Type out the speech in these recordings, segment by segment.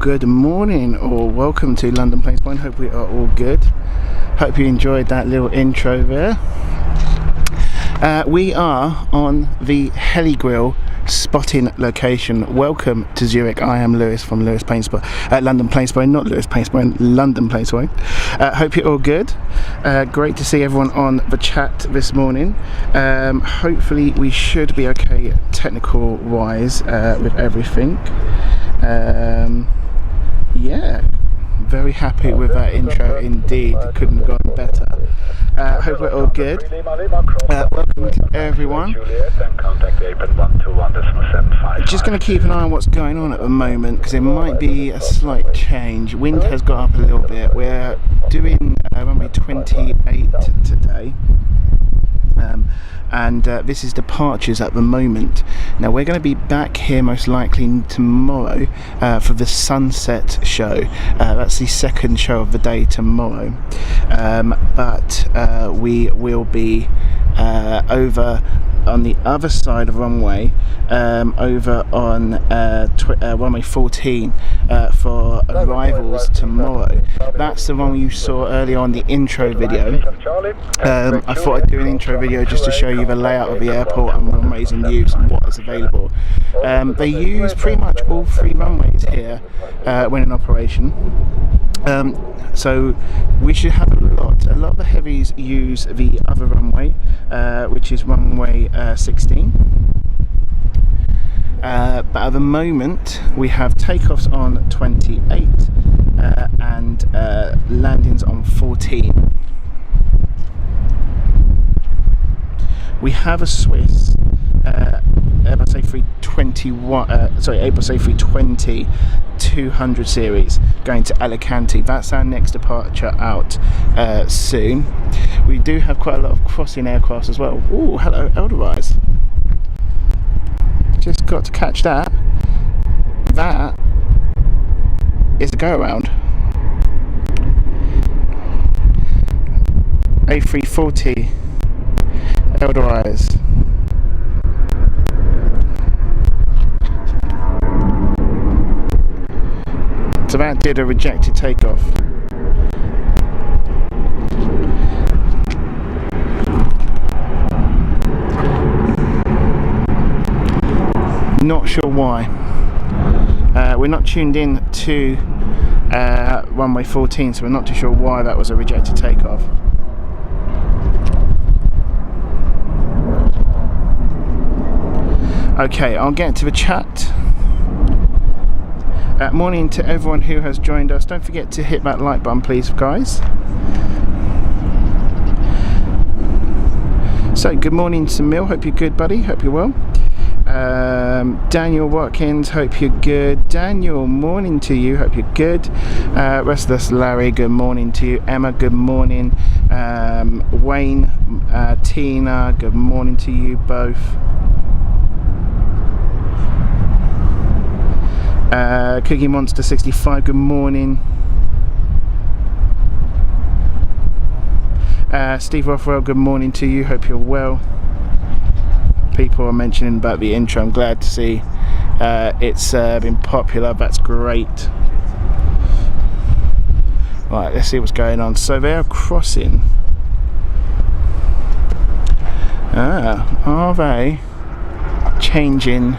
good morning or welcome to London Planespotting. Hope we are all good. Hope you enjoyed that little intro there. We are on the Heli Grill spotting location. Welcome to Zurich. I am Lewis from Lewis Planespotting, London Planespotting, not Lewis Planespotting, London Planespotting. Hope you're all good. Great to see everyone on the chat this morning. Hopefully we should be okay technical wise with everything. Yeah, very happy with that intro indeed. Couldn't have gone better. Hope we're all good. Welcome to everyone. Just going to keep an eye on what's going on at the moment because there might be a slight change. Wind has got up a little bit. We're doing runway 28 today. And this is departures at the moment. Now we're going to be back here most likely tomorrow for the sunset show. That's the second show of the day tomorrow, but we will be over on the other side of runway, over on runway 14 for arrivals tomorrow. That's the one you saw earlier on the intro video. I thought I'd do an intro video just to show you the layout of the airport and runways in use and what is available. They use pretty much all three runways here when in operation. So we should have a lot of the heavies use the other runway, which is runway 16. But at the moment we have takeoffs on 28 and landings on 14. We have a Swiss Airbus A320 200 series going to Alicante. That's our next departure out soon. We do have quite a lot of crossing aircrafts as well. Oh, hello, Edelweiss. Just got to catch that. That is a go around. A340 Edelweiss. So that did a rejected takeoff. Not sure why. We're not tuned in to runway 14, so we're not too sure why that was a rejected takeoff. Okay, I'll get to the chat. Morning to everyone who has joined us. Don't forget to hit that like button please, guys. So good morning to Mill, hope you're good buddy, hope you're well. Daniel Watkins, hope you're good. Daniel, morning to you, hope you're good. Restless Larry, good morning to you. Emma, good morning. Wayne, Tina, good morning to you both. Cookie Monster 65, good morning. Steve Rothwell, good morning to you, hope you're well. People are mentioning about the intro. I'm glad to see it's been popular. That's great. Right, let's see what's going on. So they are crossing. Are they changing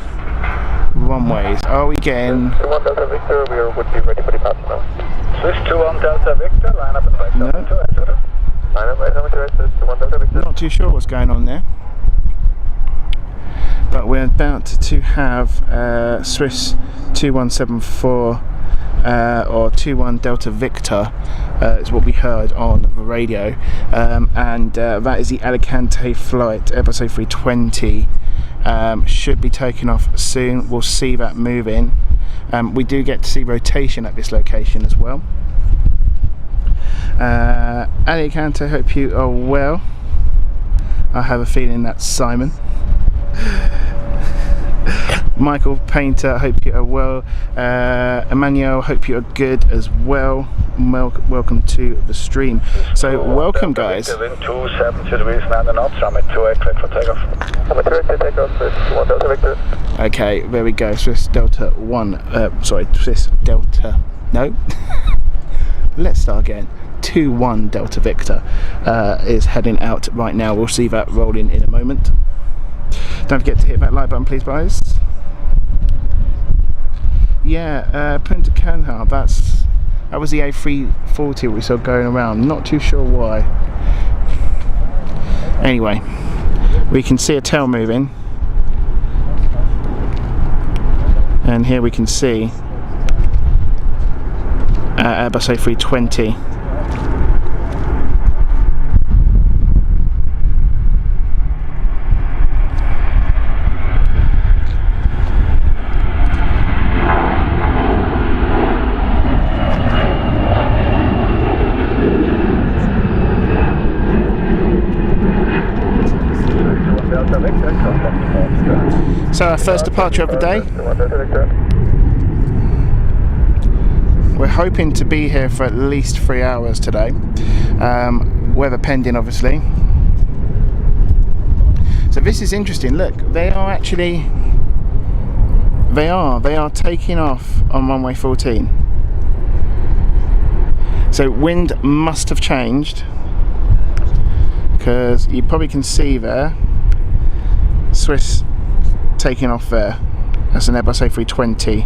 runways? Are we getting... 21 Delta Victor, we would be ready for departure now. Swiss 21 Delta Victor, line up and right. No. Line up right, Swiss 21 Delta Victor. Not too sure what's going on there. But we're about to have Swiss 2174 or 21 Delta Victor is what we heard on the radio, and that is the Alicante flight, Airbus A320. Should be taking off soon. We'll see that moving. We do get to see rotation at this location as well. Alicante, hope you are well. I have a feeling that's Simon. Michael Painter, hope you are well. Emmanuel, hope you are good as well. Welcome to the stream. So welcome guys. Wind 27 degrees 9 knots, runway 28, cleared for takeoff. Runway 28, takeoff, Swiss 1 Delta Victor. Okay, there we go. Swiss Delta 1, Swiss Delta, no. Let's start again. 2-1 Delta Victor is heading out right now. We'll see that rolling in a moment. Don't forget to hit that like button, please, guys. Yeah, Punta Cana, that was the A380 we saw going around. Not too sure why. Anyway, we can see a tail moving, and here we can see Airbus A320. So our first departure of the day. We're hoping to be here for at least 3 hours today. Weather pending, obviously. So this is interesting. Look, they are taking off on runway 14. So wind must have changed, because you probably can see there Swiss taking off there. That's an Airbus A320.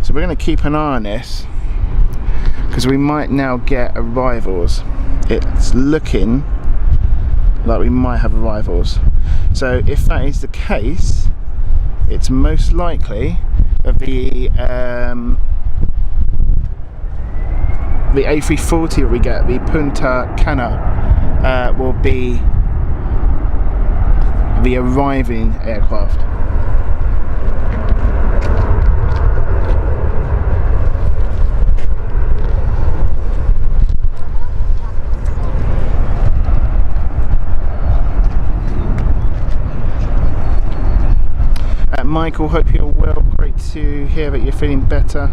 So we're going to keep an eye on this, because we might now get arrivals. It's looking like we might have arrivals. So if that is the case, it's most likely that the A340 we get, the Punta Cana, will be the arriving aircraft. Michael, hope you're well. Great to hear that you're feeling better.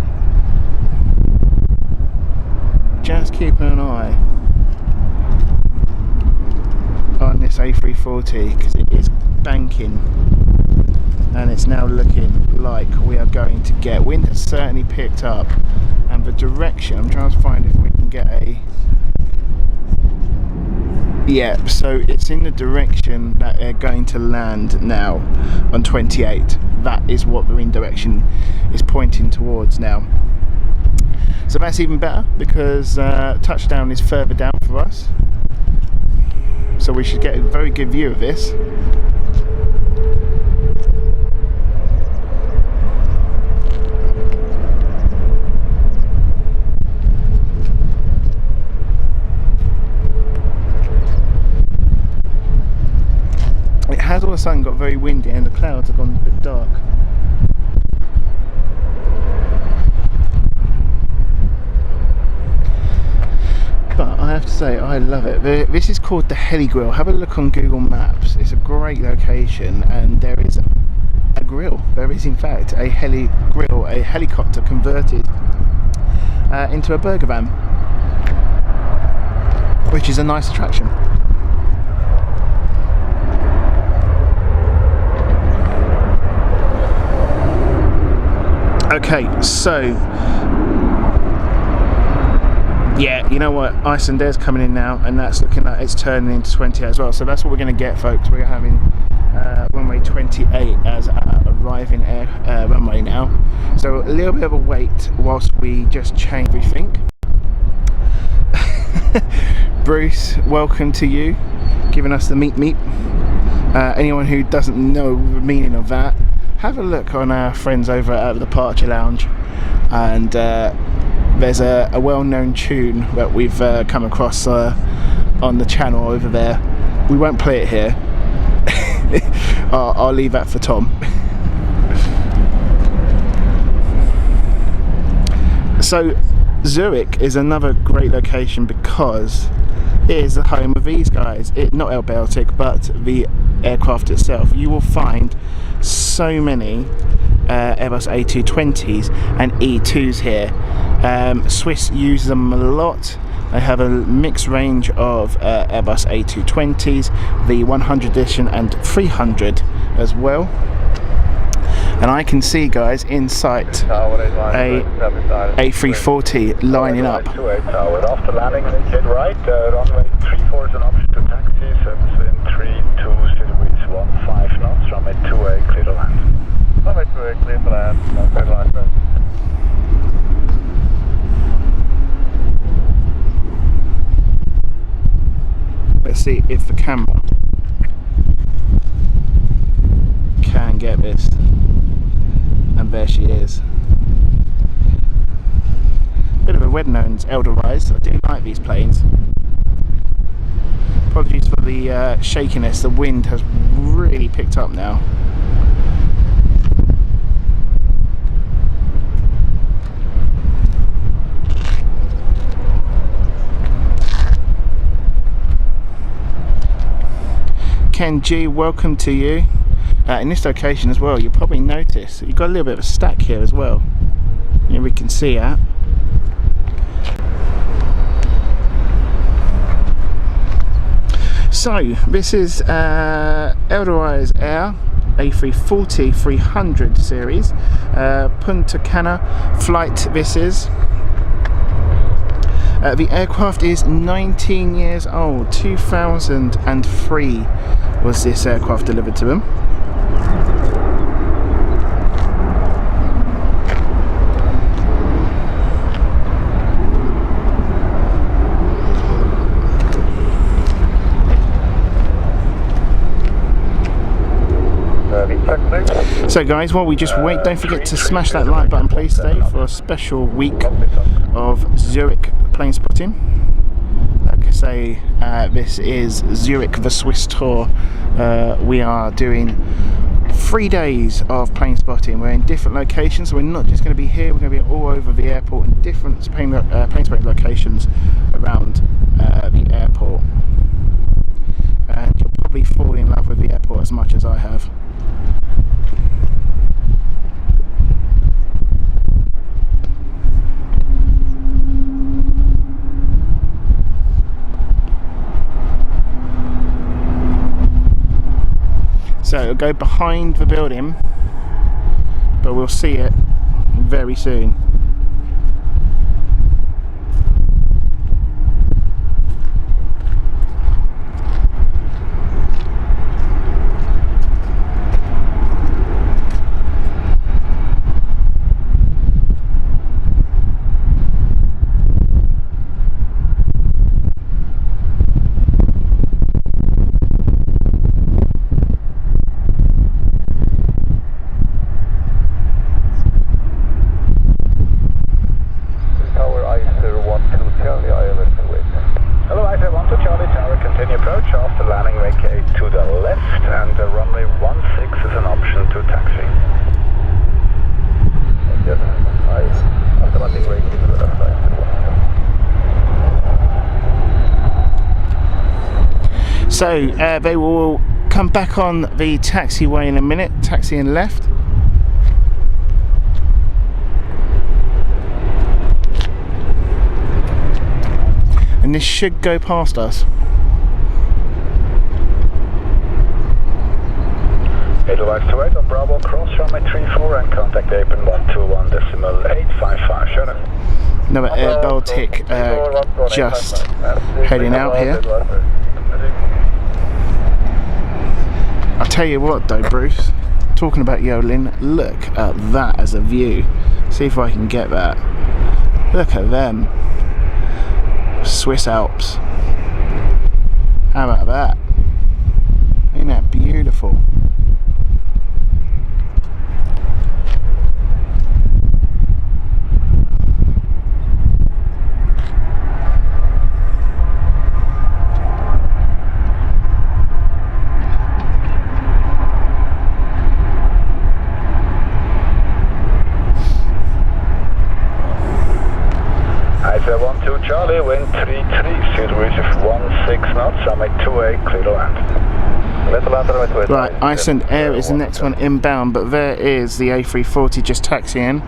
Just keeping an eye on this A340, because it is banking, and it's now looking like we are going to get wind. Has certainly picked up, and the direction, I'm trying to find if we can get a, yeah, so it's in the direction that they're going to land now on 28. That is what the wind direction is pointing towards now. So that's even better, because touchdown is further down for us. So we should get a very good view of this. It has all of a sudden got very windy, and the clouds have gone a bit dark. But I have to say, I love it. This is called the Heli Grill. Have a look on Google Maps. It's a great location, and there is a grill. There is in fact a heli grill, a helicopter converted into a burger van, which is a nice attraction. Okay, so yeah, you know what, Icelandair's coming in now, and that's looking like it's turning into 28 as well. So that's what we're going to get, folks. We're having runway 28 as our arriving air runway now. So a little bit of a wait whilst we just change everything. Bruce, welcome to you, giving us the meet. Anyone who doesn't know the meaning of that, have a look on our friends over at the Departure Lounge, and there's a well-known tune that we've come across on the channel over there. We won't play it here. I'll leave that for Tom. So Zurich is another great location because it is the home of these guys. Not Air Baltic, but the aircraft itself, you will find so many Airbus A220s and E2s here. Swiss use them a lot. They have a mixed range of Airbus A220s, the 100 edition and 300 as well. And I can see, guys, in sight a A340 lining up. After landing, indicate right, runway 34 is an option to taxi, service wind 32, city breeze 15 knots, runway 28, clear to land. Runway 28, clear to land, clear to land. Let's see if the camera can get this. And there she is. Bit of a red-nosed Edelweiss. I do like these planes. Apologies for the shakiness. The wind has really picked up now. Ken G, welcome to you. In this location as well, you'll probably notice you've got a little bit of a stack here as well. Here we can see that. So this is Edelweiss Air A340 300 series, Punta Cana flight. This is. The aircraft is 19 years old. 2003 was this aircraft delivered to them. So guys, while we just wait, don't forget to smash that like button please today for a special week of Zurich Planespotting. Like I say, this is Zurich the Swiss tour. We are doing 3 days of Planespotting. We're in different locations, so we're not just going to be here, we're going to be all over the airport in different Planespotting locations around the airport. And you'll probably fall in love with the airport as much as I have. So it'll go behind the building, but we'll see it very soon. So they will come back on the taxiway in a minute, taxiing left. And this should go past us. Edelweiss 28 on Bravo, cross runway 34 and contact Apen 121.855, sure. Another Air Baltic just heading out here. I'll tell you what though, Bruce, talking about yodeling, look at that as a view. See if I can get that. Look at them. Swiss Alps. How about that? Isn't that beautiful? Charlie, wind 33, speed reach of 16 knots, runway 28, clear to land. Right, Iceland Air is the next one inbound, but there is the A340 just taxiing.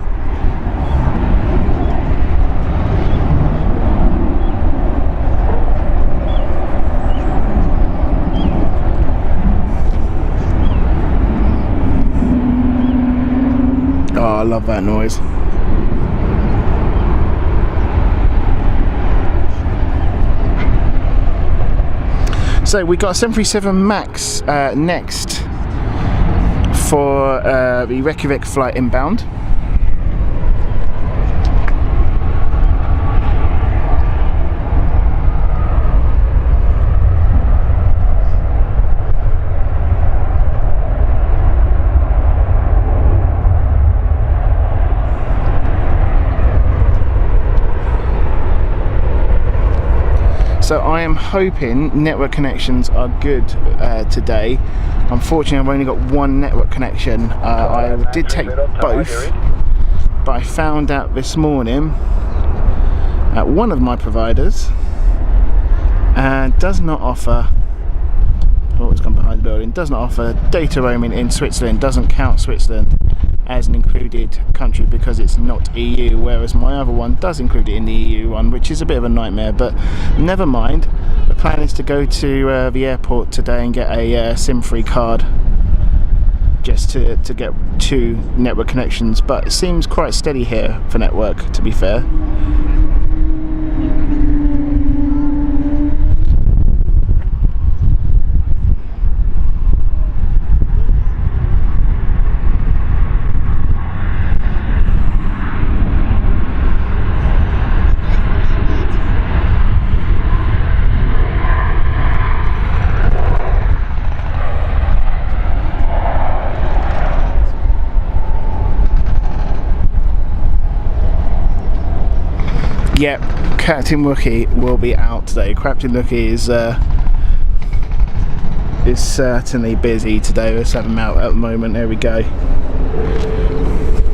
Oh, I love that noise. So we got a 737 MAX next for the Reykjavik flight inbound. So I am hoping network connections are good today. Unfortunately, I've only got one network connection. I did take both, but I found out this morning that one of my providers does not offer, oh, it's gone behind the building, does not offer data roaming in Switzerland, doesn't count Switzerland as an included country because it's not EU, whereas my other one does include it in the EU one, which is a bit of a nightmare, but never mind. The plan is to go to the airport today and get a SIM-free card just to get 2 network connections, but it seems quite steady here for network, to be fair. Yep, Captain Wookie will be out today. Captain Wookie is certainly busy today. Let's have him out at the moment. There we go.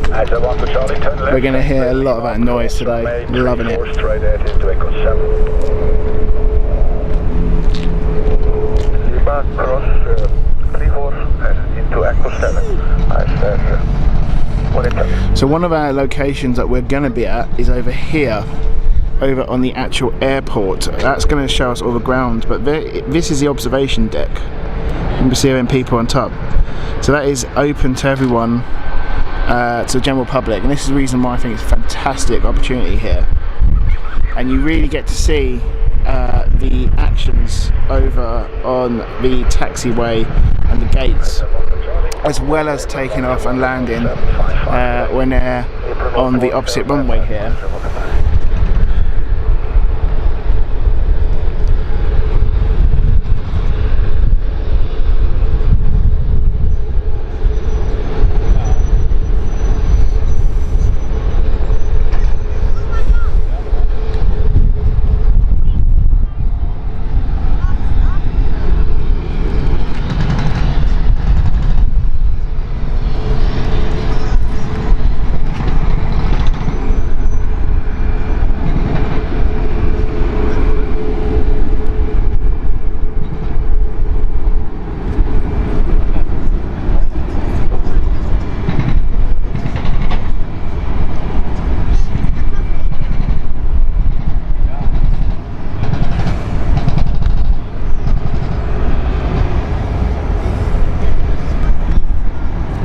We're going to hear a lot of that noise today. Loving it. So one of our locations that we're going to be at is over here, over on the actual airport. That's going to show us all the ground, but this is the observation deck. You can see there people on top. So that is open to everyone, to the general public, and this is the reason why I think it's a fantastic opportunity here. And you really get to see the actions over on the taxiway and the gates, as well as taking off and landing when they're on the opposite runway here.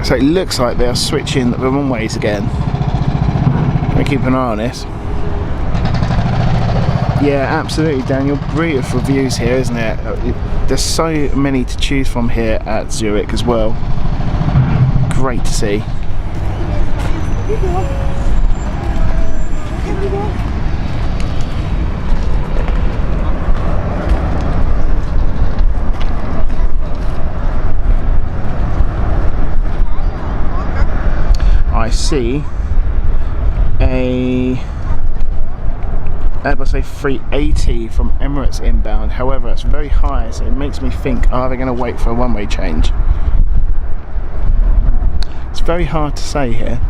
So it looks like they are switching the runways again. We keep an eye on this. Yeah, absolutely, Daniel. Beautiful views here, isn't it? There's so many to choose from here at Zurich as well. Great to see. I see a Airbus A380 from Emirates inbound. However, it's very high, so it makes me think, are they going to wait for a one-way change? It's very hard to say here.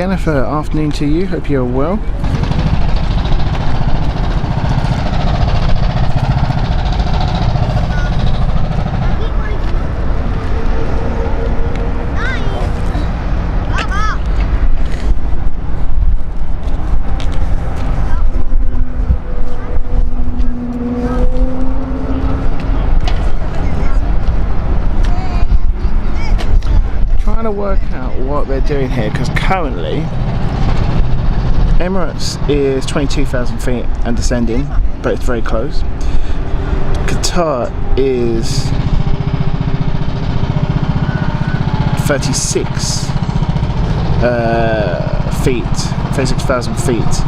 Jennifer, afternoon to you. Hope you're well. Trying to work out what they're doing here, because currently Emirates is 22,000 feet and descending, but it's very close. Qatar is 36,000 feet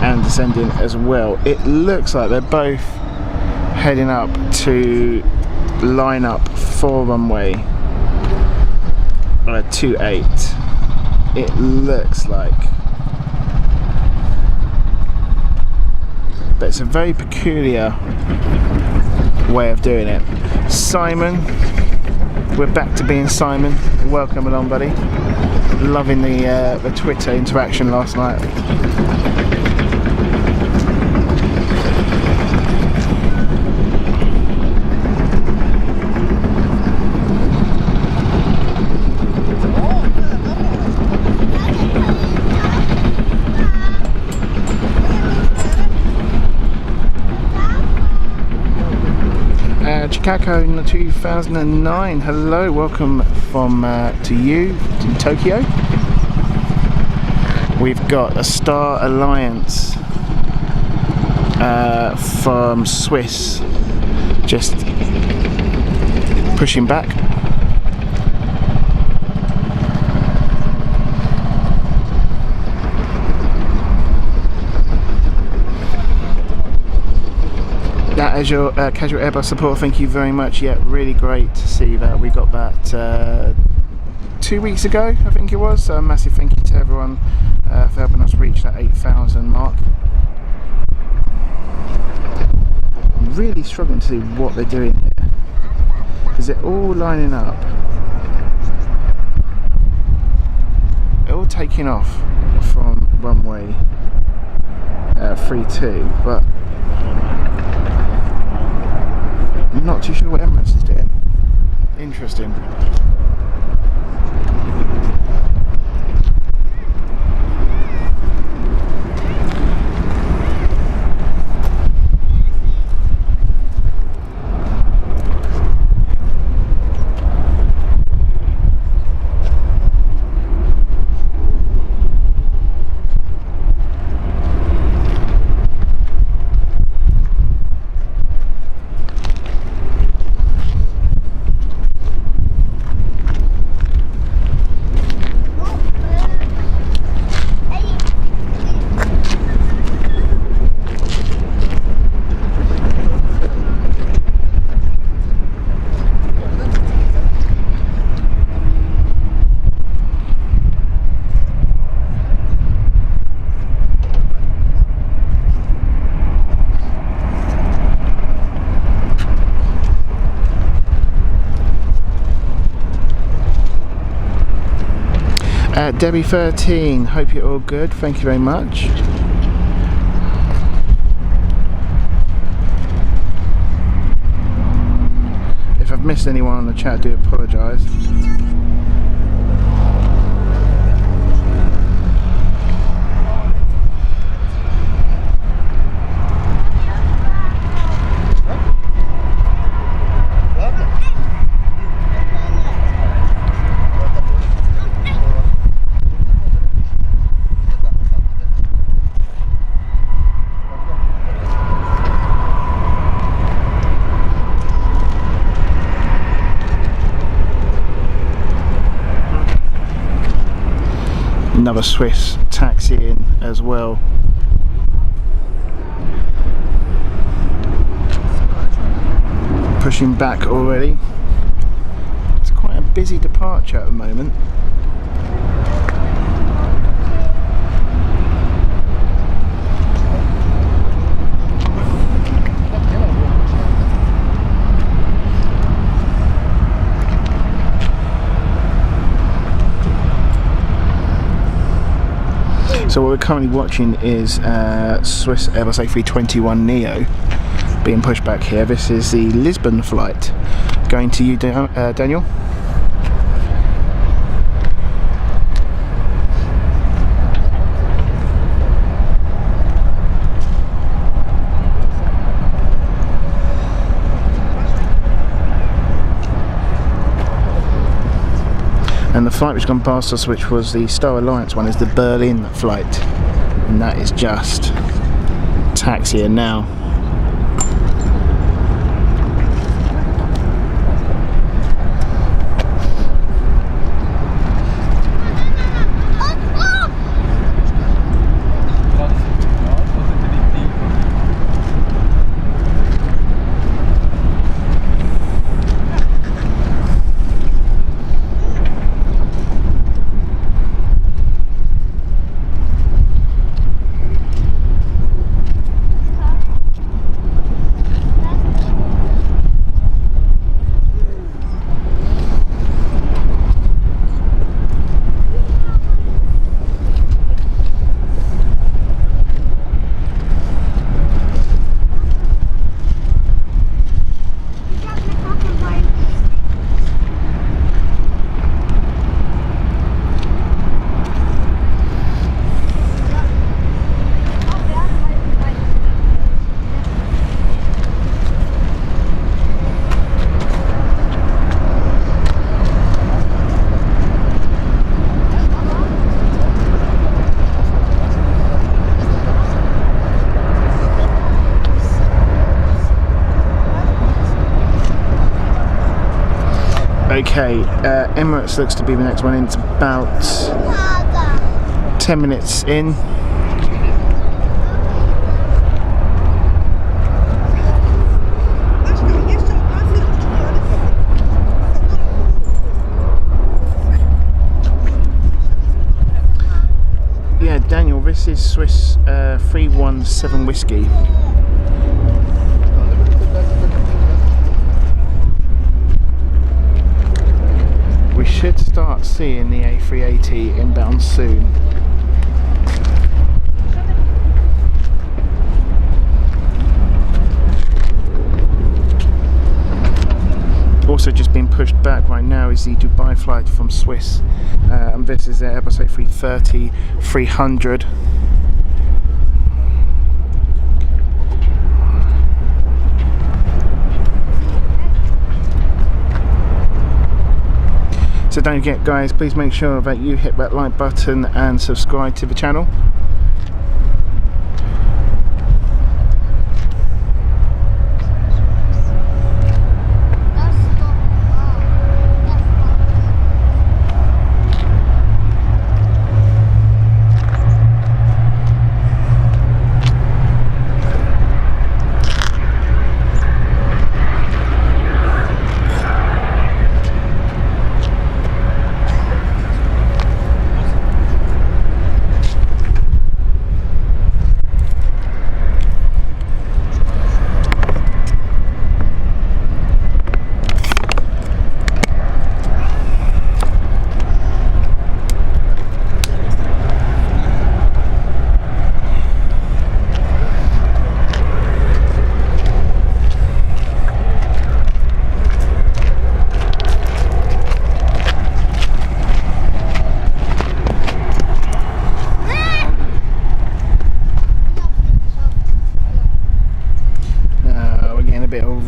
and descending as well. It looks like they're both heading up to line up for runway 28. It looks like, but it's a very peculiar way of doing it. Simon, we're back to being Simon. Welcome along, buddy. Loving the Twitter interaction last night. Chicago 2009, hello, welcome from to you in Tokyo. We've got a Star Alliance from Swiss just pushing back. That as your casual Airbus support, thank you very much. Yeah, really great to see that. We got that 2 weeks ago, I think it was. So a massive thank you to everyone for helping us reach that 8,000 mark. I'm really struggling to see what they're doing here, because they're all lining up. They're all taking off from runway 32, but I'm not too sure what Emirates is doing. Interesting. Debbie 13, hope you're all good, thank you very much. If I've missed anyone on the chat, I do apologise. Another Swiss taxiing as well. Pushing back already. It's quite a busy departure at the moment. So what we're currently watching is Swiss Airbus A321neo being pushed back here. This is the Lisbon flight. Going to you, Daniel. And the flight which gone past us, which was the Star Alliance one, is the Berlin flight, and that is just taxiing now. Okay, Emirates looks to be the next one in. It's about 10 minutes in. Yeah, Daniel, this is Swiss 317 Whiskey. Should start seeing the A380 inbound soon. Also just been pushed back right now is the Dubai flight from Swiss, and this is the Airbus A330-300. So don't forget, guys, please make sure that you hit that like button and subscribe to the channel.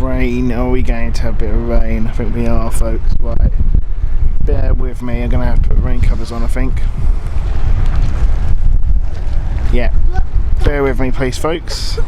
Rain. Are we going to have a bit of rain? I think we are, folks. Right, bear with me, I'm going to have to put rain covers on, I think. Yeah, bear with me please, folks.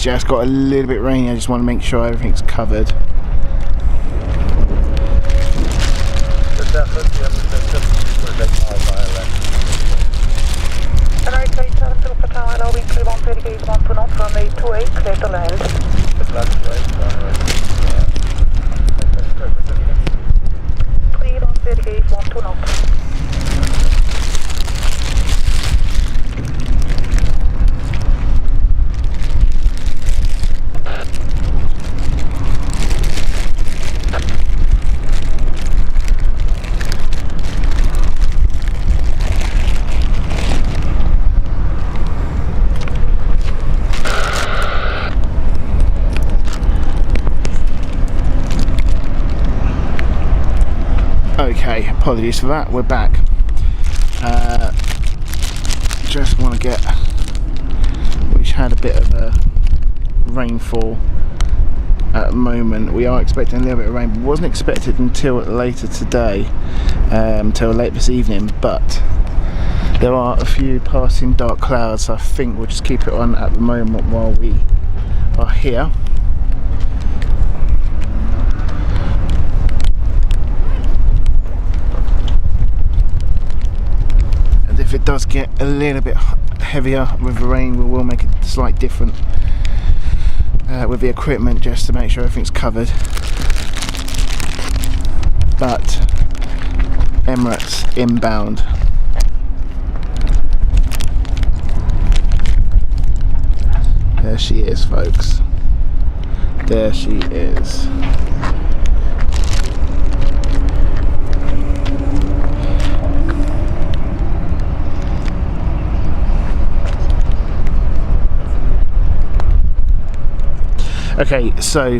just got a little bit rainy. I just want to make sure everything's covered. Runway 28, clear to land. Clear on 38, 12 knots. Okay, apologies for that, we're back. Just want to get, we've had a bit of a rainfall at the moment. We are expecting a little bit of rain, but wasn't expected until later today, until late this evening, but there are a few passing dark clouds, so I think we'll just keep it on at the moment while we are here. If it does get a little bit heavier with the rain, we will make a slight difference with the equipment just to make sure everything's covered. But Emirates inbound. There she is, folks. There she is. Okay, so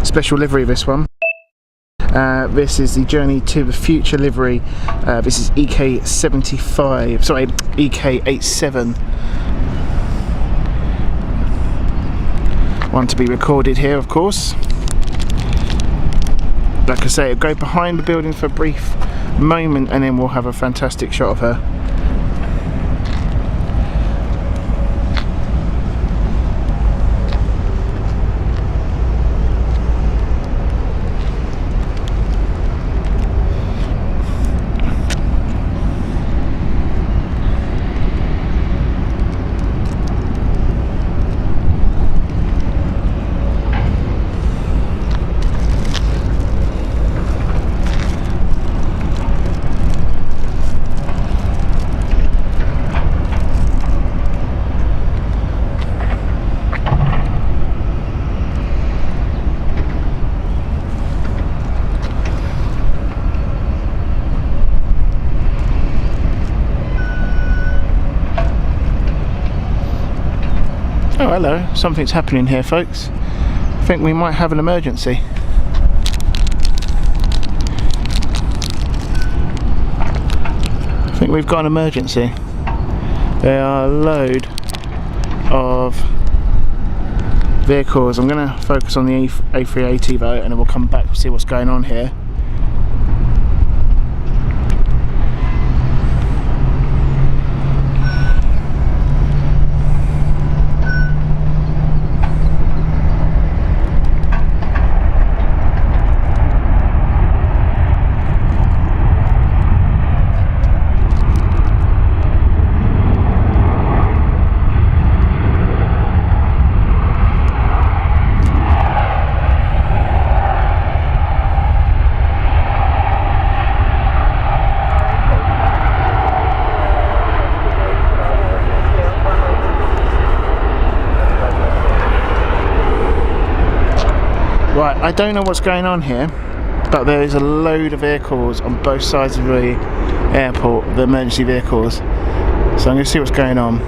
special livery this one. This is the Journey to the Future livery. This is EK75, sorry, EK87. One to be recorded here, of course. Like I say, I'll go behind the building for a brief moment and then we'll have a fantastic shot of her. Oh, hello, something's happening here, folks. I think we might have an emergency. I think we've got an emergency. There are a load of vehicles. I'm going to focus on the A380 though, and then we'll come back and see what's going on here. Right, I don't know what's going on here, but there is a load of vehicles on both sides of the airport, the emergency vehicles. So I'm going to see what's going on.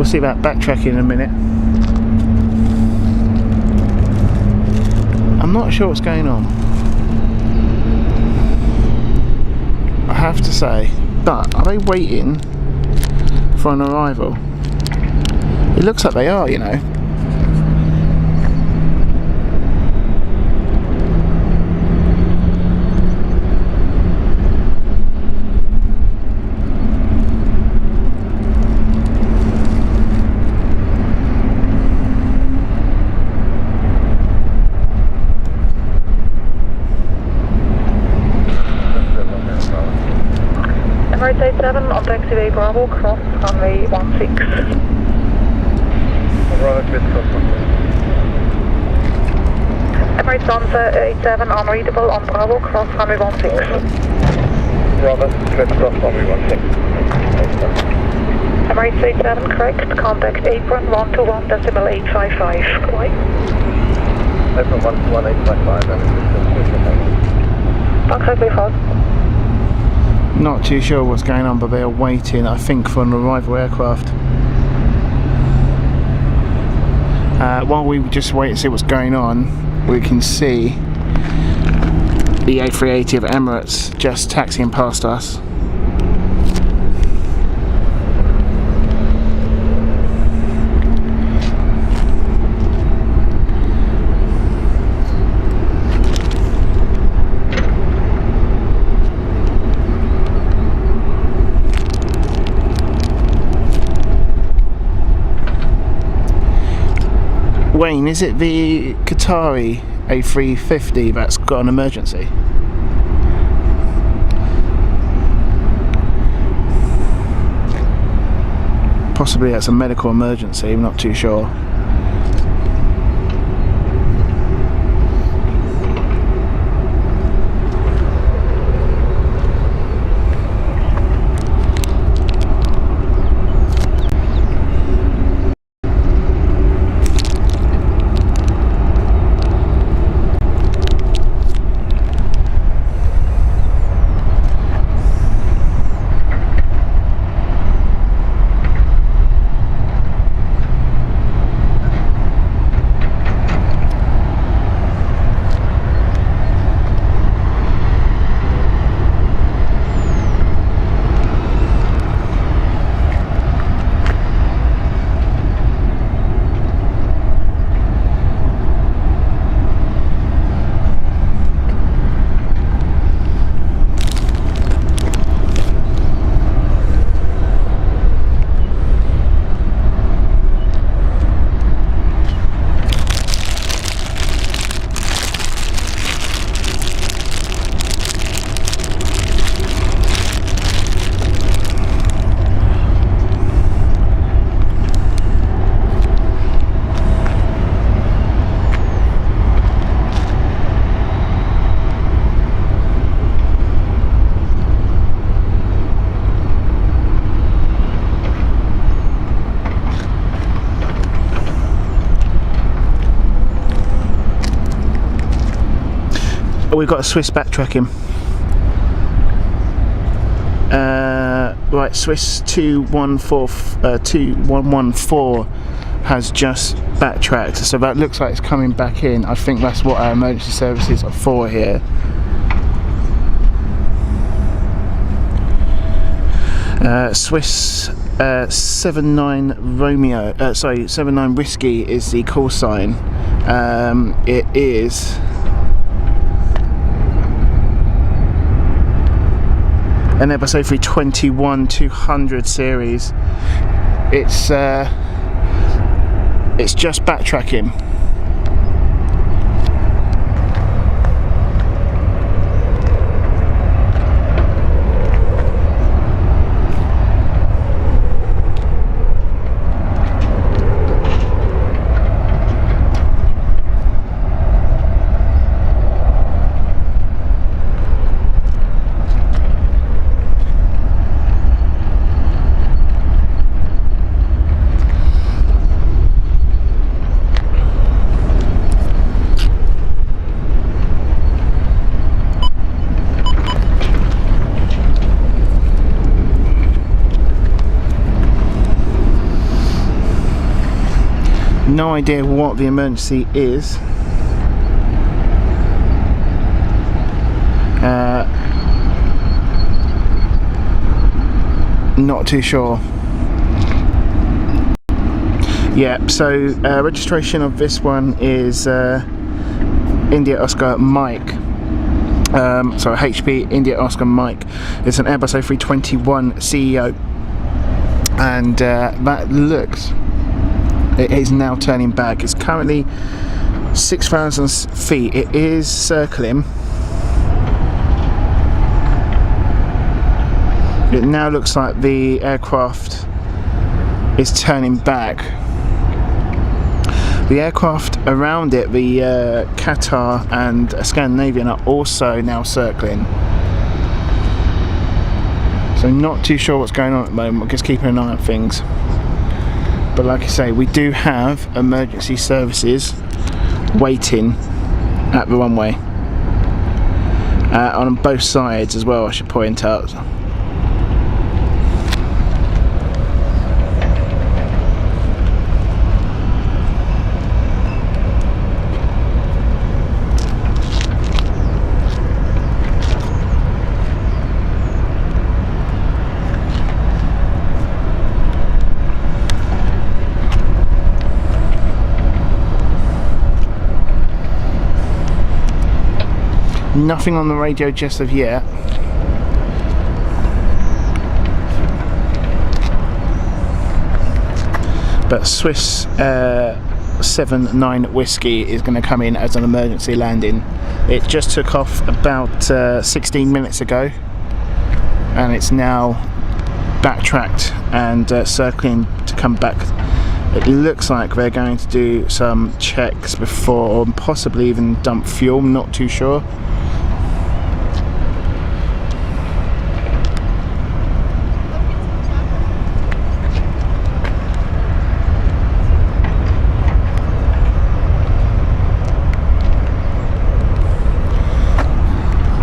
We'll see about backtracking in a minute. I'm not sure what's going on, I have to say, but are they waiting for an arrival? It looks like they are, you know. Emirates A380 on taxiway Bravo, cross runway 16. Emirates A380 unreadable on Bravo, cross runway 16. Bravo, let's cross runway 16. Emirates A380 correct, contact apron 121.855. Goodbye. Apron 121.855. Exactly fast. Not too sure what's going on, but they are waiting, I think, for an arrival aircraft. While we just wait and see what's going on, we can see the A380 of Emirates just taxiing past us. Wayne, is it the Qatari A350 that's got an emergency? Possibly that's a medical emergency, I'm not too sure. We've got a Swiss backtracking. Right, Swiss 2114 has just backtracked, so that looks like it's coming back in. I think that's what our emergency services are for here. Swiss 79 Romeo, 79 Whiskey is the call sign. It is an Airbus A321 200 series. It's just backtracking. no idea what the emergency is. Not too sure. Yeah, so registration of this one is India Oscar Mike. Sorry, HP India Oscar Mike. It's an Airbus A321 CEO, and that looks, it is now turning back. It's currently 6,000 feet. It is circling. It now looks like the aircraft is turning back. The aircraft around it, the Qatar and Scandinavian, are also now circling. So not too sure what's going on at the moment. We're just keeping an eye on things. But like I say, we do have emergency services waiting at the runway. On both sides as well, I should point out. Nothing on the radio just of yet. But Swiss 79 Whiskey is going to come in as an emergency landing. It just took off about 16 minutes ago, and it's now backtracked and circling to come back. It looks like they're going to do some checks before, or possibly even dump fuel, not too sure.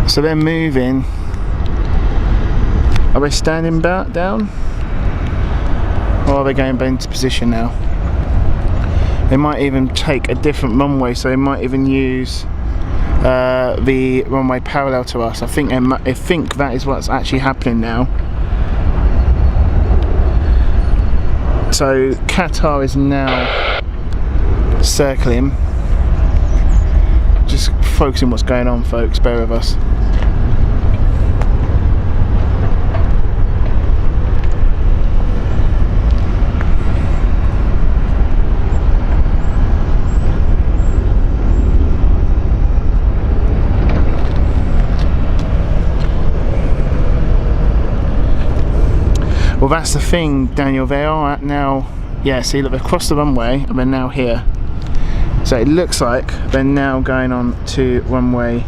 So they're moving. Are they standing down? Or are they going back into position now? They might even take a different runway, so they might even use the runway parallel to us. I think that is what's actually happening now. So Qatar is now circling. Just focusing what's going on, folks, bear with us. Well, that's the thing, Daniel, they are at now, yeah, see, look, they've crossed the runway and they're now here. So it looks like they're now going on to runway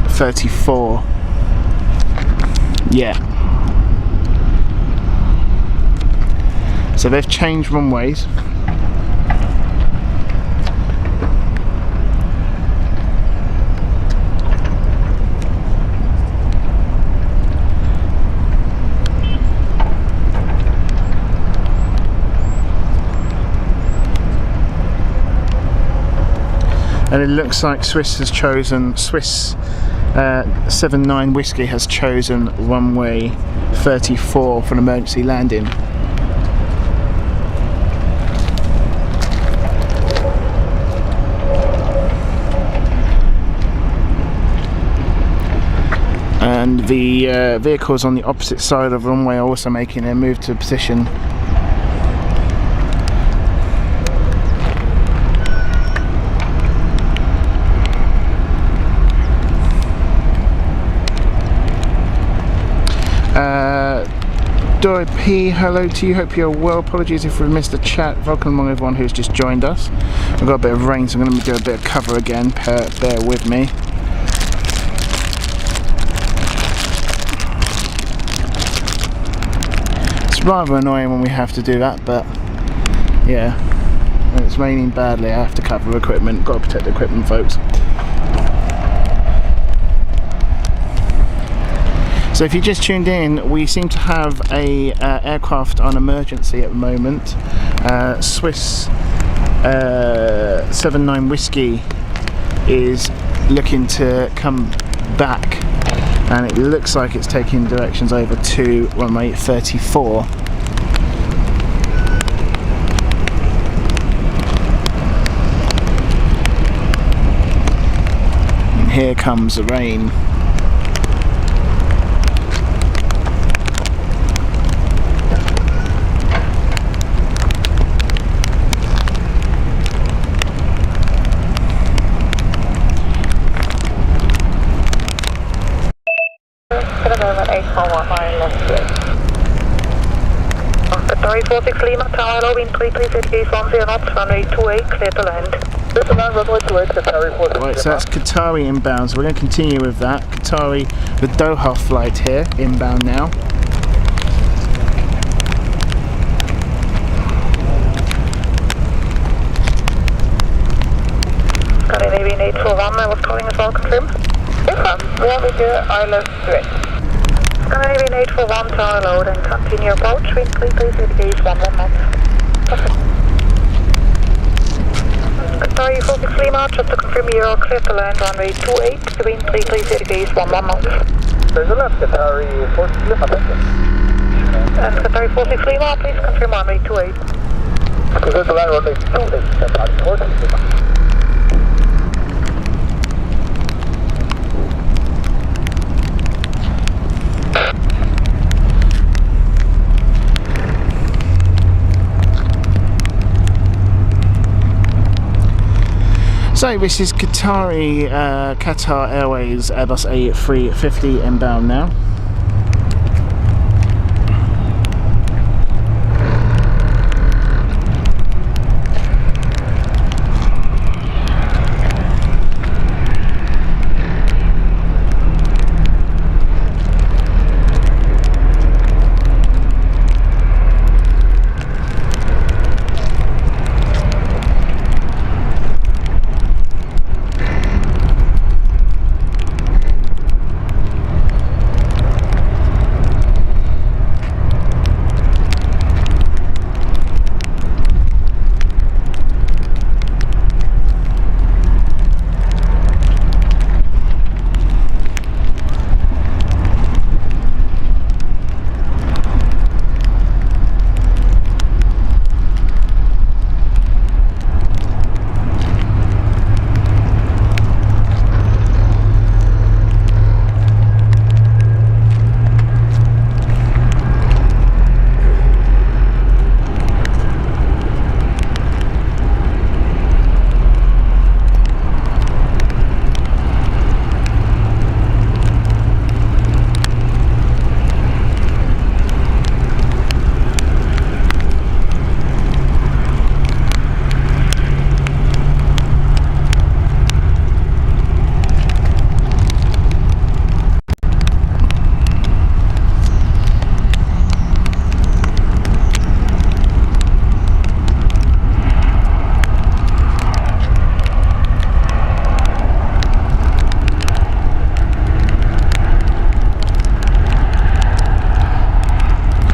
34. Yeah. So they've changed runways. And it looks like Swiss 79 Whiskey has chosen runway 34 for an emergency landing. And the vehicles on the opposite side of the runway are also making their move to position. Doi P, hello to you, hope you're well. Apologies if we missed the chat. Welcome along everyone who's just joined us. We've got a bit of rain, so I'm going to do a bit of cover again, bear with me. It's rather annoying when we have to do that, but yeah, when it's raining badly I have to cover equipment, got to protect the equipment, folks. So if you just tuned in, we seem to have a aircraft on emergency at the moment. Swiss 79 Whiskey is looking to come back, and it looks like it's taking directions over to runway 34. And here comes the rain. Qatari 46 Lima, Tower Low, wind 330 degrees 10 knots, runway 28, clear to land. Clear to land, runway 28, Qatari 46 Right, so that's Qatari inbound, so we're going to continue with that. Qatari, the Doha flight here, inbound now. Scandinavian 841, I was calling as well, confirm. Where we do ILS 3. Scandinavian 841, Tower Low, then continue approach, wind 330 degrees 11 knots. Qatari 46 Lima, just to confirm you are clear to land, runway 28, wind 330 degrees 11 knots. There's a left, Qatari 46 Lima, thank you. And Qatari 46 Lima, please confirm runway 28. Clear to land, runway 28, Qatari 46 Lima. So this is Qatari, Qatar Airways Airbus A380 inbound now.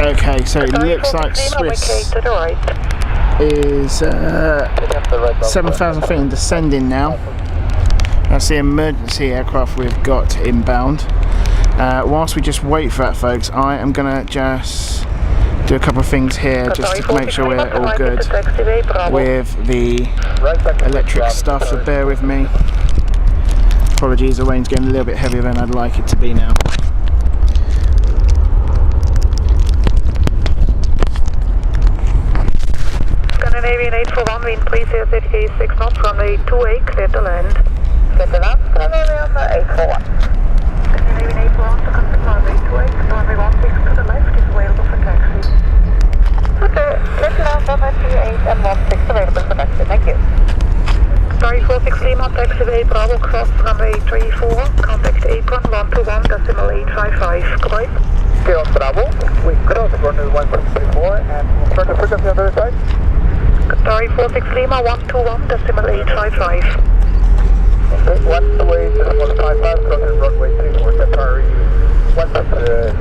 Okay, so it looks like Swiss is 7,000 feet and descending now. That's the emergency aircraft we've got inbound. Whilst we just wait for that, folks, I am going to just do a couple of things here just to make sure we're all good with the electric stuff, so bear with me. Apologies, the rain's getting a little bit heavier than I'd like it to be now. Scandinavian 841, wind 330 6 knots, runway 28, clear to land. Clear to land, Scandinavian 841. Scandinavian 841 to confirm runway 28, runway 16 to the left is available for taxi. Okay, clear to land, runway 28 and 16 available for taxi, thank you. Qatari 46 Lima, taxiway Bravo, cross runway 34, contact apron 121.855, goodbye. Okay, on Bravo, we cross runway 134 and turn the frequency on the other side. Qatari 46 Lima, 121.855. Okay, 128.155, crossing runway 34, Qatari 46 Lima.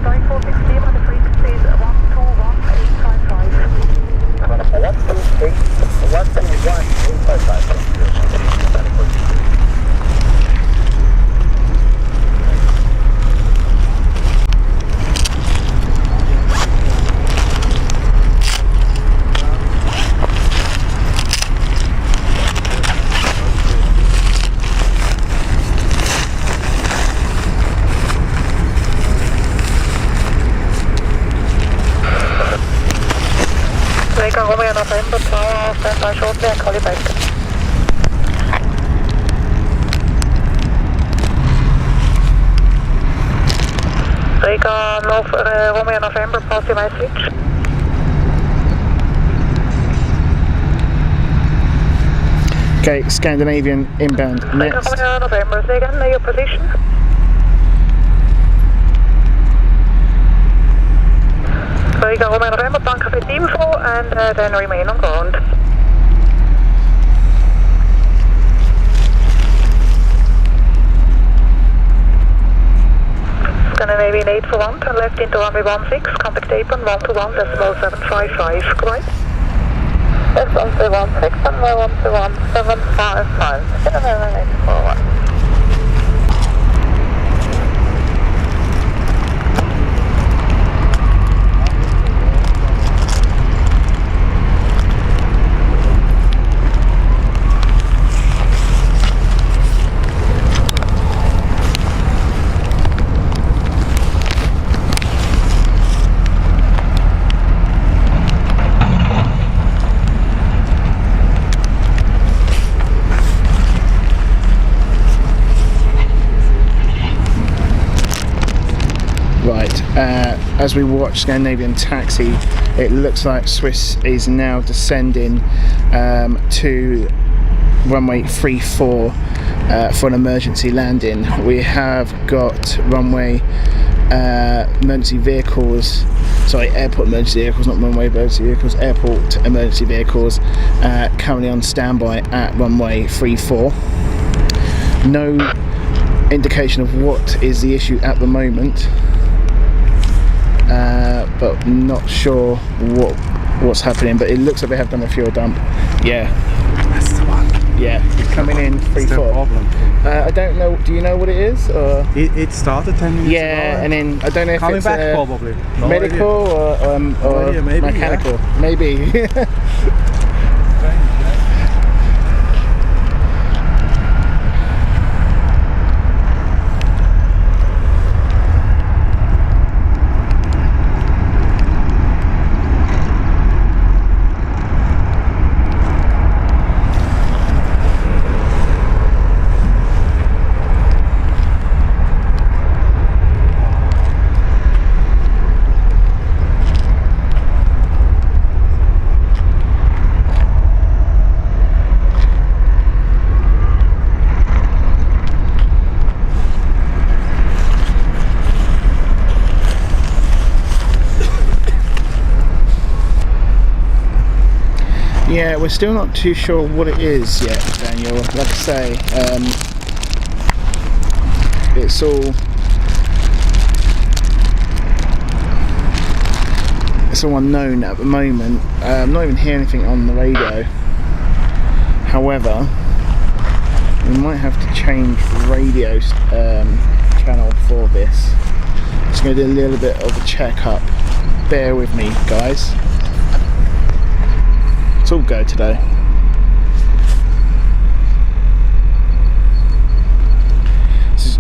Sorry, 46 Lima, the frequency is 121,855. 121,855. Romeo November, tower, standby shortly, I'll call you back. Romeo November, pass your message. Okay, Scandinavian inbound next. Romeo November, say again, your position. Romeo November, danke für die Info and then remain on ground. Scandinavian 841, turn left into runway 16, contact apron 121.755, correct? Yes, runway 16, runway 121.755, Scandinavian 841. As we watch Scandinavian taxi, it looks like Swiss is now descending to runway 34 for an emergency landing. We have got runway emergency vehicles, sorry, airport emergency vehicles, not runway emergency vehicles, airport emergency vehicles currently on standby at runway 34. No indication of what is the issue at the moment. But not sure what's happening, but it looks like they have done a fuel dump. Yeah, That's the one. yeah, coming in 3-4. Problem. I don't know, do you know what it is? Or? It started 10 minutes ago. Yeah, and then I don't know if Coming it's back probably. No medical idea. or idea, maybe, mechanical. Maybe. Yeah, we're still not too sure what it is yet, Daniel. Like I say, it's all unknown at the moment. I'm not even hearing anything on the radio. However, we might have to change radio channel for this. Just going to do a little bit of a check-up. Bear with me, guys. It's all go today.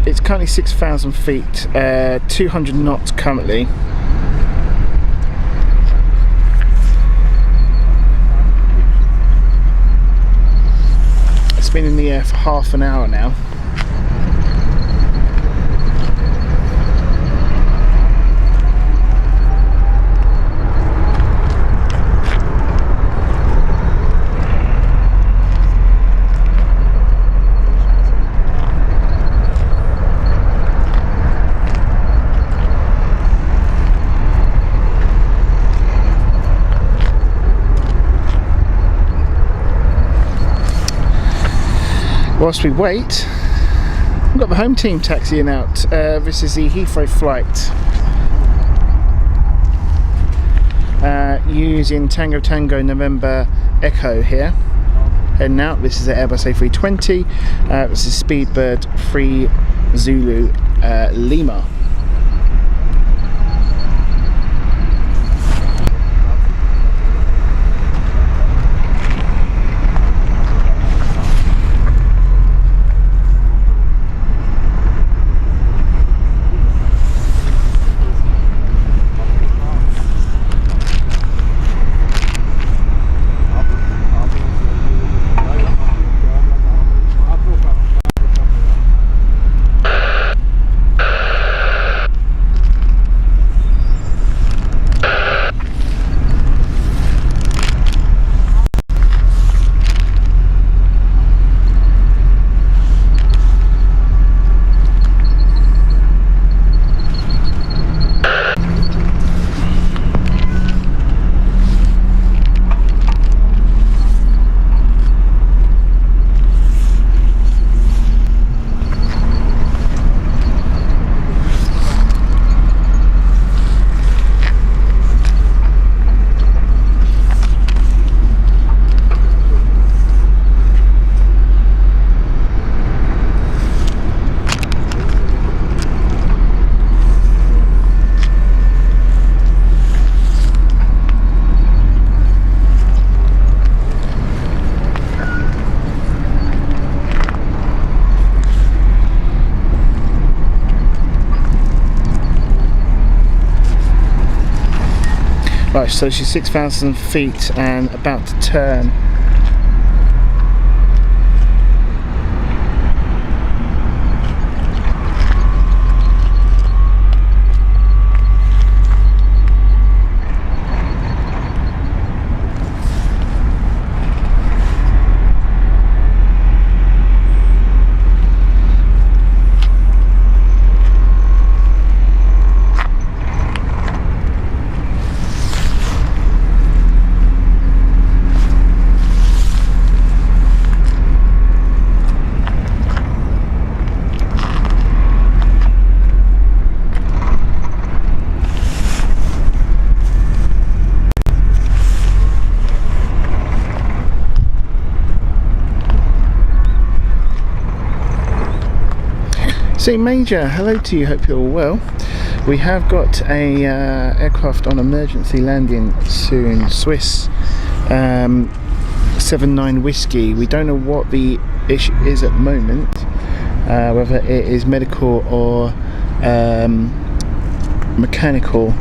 It's currently 6,000 feet, 200 knots currently. It's been in the air for half an hour now. Whilst we wait, I'm got the home team taxiing out. This is the Heathrow flight. Using Tango Tango November Echo here. Heading out. This is the Airbus A320. This is Speedbird 3 Zulu Lima. Right, so she's 6,000 feet and about to turn. So Major, hello to you, hope you're all well. We have got a aircraft on emergency landing soon, Swiss 79 Whiskey. We don't know what the issue is at the moment, whether it is medical or mechanical.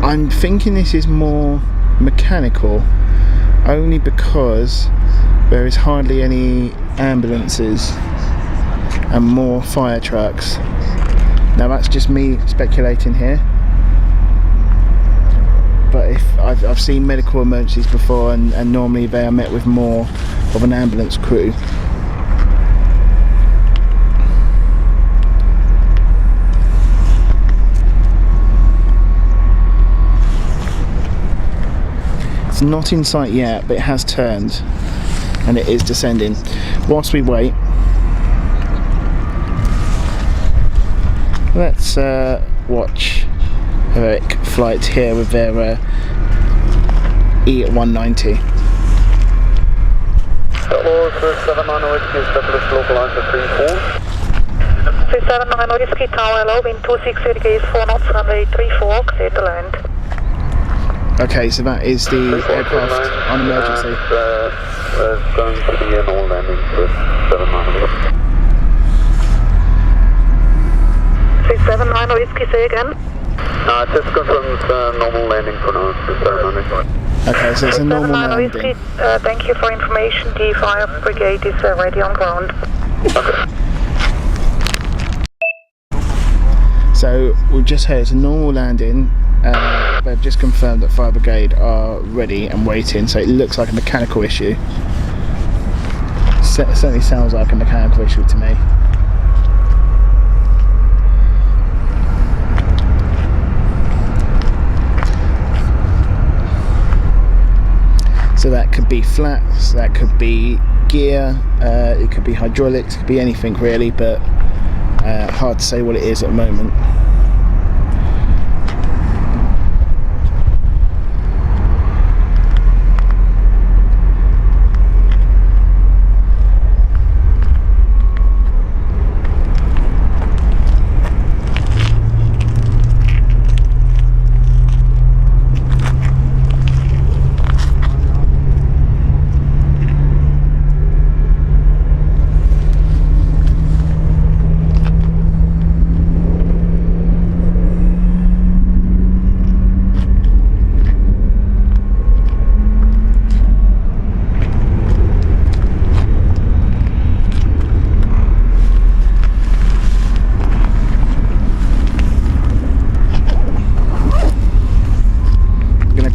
I'm thinking this is more mechanical, only because there is hardly any ambulances and more fire trucks. Now that's just me speculating here, but if I've seen medical emergencies before, and normally they are met with more of an ambulance crew. It's not in sight yet, but it has turned and it is descending. Whilst we wait, let's watch Zurich flight here with their E190. Hello, 79 Whiskey, establish localizer 34. 79 Whiskey Tower, hello, wind 260 degrees, 4 knots, runway 34, clear to land. Okay, so that is the aircraft on emergency. It's going to be an all landing for 79 Whiskey. 379 Whiskey, say again. Just confirms normal landing for now, 79. Okay, so it's a normal 79 landing. Whiskey, thank you for information. The fire brigade is ready on ground. Okay. So we've just heard it's a normal landing. They've just confirmed that fire brigade are ready and waiting, so it looks like a mechanical issue. Certainly sounds like a mechanical issue to me. So that could be flaps, that could be gear, it could be hydraulics, it could be anything really, but hard to say what it is at the moment.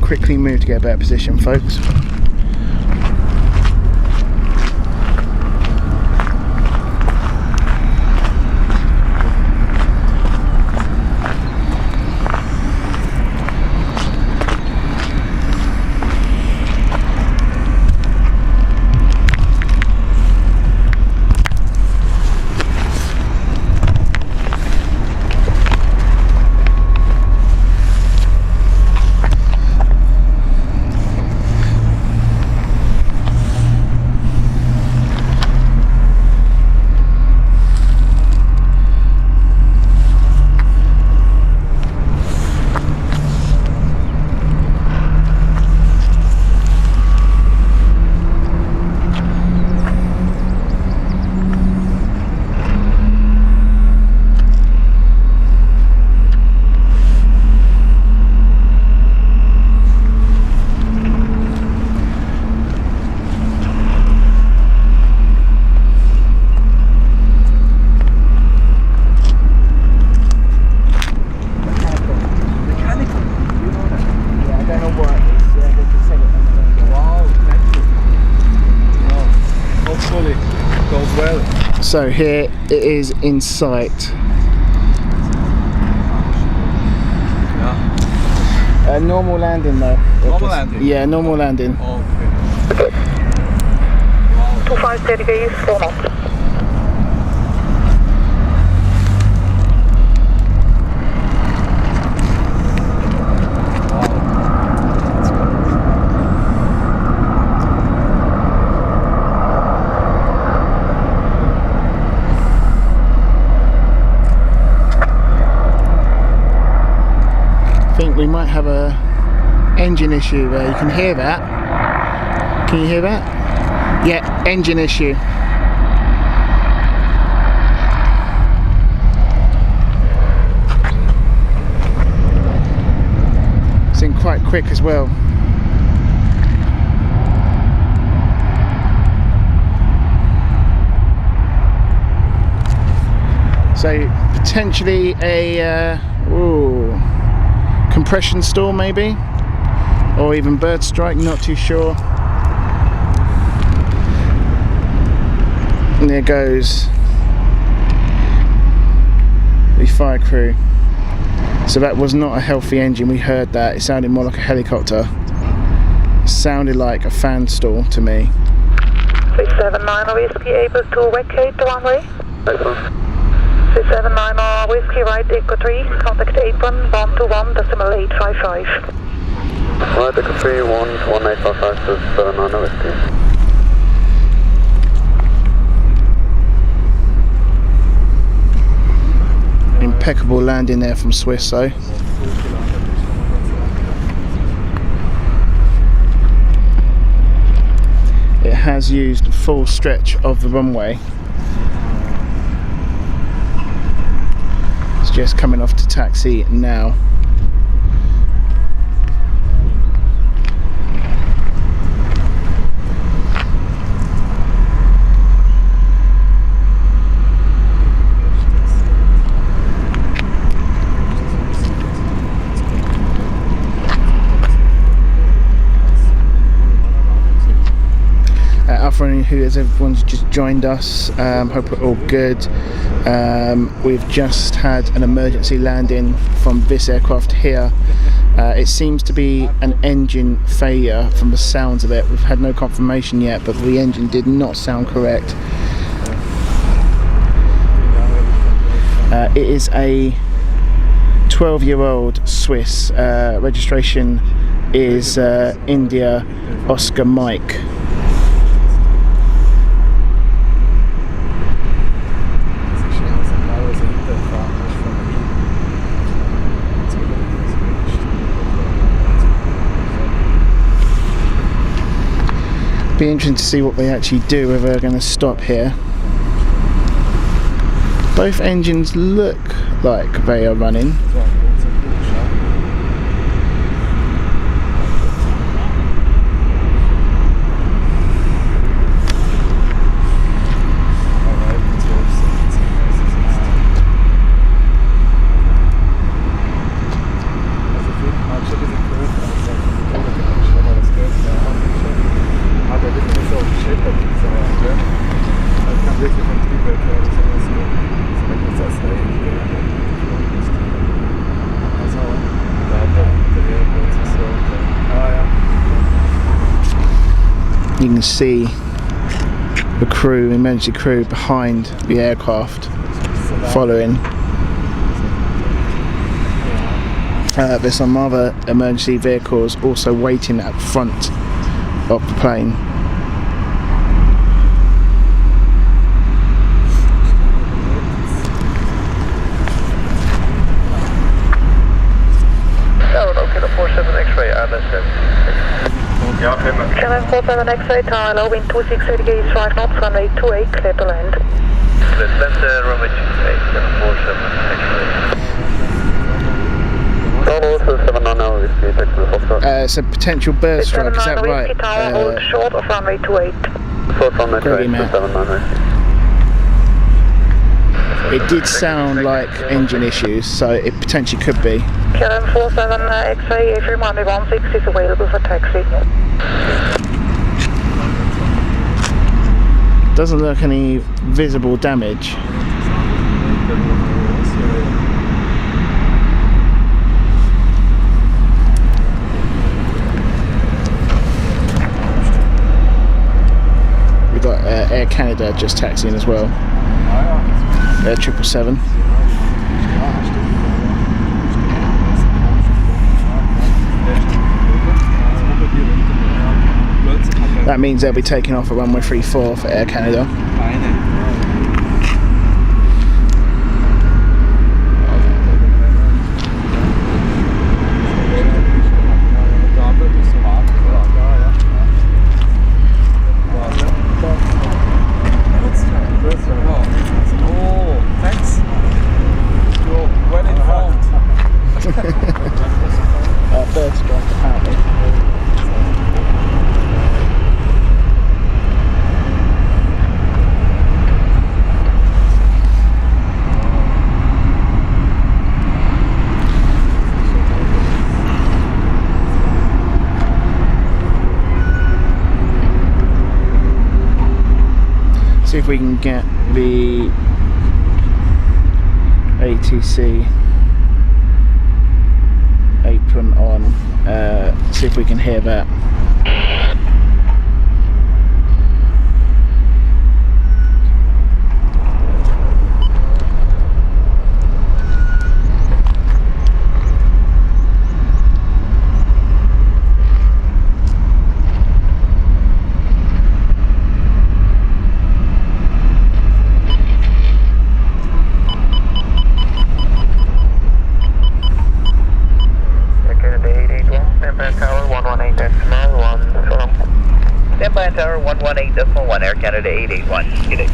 Quickly move to get a better position, folks. So here it is in sight. Yeah. Normal landing though. Normal landing? Yeah, normal landing. Okay. Wow. 25 degrees, 4 knots. I think we might have a engine issue there. You can hear that. Can you hear that? Yeah, engine issue. It's in quite quick as well. So potentially a compression stall maybe, or even bird strike, not too sure. And there goes the fire crew. So that was not a healthy engine, we heard that. It sounded more like a helicopter. It sounded like a fan stall to me. 379 whiskey able to vacate the runway. 379 whiskey right echo 3, contact apron 121.855. Right echo 3, 11855 to 79 whiskey. Impeccable landing there from Swiss though. It has used full stretch of the runway. It's just coming off to taxi now. Offering afternoon, everyone's just joined us. Hope we're all good. We've just had an emergency landing from this aircraft here. It seems to be an engine failure from the sounds of it. We've had no confirmation yet, but the engine did not sound correct. It is a 12-year-old Swiss. Registration is India Oscar Mike. Be interesting to see what they actually do, whether they're going to stop here. Both engines look like they are running. You can see the crew, emergency crew behind the aircraft following. There's some other emergency vehicles also waiting at the front of the plane. Channel 47 X-ray, tower low, wind 2680 gauge 5 knots, runway 28, clear to land. That's runway 28, 747 X-ray. It's a potential bird strike, is that right? Tower, hold short of runway 28. It did sound like engine issues, so it potentially could be. Channel 47 X-ray, Atrium runway 16 is available for taxi. Doesn't look any visible damage. We've got Air Canada just taxiing as well. Air 777. That means they'll be taking off at runway 34 for Air Canada. Bird strike apparently. See if we can get the ATC apron on, see if we can hear that. Tower 118.1, Air Canada 881. Good day.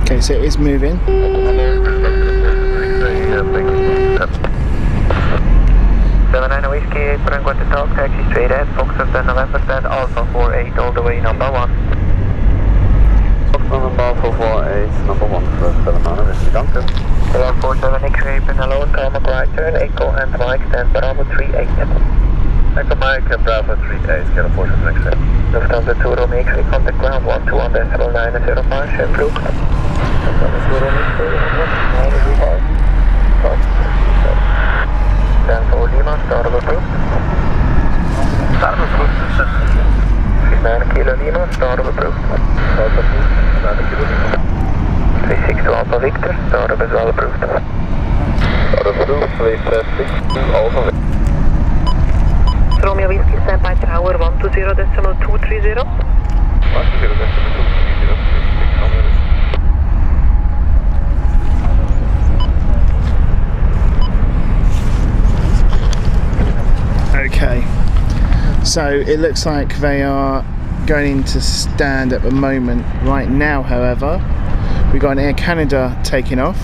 Okay, so it is moving. 79 Whiskey 8, Brunquan to talk, taxi straight ahead, Foxtrot 10 November 10, Alpha 48 all the way, number 1. Foxtrot number Alpha 48, number 1 for 79 Whiskey, danke. 47 X-ray, hello, tarmac right turn, Echo and Mike, stand Bravo 38. Echo Mike, Bravo 38, Kilo 47 X-ray. Lufthansa 2 Romeo X-ray, contact ground 121.905, Schönflug. Lufthansa 2 Romeo X-ray, 121.905. Dan for Lima, start of approved. Start of approved. 9 Kilo Lima, start of approved. Start of approved, 9 Kilo Lima. 362 Alpha Victor, start of as well approved. Start of approved, 362 Alpha Victor. Romeo Whiskey, standby tower 120.230. 120.230. Okay, so it looks like they are going into stand at the moment. Right now, however, we've got an Air Canada taking off.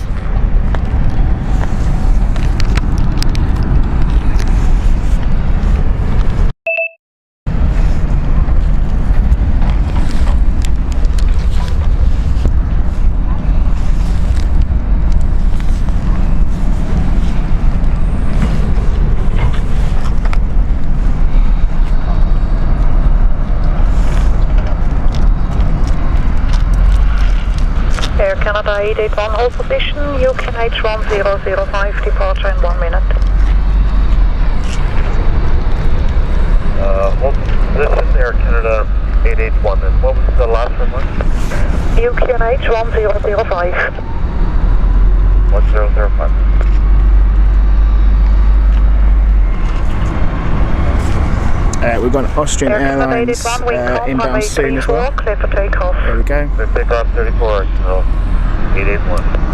Air Canada 881 hold position, UQNH 1005, departure in 1 minute. This is Air Canada 881, and what was the last one? UQNH 1005. 1005. We've got Austrian Air Canada Airlines 881, wing inbound soon as well. clear for takeoff. There we go. Let's take off 34, so 881.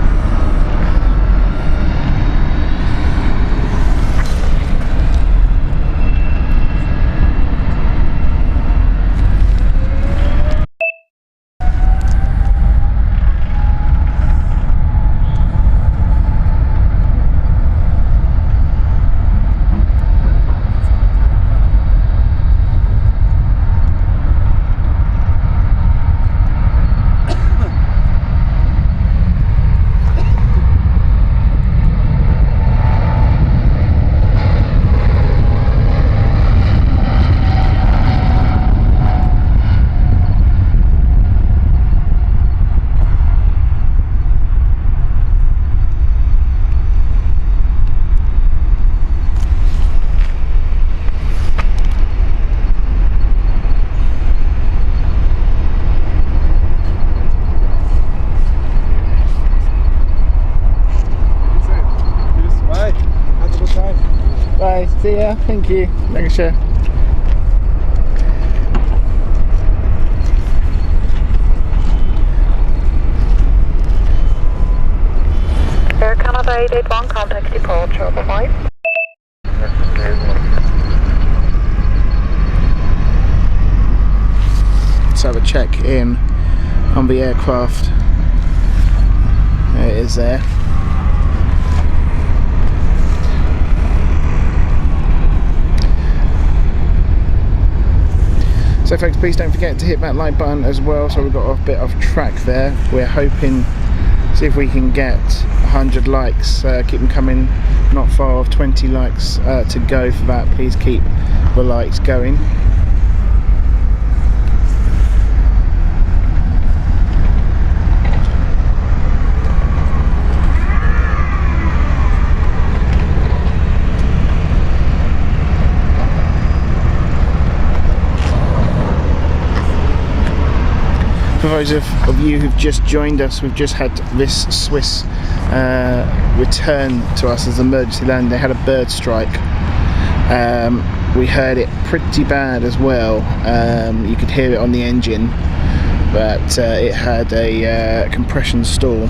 Bye, see ya, thank you. Dankeschön. Air Canada 881, contact departure, bye-bye. Let's have a check in on the aircraft. There it is there. So folks, please don't forget to hit that like button as well. So we've got a bit of track there. We're hoping, see if we can get 100 likes, keep them coming, not far off 20 likes to go for that. Please keep the likes going. For those of you who've just joined us, we've just had this Swiss return to us as an emergency landing. They had a bird strike. We heard it pretty bad as well. You could hear it on the engine, but it had a compression stall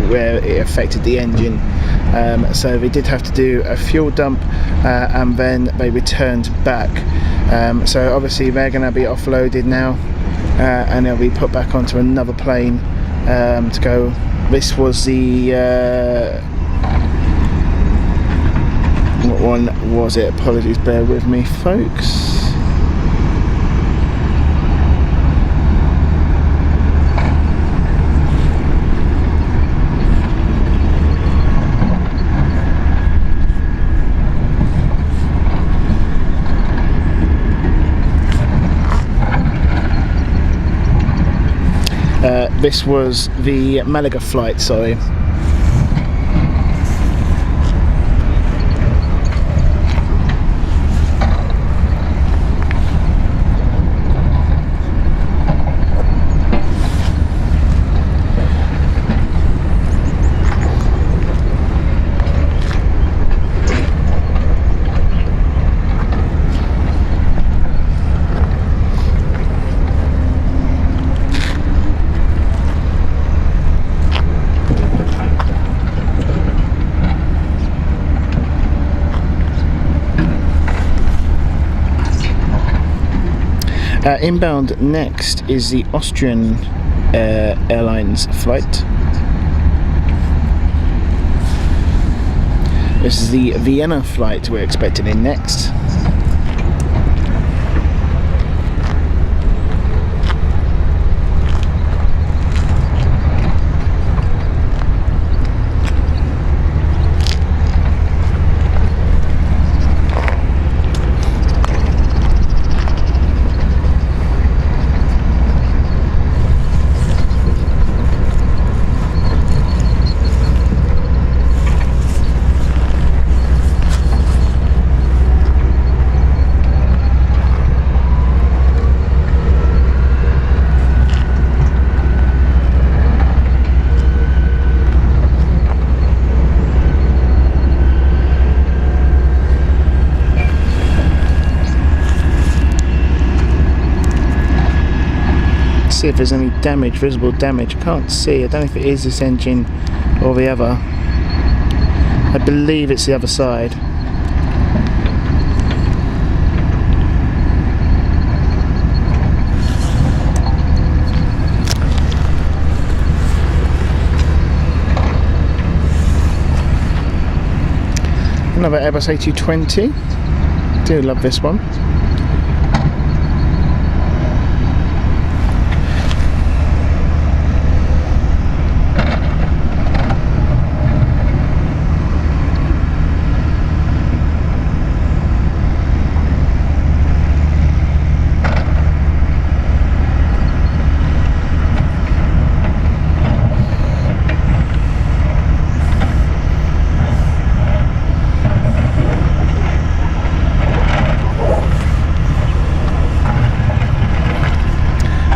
where it affected the engine, so they did have to do a fuel dump and then they returned back. So obviously they're going to be offloaded now and they'll be put back onto another plane to go. This was the what one was it? Apologies, bear with me folks. This was the Malaga flight, sorry. Inbound next is the Austrian Airlines flight. This is the Vienna flight we're expecting in next. See if there's any damage, visible damage. I can't see. I don't know if it is this engine or the other. I believe it's the other side. Another Airbus A380. Do love this one.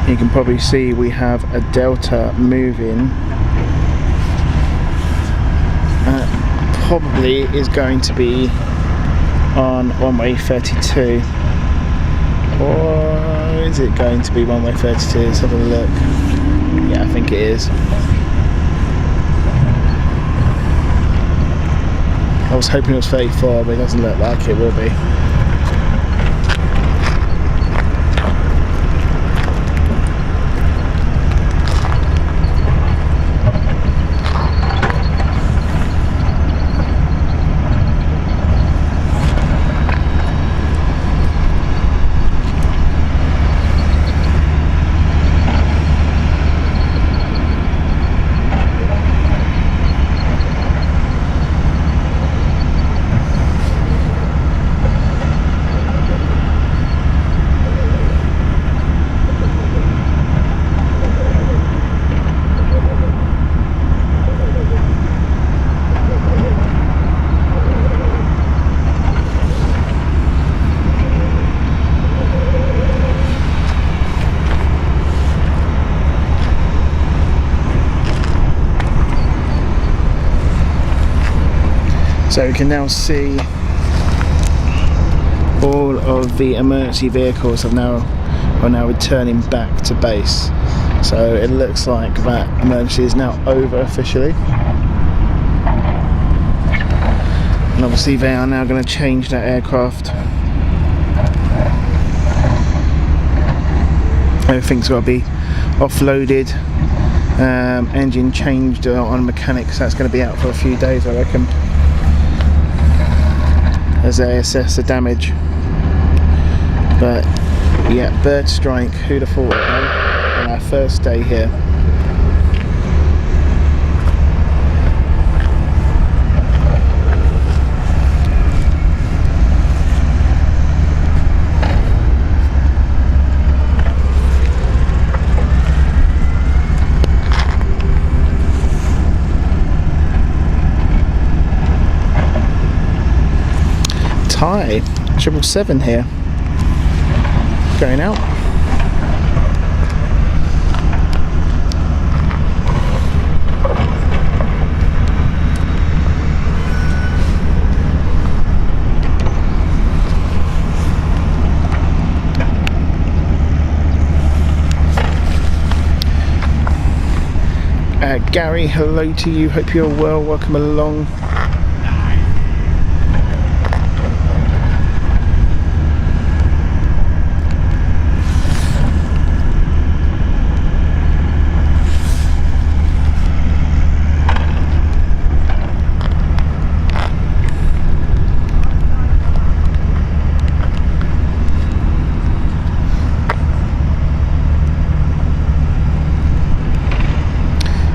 You can probably see we have a Delta moving. Probably is going to be on runway 32. Or is it going to be runway 32? Let's have a look. Yeah, I think it is. I was hoping it was 34, but it doesn't look like it will be. So we can now see all of the emergency vehicles are now returning back to base. So it looks like that emergency is now over officially. And obviously they are now going to change that aircraft. Everything's got to be offloaded, engine changed on mechanics. That's going to be out for a few days, I reckon, as they assess the damage. But yeah, bird strike, who'd have thought it, on our first day here. Thai 777 here, going out. Gary, hello to you, hope you're well, welcome along.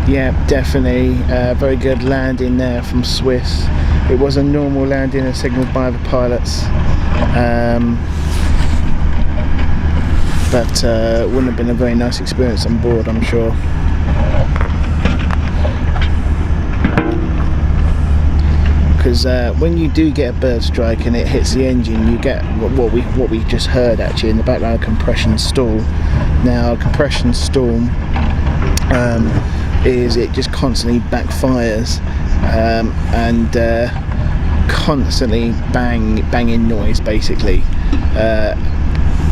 Yeah, definitely. Very good landing there from Swiss. It was a normal landing as signalled by the pilots, but wouldn't have been a very nice experience on board, I'm sure. Because when you do get a bird strike and it hits the engine, you get what we just heard actually in the background, a compression stall. Now, a compression stall is it just constantly backfires and constantly banging noise basically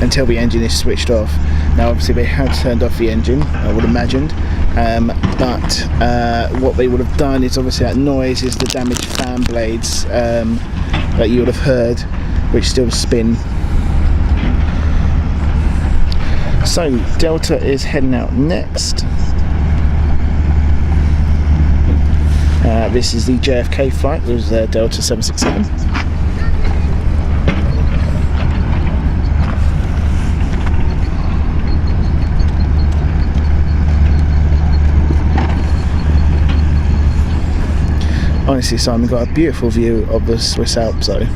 until the engine is switched off. Now obviously they had turned off the engine, I would imagine, but what they would have done is obviously that noise is the damaged fan blades that you would have heard, which still spin. So Delta is heading out next. This is the JFK flight, it was Delta 767. Honestly, Simon, got a beautiful view of the Swiss Alps though.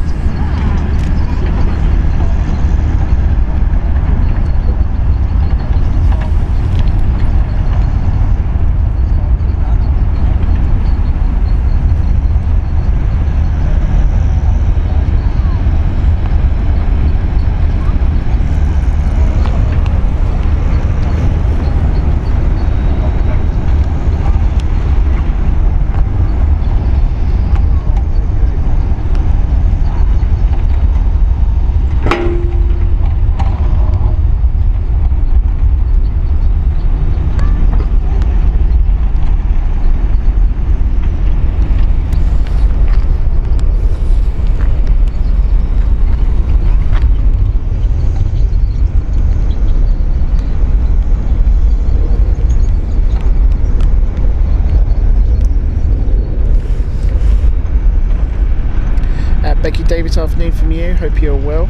Becky Davis, afternoon from you, hope you're well.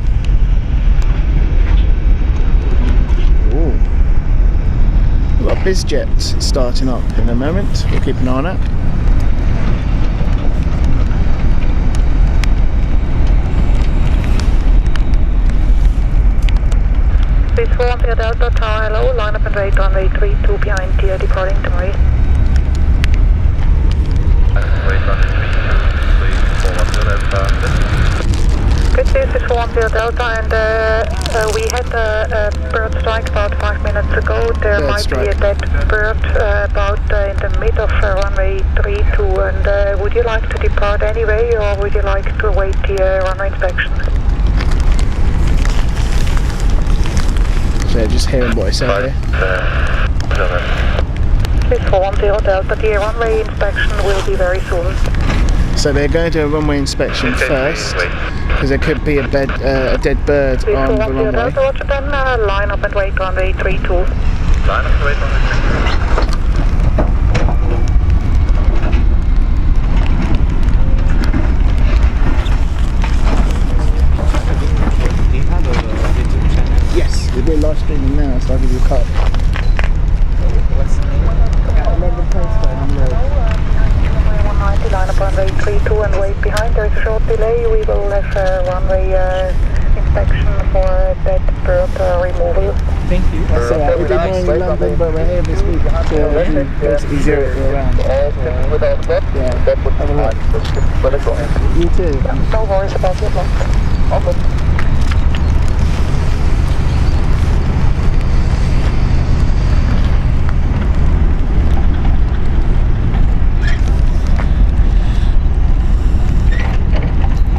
Ooh. We've got BizJet starting up in a moment, we'll keep an eye on it. Please 40 Delta Tower, hello, line up and wait runway 32 behind here, departing to Marie. Wait runway 32, please, 40 Delta. Good, this is 40 Delta, and we had a bird strike about 5 minutes ago. There might be a dead bird about in the mid of runway 32, and would you like to depart anyway, or would you like to await the runway inspection? So just hearing what I say here. Please 40 Delta, the runway inspection will be very soon. So they're going to do a runway inspection first, because there could be a dead bird on the runway. Roger, then line up and wait runway 32. Line up and wait on the Do you have a YouTube channel? Yes, we're live streaming now, so I'll give you a card. What's the name? London Planespotting on the road. 190, line up runway 32 and wait behind. There is a short delay. We will have a runway inspection for dead bird removal. Thank you. That's alright, we did mine in London, but we're here this week to basically zero it all around. Yeah, have a look. You too. No worries about your luck. Okay.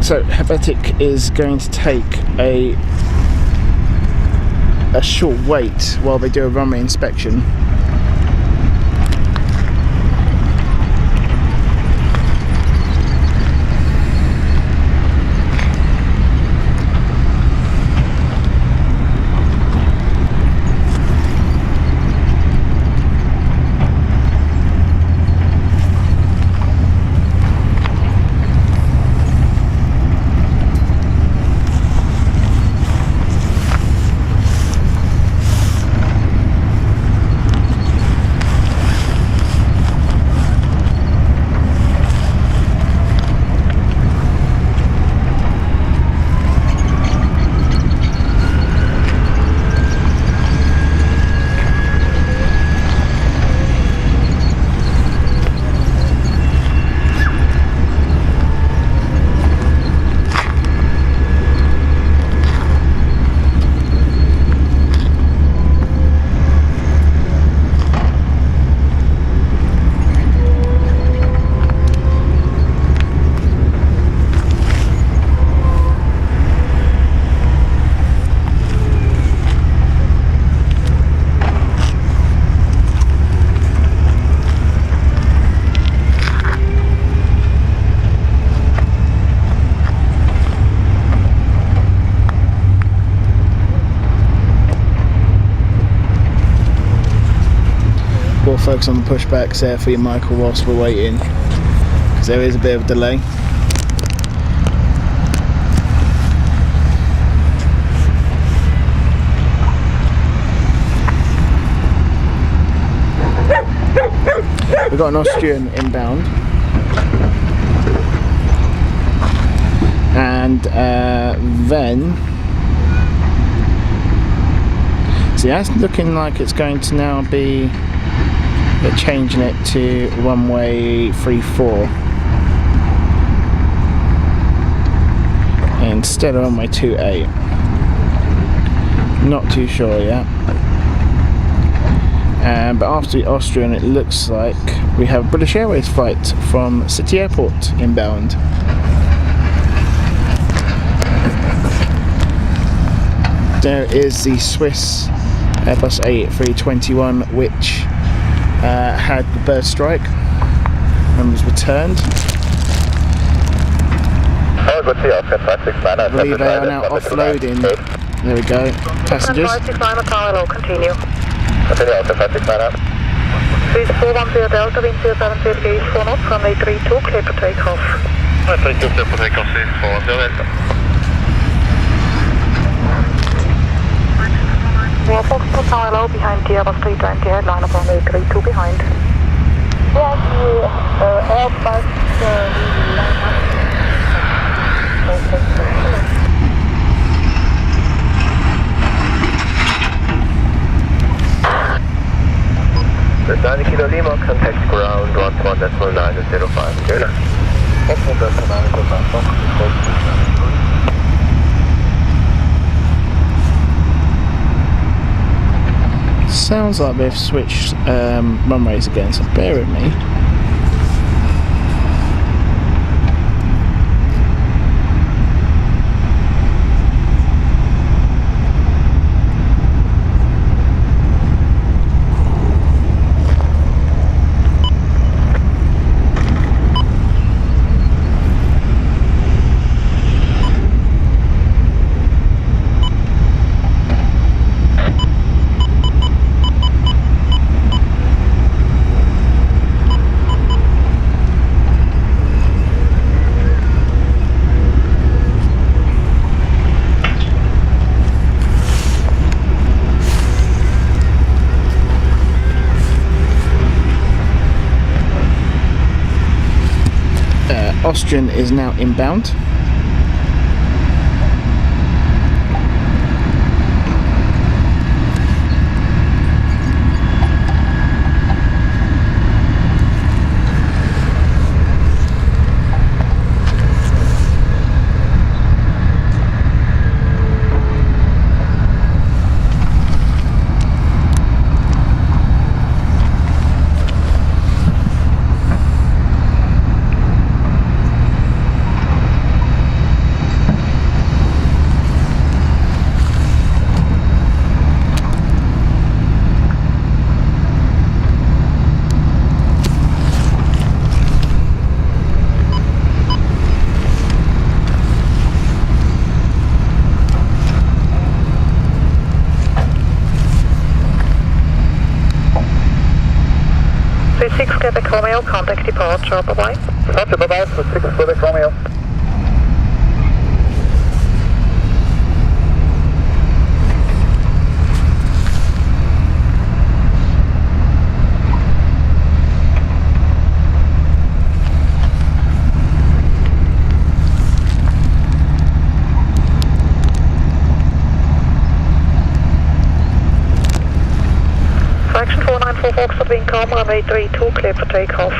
So Helvetic is going to take a short wait while they do a runway inspection. We'll focus on the pushbacks there for you, Michael, whilst we're waiting, because there is a bit of a delay. We've got an Austrian inbound, and then see, that's looking like it's going to now be, they're changing it to runway 34 instead of runway 28. Not too sure yet. But after the Austrian, it looks like we have a British Airways flight from City Airport inbound. There is the Swiss Airbus A321, which had the bird strike and was returned. I believe they are now offloading. There we go, passengers. Continue. Please 410 Delta, wind 070 gauge 4 knots, runway 32, clear for takeoff. Thank you, clear for takeoff, please, 410 Delta. Yeah, Foxtrot now hello, behind the Airbus 320 headline up runway 32 behind. Yes, Airbus The 90 Kilo Lima, contact ground 11.905. Good. Sounds like they've switched runways again, so bear with me. Austrian is now inbound. Quebec Romeo, contact departure, bye-bye. Roger, bye-bye, for 6 Quebec Romeo. Fraction 494 Foxtrot, being calm, runway 32, clear for takeoff.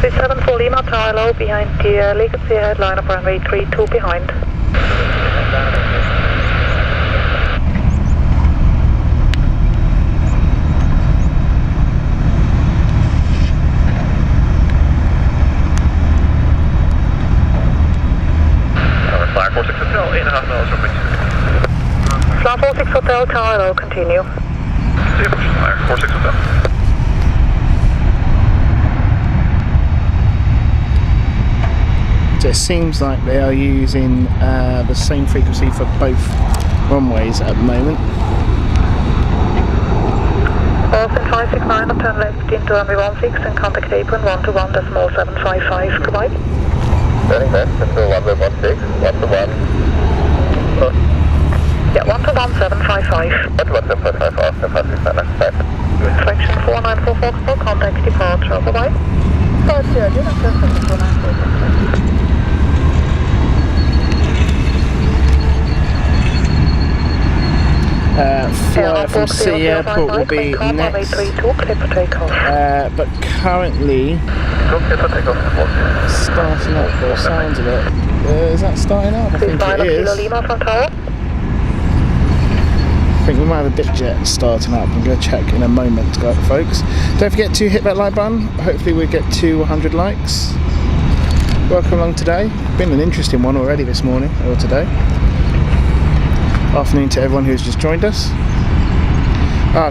374 Lima, tower low, behind the legacy headline of runway 32 behind. Flyer 46 Hotel, 8.5 miles from Winchester. Flight 46 Hotel, tower low, continue. See you, Flyer 46 Hotel. So it seems like they are using the same frequency for both runways at the moment. Boston 569, turn left into runway 16 and contact apron 121.755, goodbye. Turning left into runway 16, 121. Yeah, 121.755. 121.755, Austin 569, next back. Fraction 494 Foxtrot, contact departure, bye-bye. Start here, do not press 494. Flyer from City Airport will be next, but currently starting up by the sounds of it. Is that starting up? I think it is. I think we might have a bit jet starting up. I'm going to check in a moment, folks. Don't forget to hit that like button. Hopefully we get to 100 likes. Welcome along today. Been an interesting one already this morning, or today. Afternoon to everyone who's just joined us.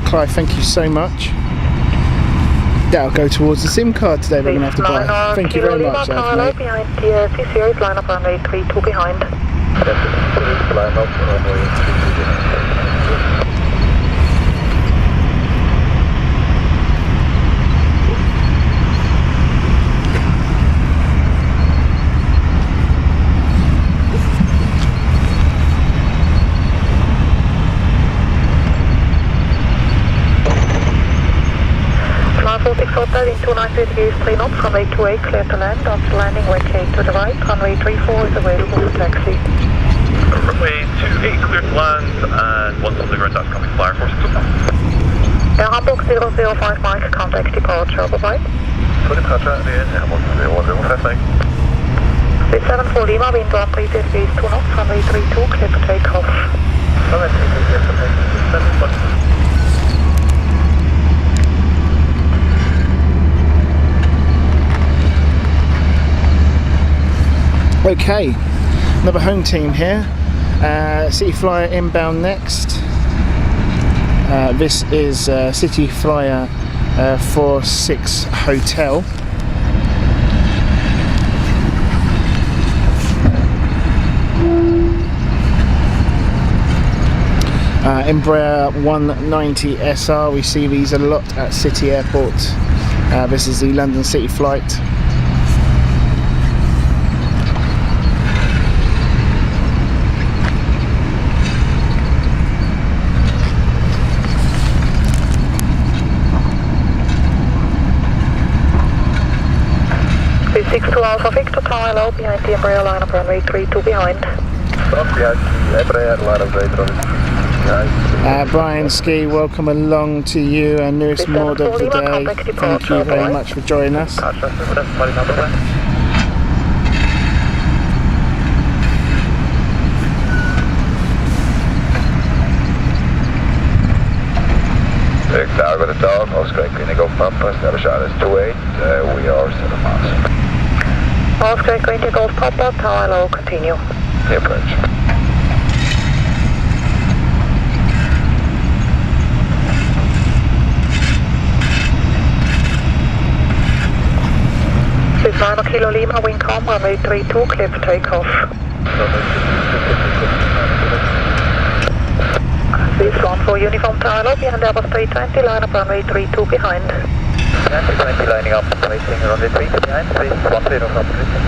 Clive, thank you so much. That'll go towards the SIM card today we're going to have to buy. Thank you very much, mate. Behind the C-Series, line up runway 32 behind. Hotel in 290 degrees 3 knots, runway 28 clear to land. After landing, vacate to the right. Runway 34 is available for taxi. Runway 28 clear to land and 1 something right that's coming. Flyer 46 Hotel. Hamburg 005 Mike, contact departure, bye-bye. For departure, in Hamburg 005 Mike. 374 Lima, wind up 30 degrees 2 knots, runway 32 clear for takeoff. Runway 32 clear for takeoff. Okay, another home team here. City Flyer inbound next. This is City Flyer 46 Hotel. Embraer 190 SR, we see these a lot at City Airport. This is the London City flight. 62 Alpha Victor, tower low behind the Embraer line of runway 32 behind. Brian Ski, welcome along to you, our newest mod of the day. Thank you very much for joining us. Tower with a dog, Oscar Indigo Papa, establish is 28, we are 7 miles. Oscar Indigo Papa, tower low, continue. The approach. Swiss 9 Kilo Lima, wing com, runway 32, clear for takeoff. Swiss 14 uniform tower low, behind Airbus 320, line up runway 32 behind. Yeah, 320 lining up, placing runway 32 behind, Swiss 10 from position.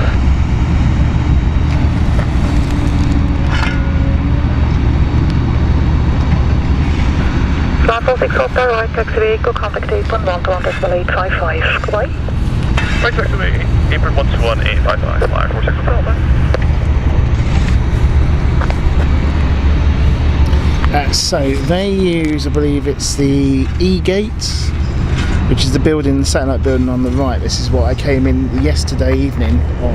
Flight 46 Hotel, right taxi vehicle, contact apron 121.855. Goodbye. Right taxi vehicle, apron 121.855, flyer 46 Hotel, man. So they use, I believe it's the E-Gate, which is the building, the satellite building on the right. This is what I came in yesterday evening on.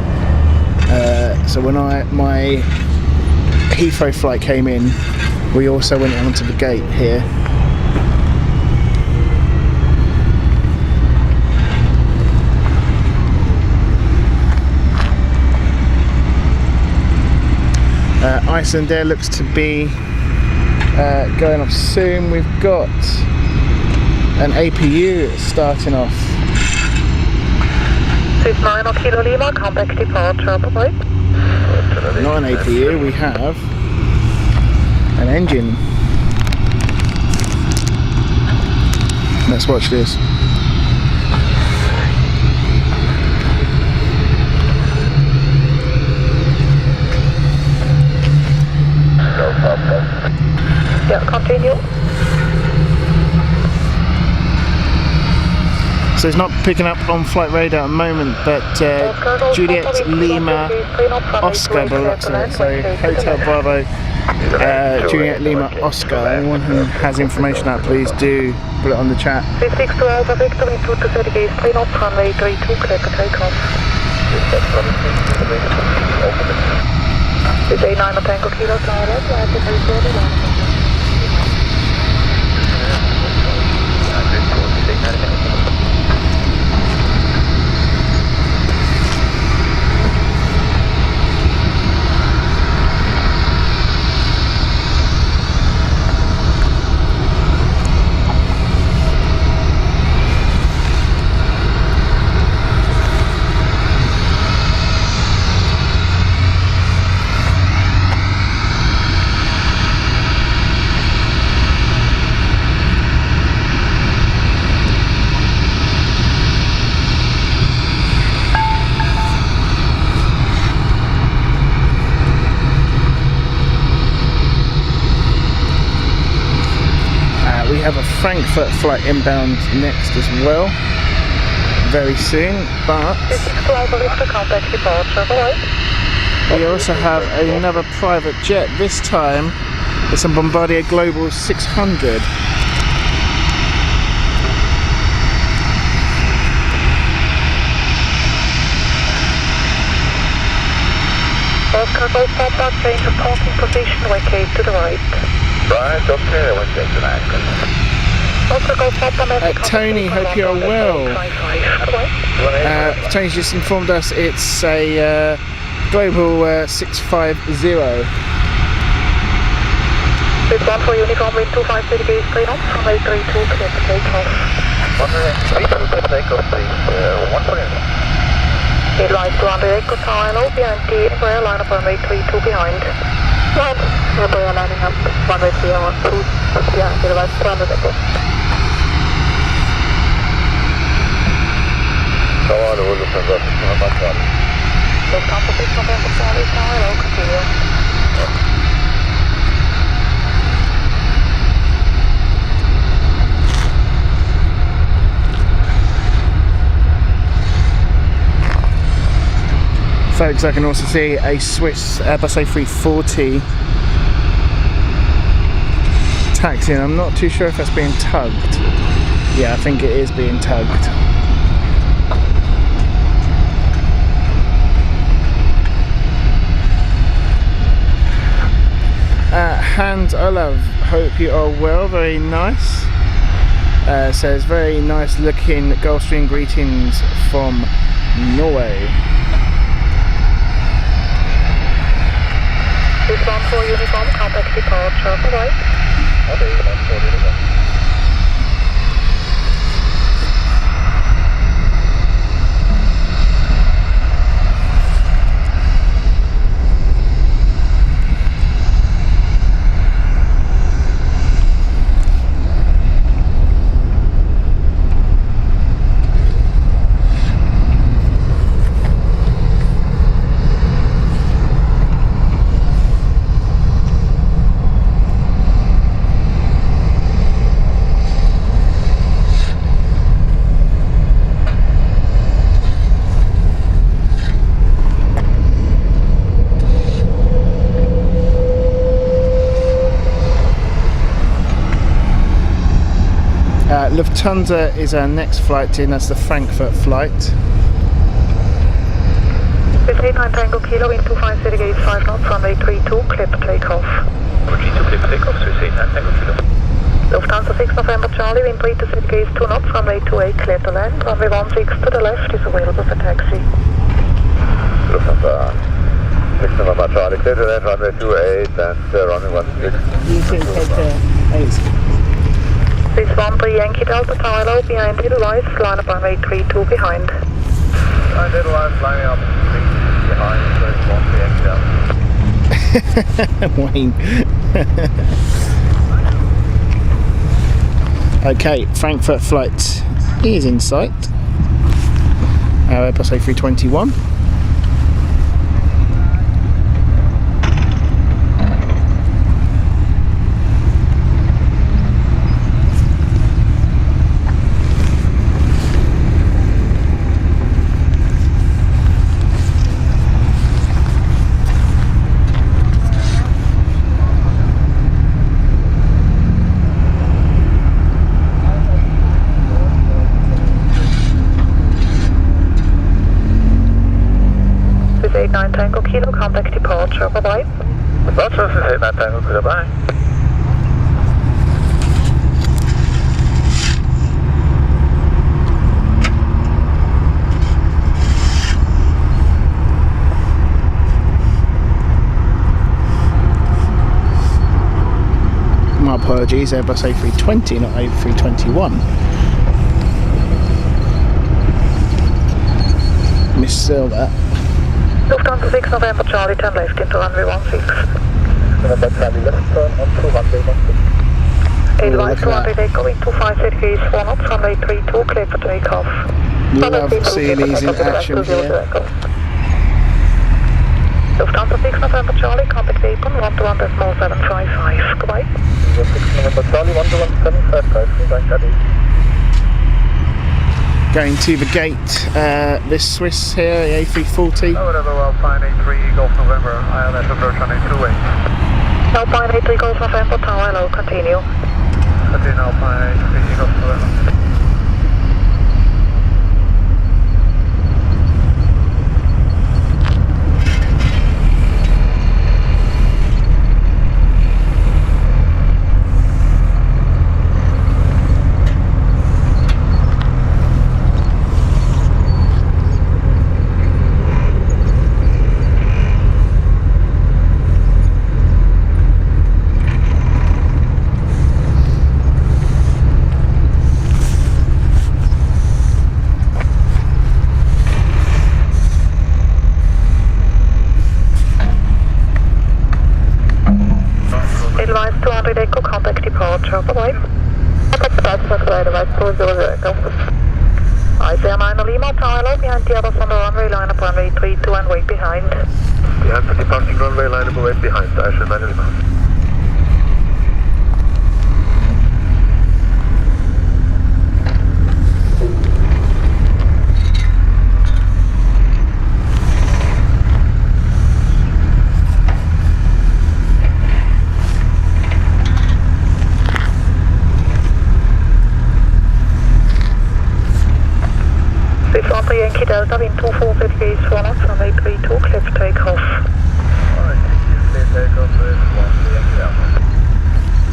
So when my Heathrow flight came in, we also went onto the gate here. Iceland Air looks to be going off soon. We've got an APU starting off. Swiss 9 Kilo Lima, contact departure, bye-bye. Not an APU, we have an engine. Let's watch this. Yeah, continue. So it's not picking up on flight radar at the moment, but Juliet Lima Oscar, by the looks of it. So Hotel Bravo, Juliet Lima Oscar. Anyone who has information on that, please do put it on the chat. 56 to Alpha Victor, into to 30 gates, clean up, runway 32, clear for takeoff. This A9 Tango Kilo, tower left, right to 340. We have a Frankfurt flight inbound next as well, very soon, but we also have another private jet. This time it's a Bombardier Global 600. Oscar Golf Papa, change of parking position, vacate to the right. Right, okay, I went to action. Oscar Golf Papa, Tony, hope you're well. Tony's just informed us it's a Global 650. With 1 for uniform, wind 25 degrees, clean up, runway 32, clear for takeoff. 132, clear for takeoff, please. 1 for uniform. Headlights to under Echo Tower, low behind the Embraer line of runway 32 behind. Right, Embraer lining up, runway 3 on 2, yeah, headlights to under Echo. Tower, the Wolf of the Tower. Left on position, November Charlie Tower, low, continue. Folks, I can also see a Swiss Airbus A380 taxiing. I'm not too sure if that's being tugged. Yeah, I think it is being tugged. Hans Olav, hope you are well, very nice. Says very nice looking Gulfstream greetings from Norway. This 1-4 uniform, contact departure, right? Okay, 1-4 uniform. Lufthansa is our next flight in, that's the Frankfurt flight. With 89 Tango Kilo, into 5 gate 5 knots, runway 32, clip takeoff. Runway 32, clip takeoff, Swiss 89 Tango Kilo. Lufthansa 6 November Charlie, wind 3 to 6 gate 2 knots, runway 28, clear to land. Runway 16 to the left is available for taxi. Lufthansa 6 November Charlie, clear to land, runway 28 and runway 16. You can take 8. This 13 Yankee Delta Tower low, behind little rise, line up runway 32 behind. Behind little rise, lining up behind, so 1 Yankee down. Wayne. Okay, Frankfurt flight is in sight. Our Airbus A321. With 89 Tango Kilo, contact departure, bye-bye. Departure, Swiss 89 Tango Kilo, bye. My apologies, Airbus A320, not A321. Misspelled that. Lufthansa 6 November Charlie, turn left into runway 16. November Charlie, left turn onto runway 16. Advise 200 Echo, into 5 gate 4 knots, runway 32, clear for takeoff. Love seeing these in action here. Lufthansa 6 November Charlie, contact apron 121.755. Goodbye. 6 November Charlie, 121.755. Goodbye, Daddy. Going to the gate, this Swiss here, the A340. Whatever, Alpine A3 Golf November, ILS approach on A28. Alpine A3 Golf November, tower low, continue. Continue Alpine A3 Golf November. Advise 200 Echo, contact departure, bye-bye. Contact departure, advise 200 Echo. Isaiah 9 Lima, tower low, behind the others on the runway, line up runway 32 and wait behind. Behind the departing runway, line up and wait behind, Isaiah 9 Lima. Delta, wind 24 degrees 1 knots, runway 32, clear for takeoff. Alright, clear takeoff with 1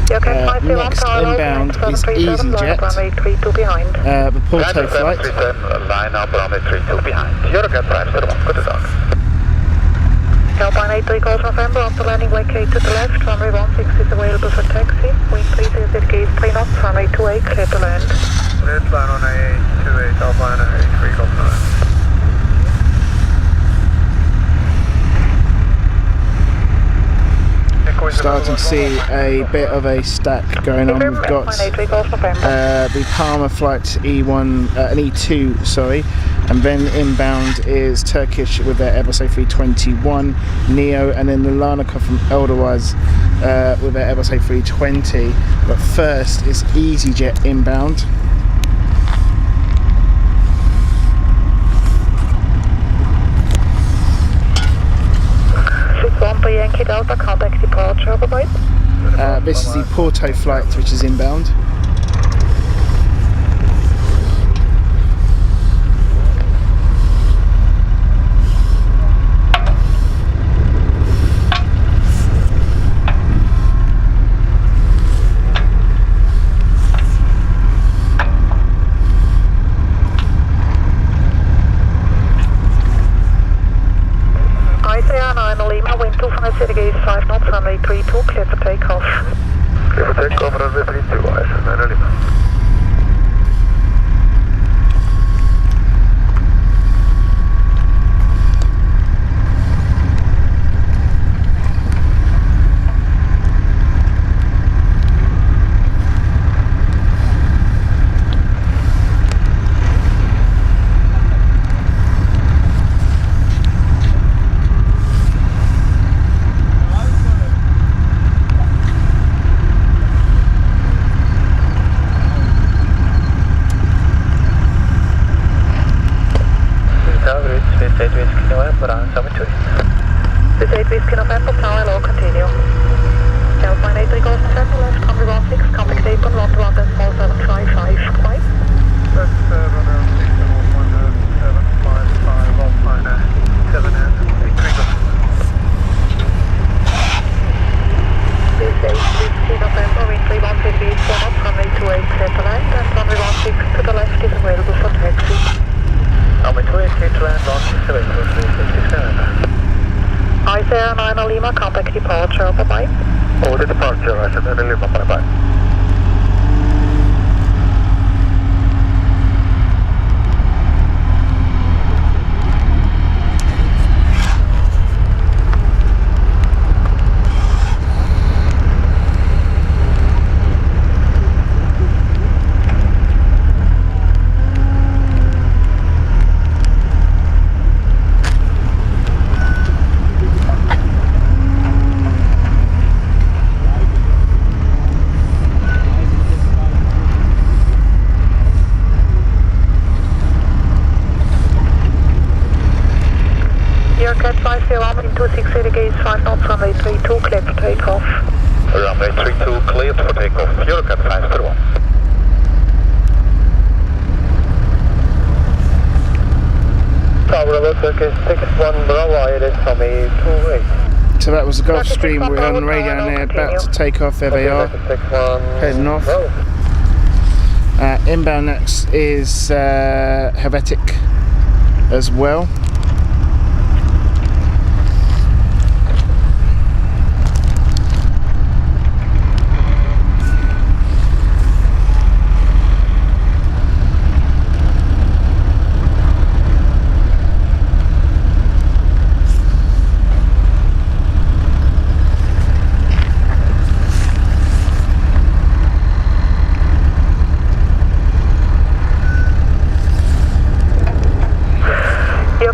Next inbound is EasyJet, runway 32 behind. the Porto flight. 737, line up runway 32 behind. Zurich Airport 501, good dog. Alpine 83 calls November, after landing vacate to the left, runway 16 is available for taxi. Wind 30 degrees 3 knots, runway 28, clear to land. Clear to land on A28, Alpine 83 calls November. Starting to see a bit of a stack going on. We've got the Palmer flight E1, an E2, sorry, and then inbound is Turkish with their Airbus A321 Neo, and then the Larnaca from Edelweiss with their Airbus A320. But first is EasyJet inbound. Yankee Delta, contact departure, bye-bye. This is the Porto flight, which is inbound. Wind 25 degrees 5 knots, runway 32, clear for takeoff. Clear for takeoff, runway 32, guys, 9 Lima. This 8 Whiskey November, tower low, continue. Alpine 83 Golf November, left, runway 16, contact apron, 1 to 1.755, quiet. That's runway 1.755, Alpine 7 and 83 Golf. This 8 Whiskey November, wind 31 degrees 1 knots, runway 28, clear to land, and runway 16 to the left is available for taxi. Runway 28, clear to land, 16 available, 357. Isaiah 9 Lima, contact departure, bye-bye. Over the departure, Isaiah 9 Lima, bye-bye. Cat 501, wind 260 degrees 5 knots, runway 32, clear for takeoff. Runway 32, cleared for takeoff. Eurocat 501. Tower Turkish 61 Bravo, it is from A28. So that was the Gulfstream. We're on the radio and they're about to take off. There they are, heading off. Inbound next is Helvetic as well.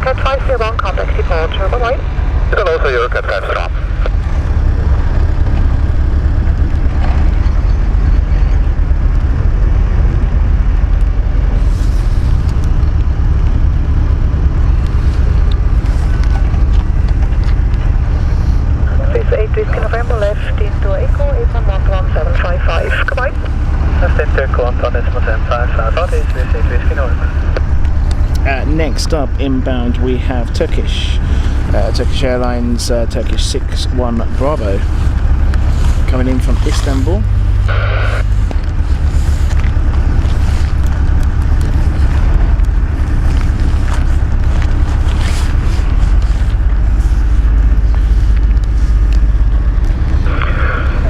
Cat 501, contact departure, bye-bye. You can also Eurocat 501. This 8 Whiskey November, left into Echo, 8111755, goodbye. Left into Echo, Anton, 755, this 8 Whiskey November. Next up, inbound, we have Turkish Airlines, Turkish 61 Bravo, coming in from Istanbul.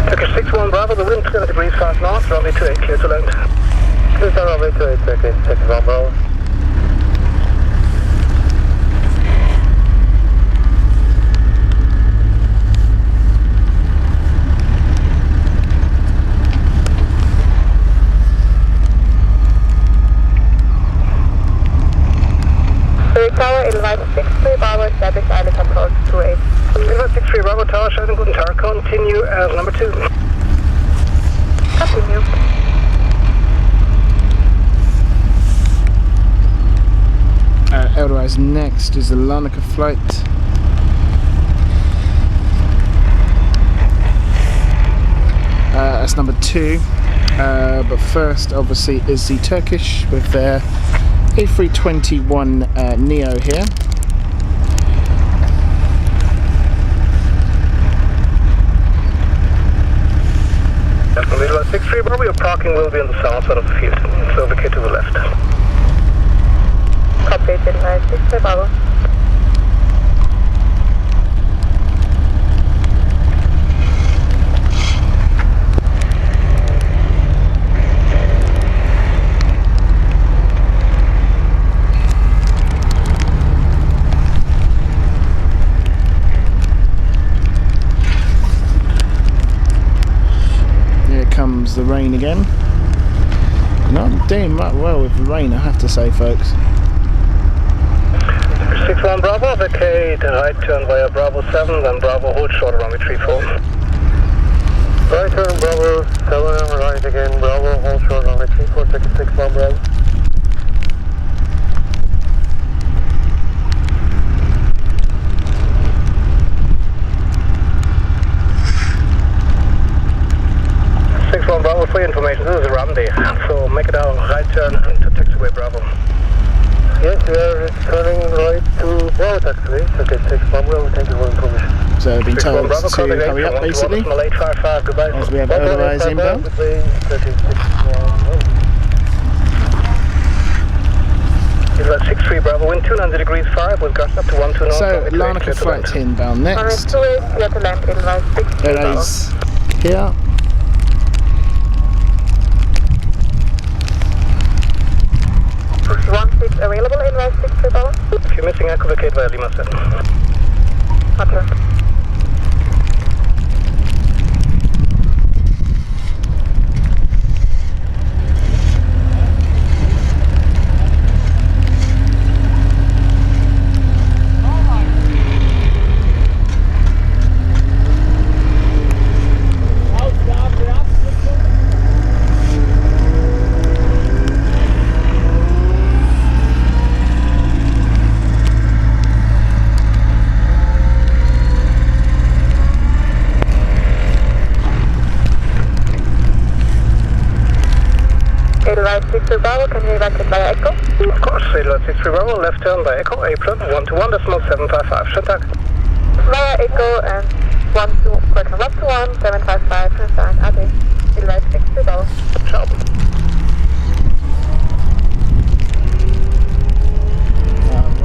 Turkish 61 Bravo, the wind 7 degrees 5 knots, runway 28, clear to land. Clear to runway 28, Turkish 61 Bravo. Zurich Tower, Edelweiss 63 Bravo, establish island control 28. Edelweiss 63 Bravo Tower, shouting guten Tag, continue as number 2. Continue. Edelweiss, next is the Larnaca flight. That's number 2. But first, obviously, is the Turkish with their A321 Neo here. From Edelweiss 63 Bravo, your parking will be on the south side of the field. So vacate to the left. Copy, Edelweiss 63 Bravo. Comes the rain again. Not doing right well with the rain, I have to say, folks. 61 Bravo, vacate, right turn via Bravo 7, then Bravo hold short runway 34. Right turn Bravo 7, right again, Bravo hold short runway 34, Turkish 61 Bravo. Bravo, for your information, this is a runway, so make it a right turn to taxiway Bravo. Yes, we are turning right to Bravo taxiway, okay, 61 Bravo, thank you for information. So I've been told Bravo, to hurry up, basically, 855, goodbye. as we have Edelweiss inbound. Edelweiss 63 Bravo, wind 290 degrees 5 with gusts up to 12 knots. So Larnaca flight inbound next. Runway 28, clear to land, Edelweiss 63 There Bravo. is here. Push 16 available, Edelweiss 63 Bravo. If you're missing echo, vacate via Lima 7. Roger. Edelweiss 63 Bravo, can you evacuate via Echo? Of course, Edelweiss 63 Bravo, left turn by Echo, apron 121.755, schönen Tag. Via Echo and 121.755, schönen Tag, Ade. Edelweiss 63 Bravo. Ciao.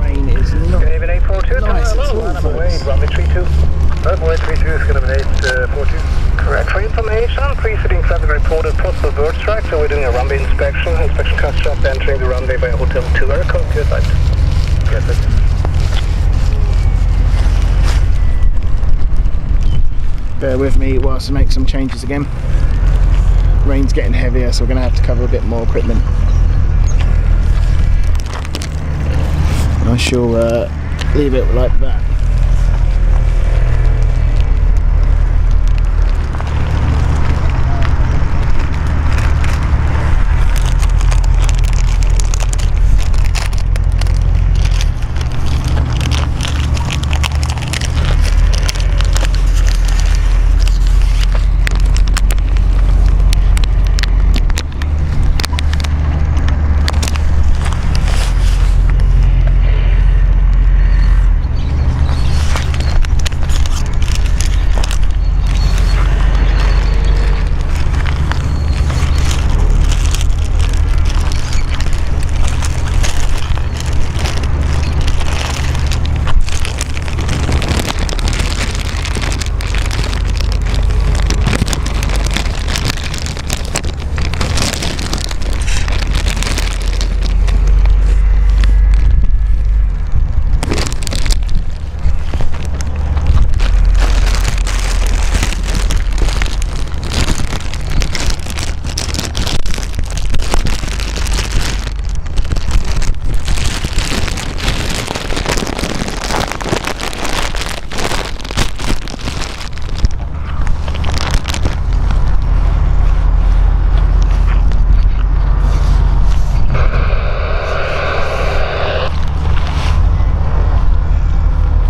Rain is not Scandinavian 842, nice at all, runway, folks. runway 32. Runway 32, Scandinavian 842. Correct. For information, preceding traffic reported possible bird strike, so we're doing a runway inspection. Inspection cuts shop entering the runway by Hotel 2 Aircon. Clear sight. Clear sight. Bear with me whilst I make some changes again. Rain's getting heavier, so we're going to have to cover a bit more equipment. I shall leave it like that.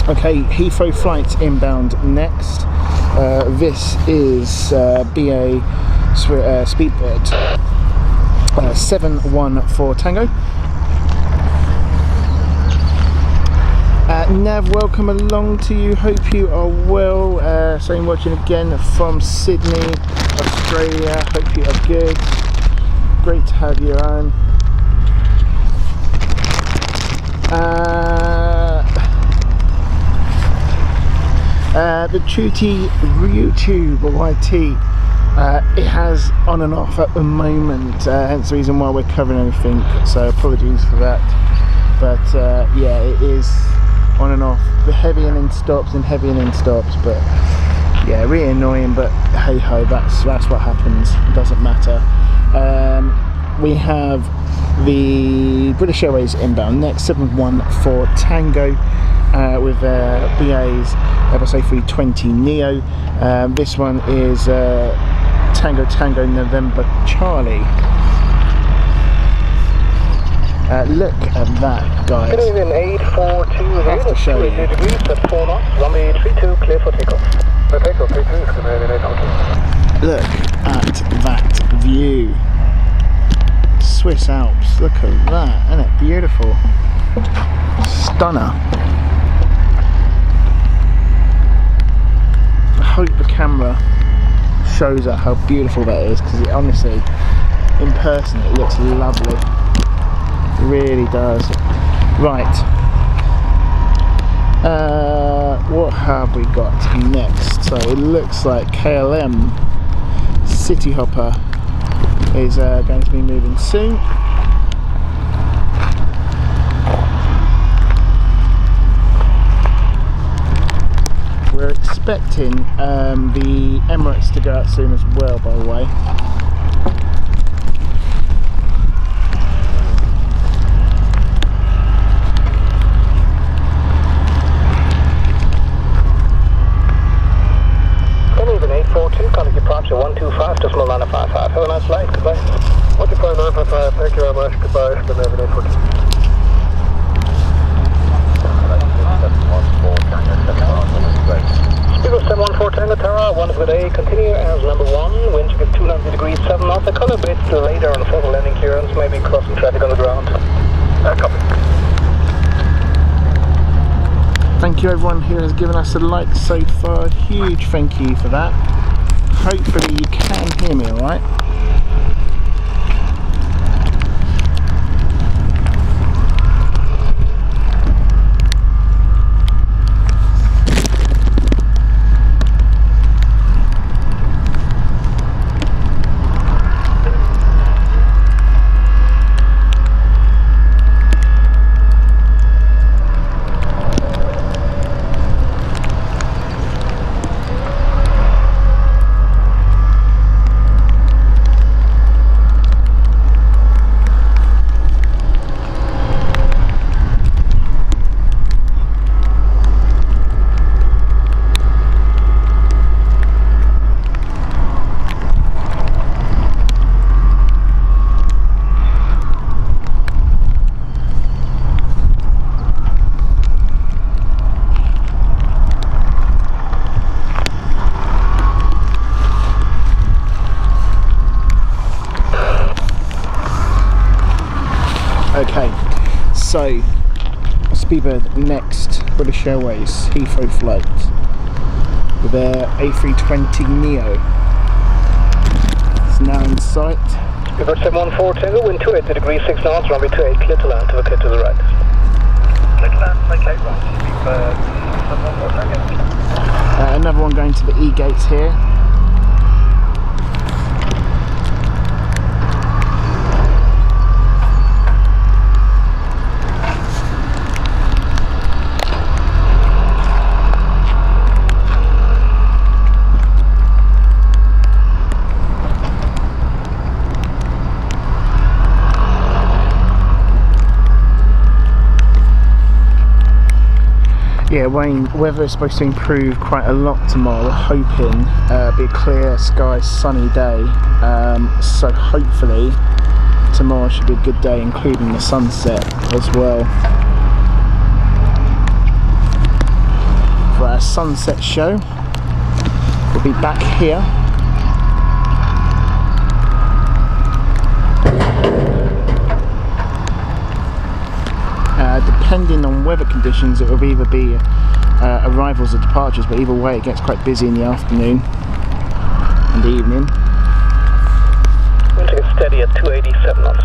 Okay, Heathrow flights inbound next. This is BA Speedbird 714 Tango. Nav, welcome along to you. Hope you are well. Same watching again from Sydney, Australia. Hope you are good. Great to have you on. The Tutti YouTube YT, it has on and off at the moment, hence the reason why we're covering anything, so apologies for that. But yeah, it is on and off, the heavy and in stops and heavy and in stops, but yeah, really annoying, but hey ho, that's what happens, it doesn't matter. We have the British Airways inbound next, 714 Tango, with BA's Airbus A380 Neo. This one is Tango Tango November Charlie. Look at that, guys. Good evening, 842 Have to show you. degrees at 4 knots, runway 32, clear for takeoff. For takeoff, P2 is Canadian 800. Look at that view. Swiss Alps, look at that, isn't it beautiful? Stunner. I hope the camera shows her how beautiful that is, because it honestly, in person, it looks lovely. It really does. Right. What have we got next? So it looks like KLM City Hopper is going to be moving soon. We're expecting the Emirates to go out soon as well, by the way. Good evening, 842, contact departure 125, decimal 955. Have a nice flight, goodbye. 125, thank you very much, goodbye, good evening, 842. Speedbird 714 Tango Terra, 1 good day, continue as number 1, wind chicken 290 degrees 7 knots, a couple of bits later on full landing clearance, maybe crossing traffic on the ground. Copy. Thank you everyone who has given us a like so far, huge thank you for that. Hopefully you can hear me alright. Okay, so Speedbird next, British Airways Heathrow flight with their A380 Neo. It's now in sight. Speedbird 714 Tango, wind 280 degrees 6 knots, runway 28, clear to land, okay to the right. Clear to land, okay, right. Speedbird 714 Tango. Another one going to the E-gates here. Yeah, Wayne, weather is supposed to improve quite a lot tomorrow. We're hoping be a clear sky, sunny day. So hopefully tomorrow should be a good day, including the sunset as well. for our sunset show. We'll be back here. Depending on weather conditions, it will either be arrivals or departures, but either way it gets quite busy in the afternoon and the evening. We'll take it steady at 287 knots.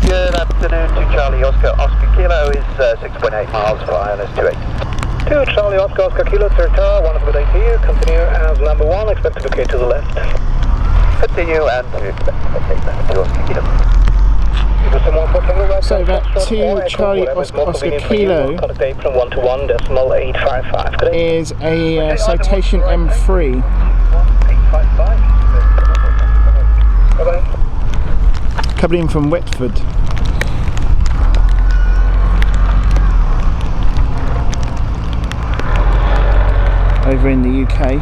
Good afternoon to Charlie Oscar Kilo is 6.8 miles for ILS 28. To Charlie Oscar Kilo, Zurich Tower, wonderful day to you. Continue as number 1, expect to locate to the left. Continue and to expect to locate to Oscar Kilo. So that to Charlie Oscar Kilo is a citation M3. Coming in from Whitford. Over in the UK.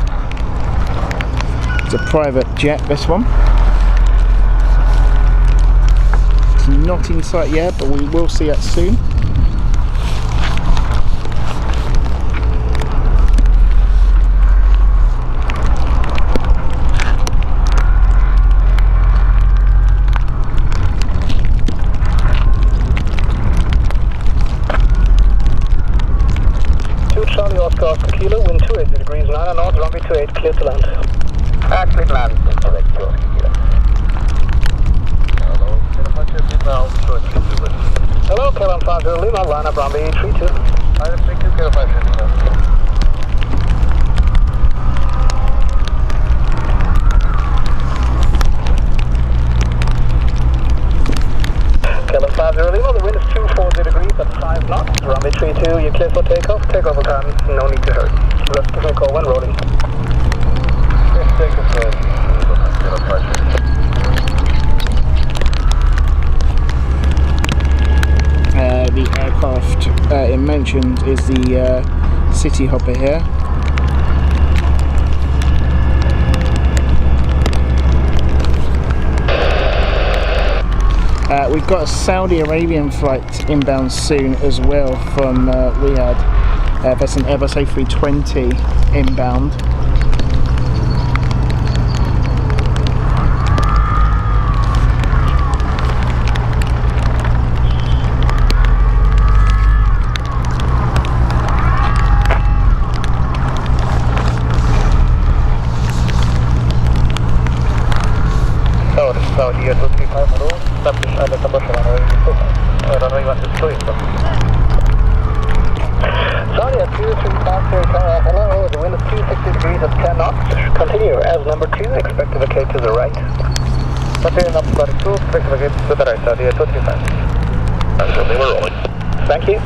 It's a private jet, this one. It's not in sight yet, but we will see it soon. Oscar Kilo, wind 280 degrees 9 knots, runway 28, clear to land. Clear to land, correct, Kilo. Hello, Kilo 50 Lima, line up runway 32. Item 32, Kilo 50 Lima. Kilo 50 Lima, the wind is 240 degrees at 5 knots, runway 32, you're clear for takeoff, takeoff will time, no need to hurry. Rest of the call when rolling. Yes, takeoff will the aircraft it mentioned is the City Hopper here. We've got a Saudi Arabian flight inbound soon as well from Riyadh. That's an Airbus A380 inbound. Saudi 235 Maroon, establish island number 7 runway 1 destroying. Saudi at 235 hello, the wind is 260 degrees at 10 knots. Continue as number 2, expect to vacate to the right. Continue number 42, expect to vacate to the right, Saudi at 235. They were rolling. Thank you.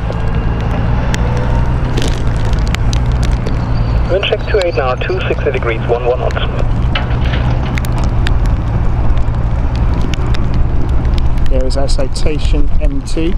Wind check 28 now, 260 degrees, 11 knots. There is our citation M2.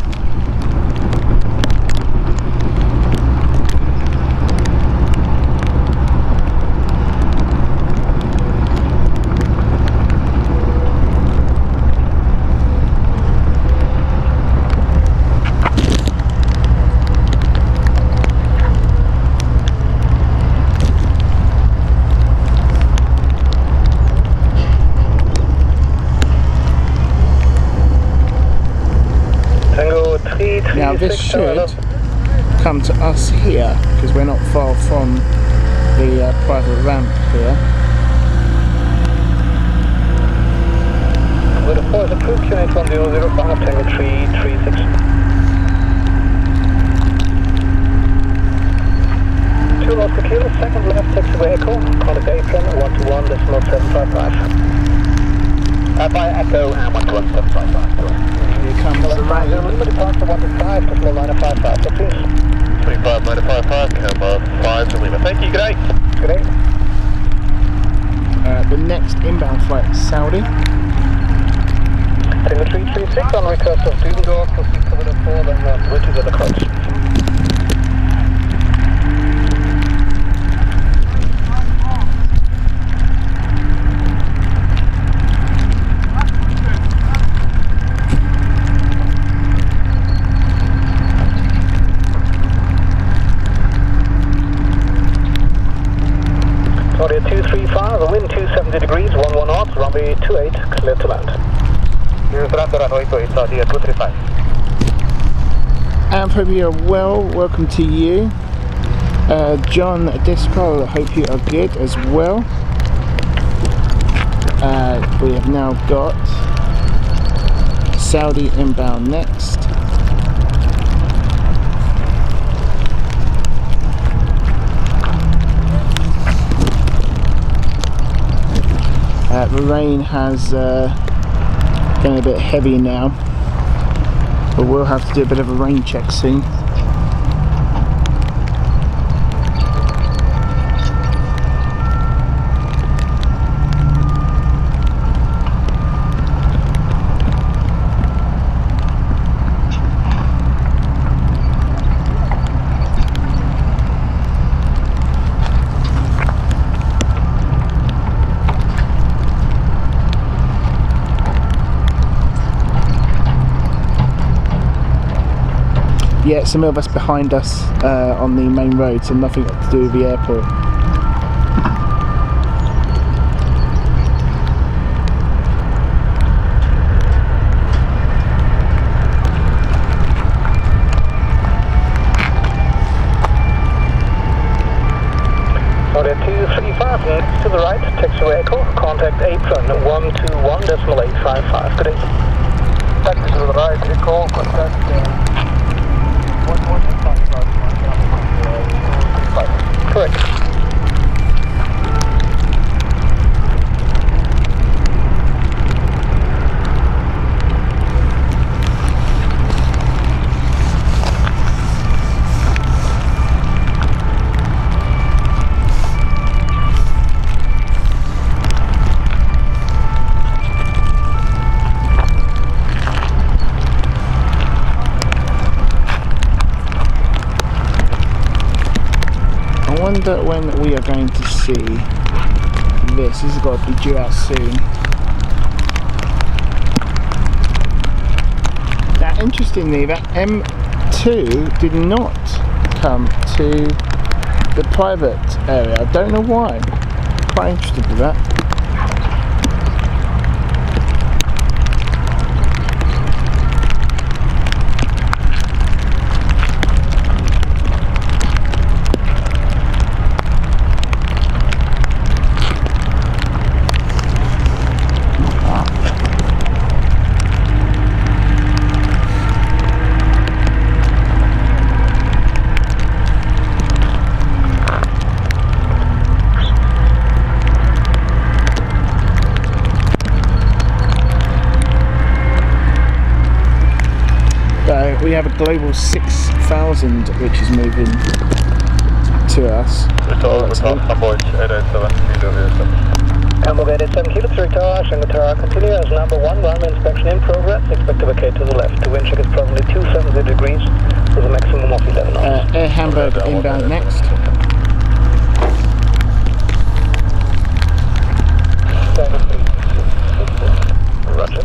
Now this should come to us here because we're not far from the private ramp here. With a 4 is approved, QNH 1005, Tango 336. 2 Oscar Kilo, second left, taxiway echo, contact apron 121.755. By echo and 121.755. Here comes the rain. Departure 125 to small line of 55, so please. 25 line of 55, come 5 to Lima. Thank you, good day. Good day. The next inbound flight is Saudi. Tango 336 on request of Düsseldorf, proceed cover 4, then switch to the approach. Claudia 235, the wind 270 degrees, 11 knots, runway 28, clear to land. Here's runway 28, Claudia 235. And hope you are well, welcome to you. John Disco, I hope you are good as well. We have now got Saudi inbound next. The rain has getting a bit heavy now, but we'll have to do a bit of a rain check soon. Yeah, some of us behind us on the main road, so nothing to do with the airport. Claudia 235, next to the right, taxiway echo, contact apron 121.855, good day. Taxi to the right, echo, contact correct. I wonder when we are going to see this. This has got to be due out soon. Now, interestingly, that M2 did not come to the private area. I don't know why. I'm quite interested with that. We have a global 6000 which is moving to us. Hamburg 887 kilo, Hamburg 887 kilo, Zurich Tower, Shanghai Tower, continue as number 1, runway inspection in progress, expect to vacate to the left. The wind check is probably 270 degrees with a maximum of 11 knots. Air Hamburg inbound next. Roger.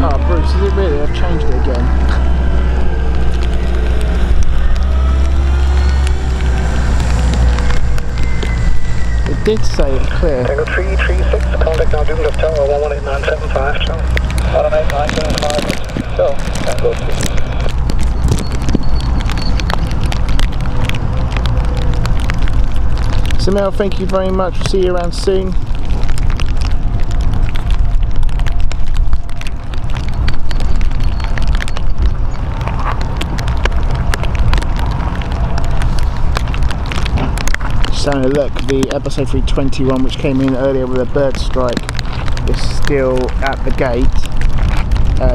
Oh, Bruce, is it really? I've changed it again. It did say it's clear. Tango 336, contact now Düsseldorf Tower 118975, so 118975, so Tango 3. Samir, thank you very much. We'll see you around soon. Having a look, the episode 321 which came in earlier with a bird strike is still at the gate.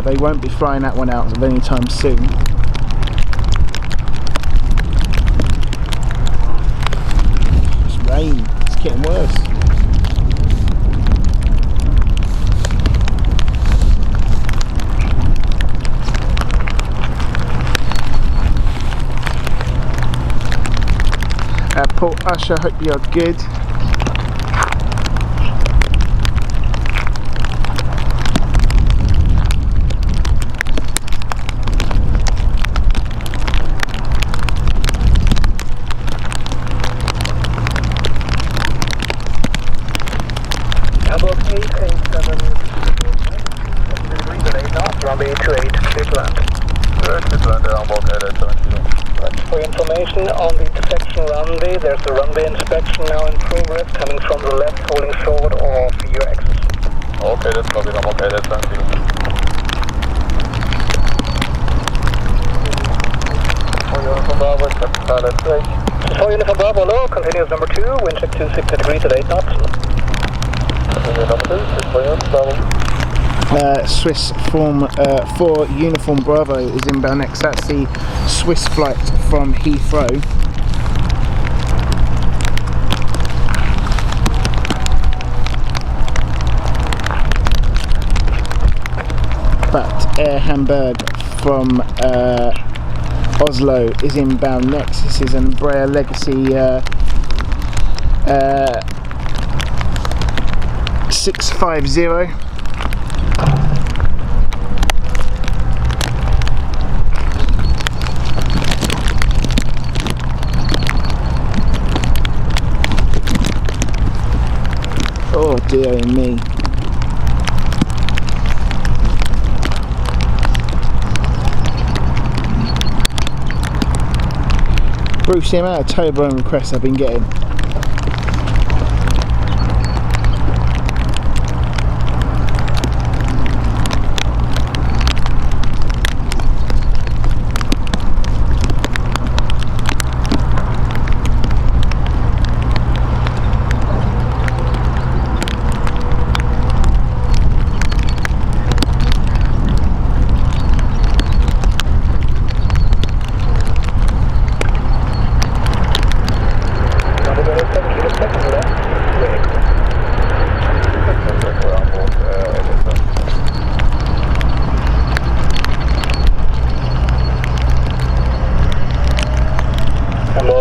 They won't be flying that one out anytime soon. getting worse. Port Usher, hope you're good. Hamburg 887, runway 28, clear to land. Clear to land at Hamburg 870. For information on the intersection runway, there's a runway inspection now in progress, coming from the left, holding short of your axis. Okay, that's probably Hamburg 870. For Uniform Bravo, accept pilot 3. For Uniform Bravo, low, continuous number 2, wind check 260 degrees at 8 knots. Continue number 2, 6 for Uniform Bravo. Swiss Form 4 Uniform Bravo is inbound next. That's the Swiss flight from Heathrow. But Air Hamburg from Oslo is inbound next. This is an Embraer Legacy 650. Oh dear me. Bruce, the amount of Toblerone requests I've been getting.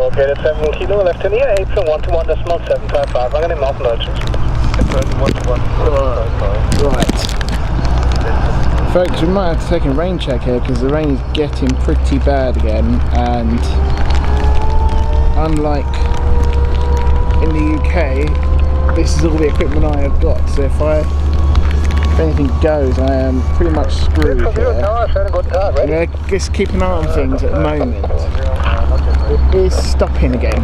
Headed 7 kilo, left in here, April 121.755. I'm going to mountain directions. Right. Folks, we might have to take a rain check here because the rain is getting pretty bad again, and unlike in the UK, this is all the equipment I have got, so if anything goes, I am pretty much screwed here. Yeah, just keep an eye on things at the moment. It is stopping again,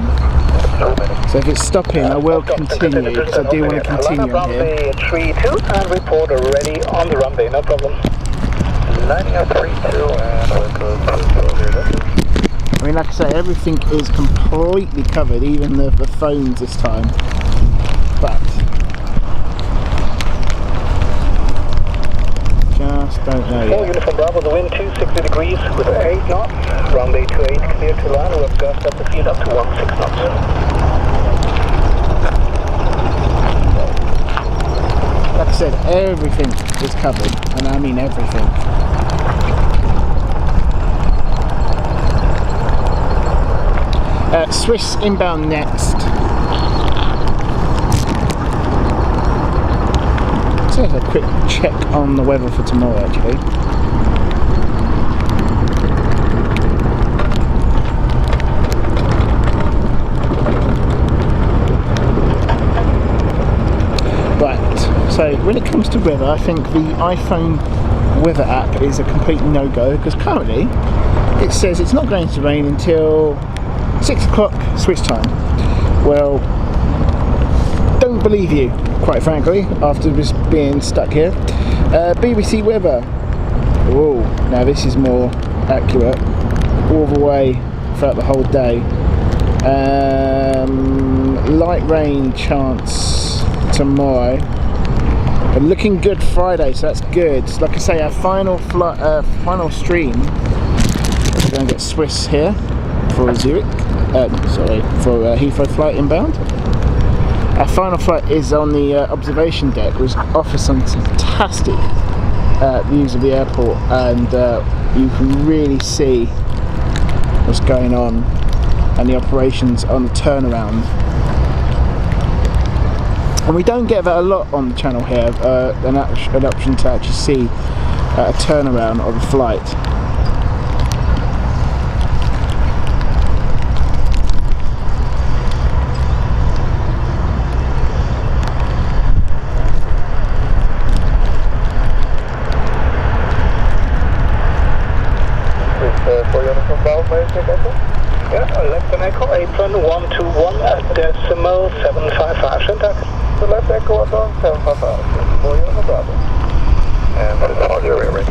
so if it's stopping I will continue because I do want to continue on here. Runway 32 and report ready on the runway, no problem. Lining up 32 and we're good. I mean, like I say, everything is completely covered, even the phones this time, but just don't know yet. Uniform Bravo, the wind 260 degrees with 8 knots. Runway 28 clear to land. We've gusted up the field up to 16 knots. Like I said, everything is covered, and I mean everything. Swiss inbound next. Let's have a quick check on the weather for tomorrow actually. Right, so when it comes to weather, I think the iPhone weather app is a complete no-go because currently it says it's not going to rain until 6 o'clock Swiss time. Well, don't believe you, quite frankly, after just being stuck here. BBC weather. Oh, now this is more accurate. All the way throughout the whole day. Light rain chance tomorrow. But looking good Friday, so that's good. Like I say, our final stream. We're going to get Swiss here for Zurich. For Heathrow flight inbound. Our final flight is on the observation deck, which offers some fantastic views of the airport, and you can really see what's going on and the operations on the turnaround. And we don't get that a lot on the channel here, an option to actually see a turnaround of a flight. Yeah, left and echo, apron 121 at decimal 755, syntax. The left echo on 755, for you on the Bravo. And what is the audio ready?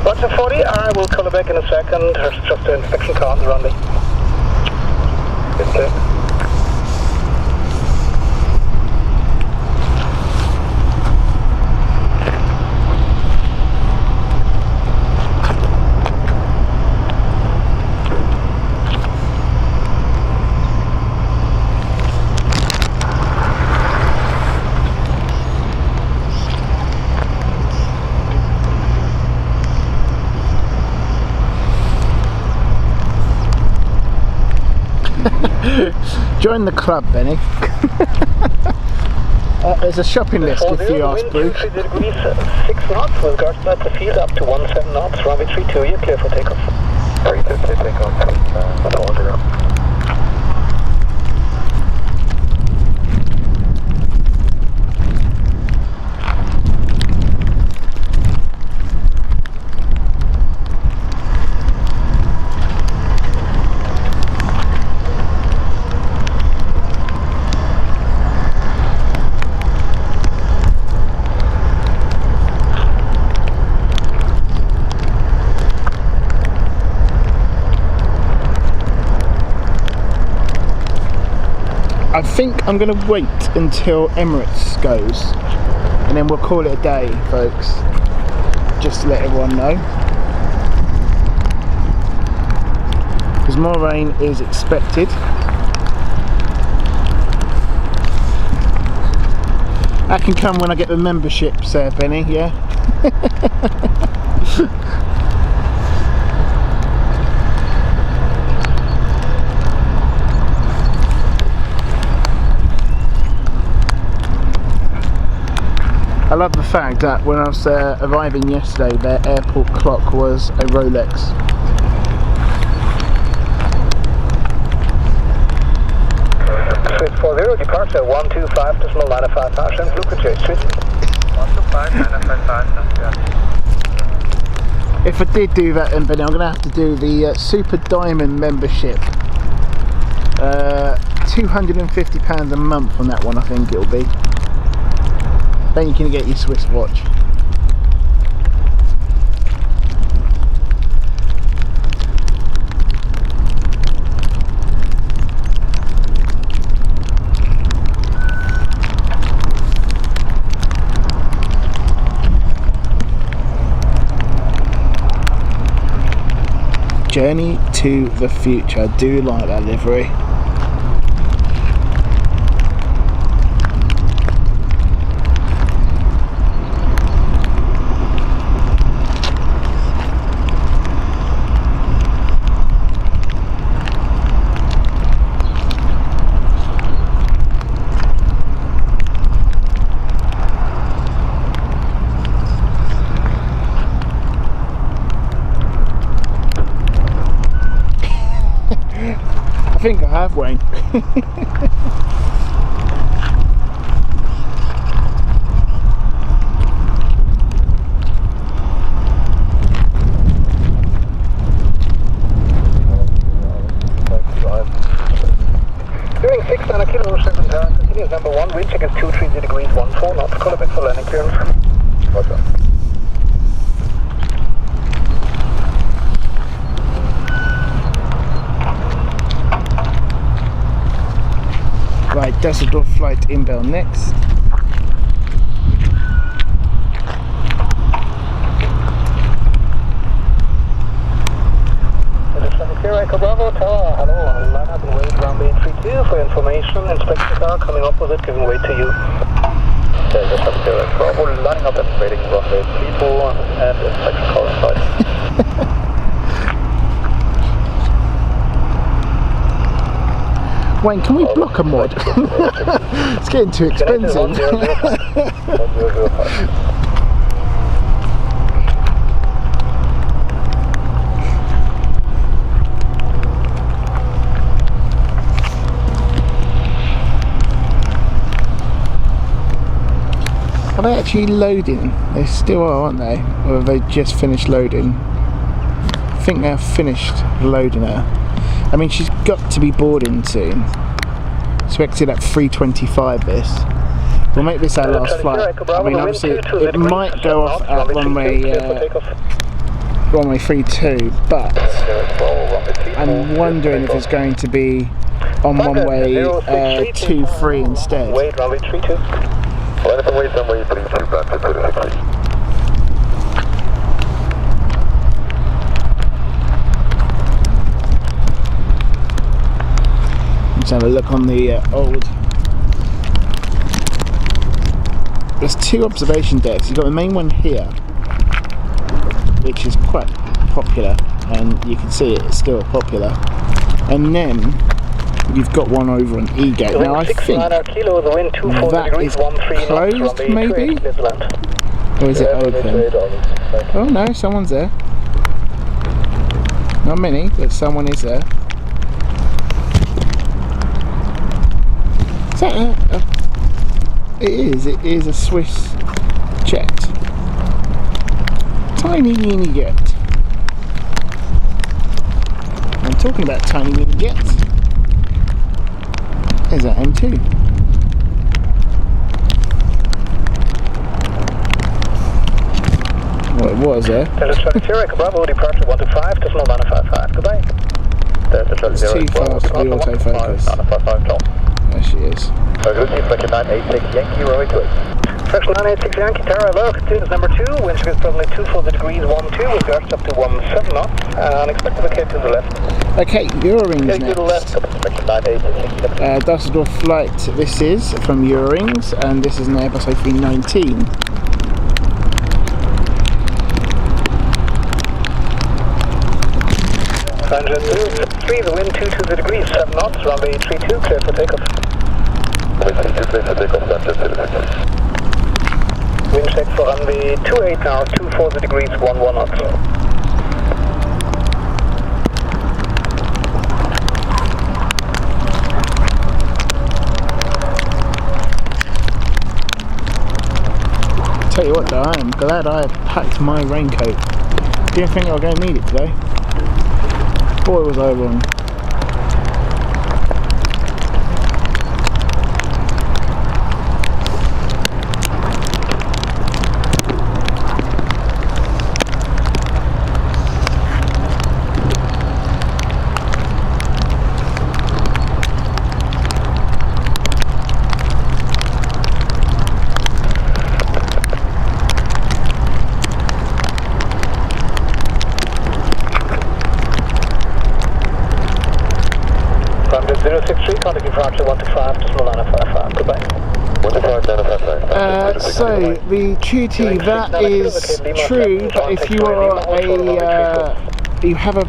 Roger 40, I will call it back in a second. There's just an inspection car on the runway. It's clear. Join the club, Benny. There's a shopping list if you ask Bruce. 3 degrees 6 knots with guards at the field up to 17 knots. Runway 32, you're clear for takeoff. 350 takeoff. I think I'm going to wait until Emirates goes, and then we'll call it a day, folks, just to let everyone know, because more rain is expected. That can come when I get the memberships there, Benny, yeah? I love the fact that when I was arriving yesterday, their airport clock was a Rolex. Switch 40, departure 125.95 hash and Luca J Street. 125.95. If I did do that then, Benny, I'm going to have to do the Super Diamond membership. £250 a month on that one, I think it'll be. Then you can get your Swiss watch. Journey to the future. I do like that livery. I think I have, Wayne. Doing 6 kilo 7 down, continuous number 1, wind check is 230 degrees 14 knots, call it back for landing clearance. What's up? Right, Düsseldorf flight inbound next. This is Zurich Airport, Bravo Tower, hello, line up and wait, runway 32. you for your information. Inspection car coming opposite, giving way to you. Delta 70 Bravo, lining up and waiting runway 34 and inspection car inside. Wayne, can we block a mod? It's getting too expensive. 1005. Are they actually loading? They still are, aren't they? Or have they just finished loading? I think they've finished loading her. I mean, she's got to be boarding soon. Expected at 3:25 this. We'll make this our last flight. I mean, obviously, it might go off at runway 32, but I'm wondering if it's going to be on runway 23 instead. Wait, runway 32. Wait, runway 32, back to 36. Let's have a look on the old. There's two observation decks. You've got the main one here, which is quite popular, and you can see it's still popular. And then you've got one over on E-Gate. Now I think that is closed, maybe? Or is it open? Oh no, someone's there. Not many, but someone is there. Is that it is a Swiss jet. Tiny mini jet. I'm talking about tiny mini jets. There's that M2. Well, it was there. Delta Zurich Bravo, departure 125, decimal 955. Goodbye. Delta Zurich Bravo, too fast for the autofocus. 955 Tom. There she is. Good evening, Flight 986 Yankee, runway 28. Section 986 Yankee, Tower, hello, continuous number 2, wind speed is presently 24 degrees 12, with gusts up to 17 knots, and expect to vacate to the left. Okay, Eurowings Okay, to the left, section 986. Dusseldorf flight, this is from Eurowings, and this is an Airbus A319. Engine 2, the wind 22 degrees 7 knots, runway 32, clear for takeoff. Runway 32, clear for takeoff, wind check for runway 28 now, 24 degrees 11 knots. Tell you what though, I am glad I packed my raincoat. Didn't think I was going to need it today. Boy was I wrong. Runway 063, contact departure 125, decimal 955, goodbye. 125, 955. So the duty, that is true, but if you are you have a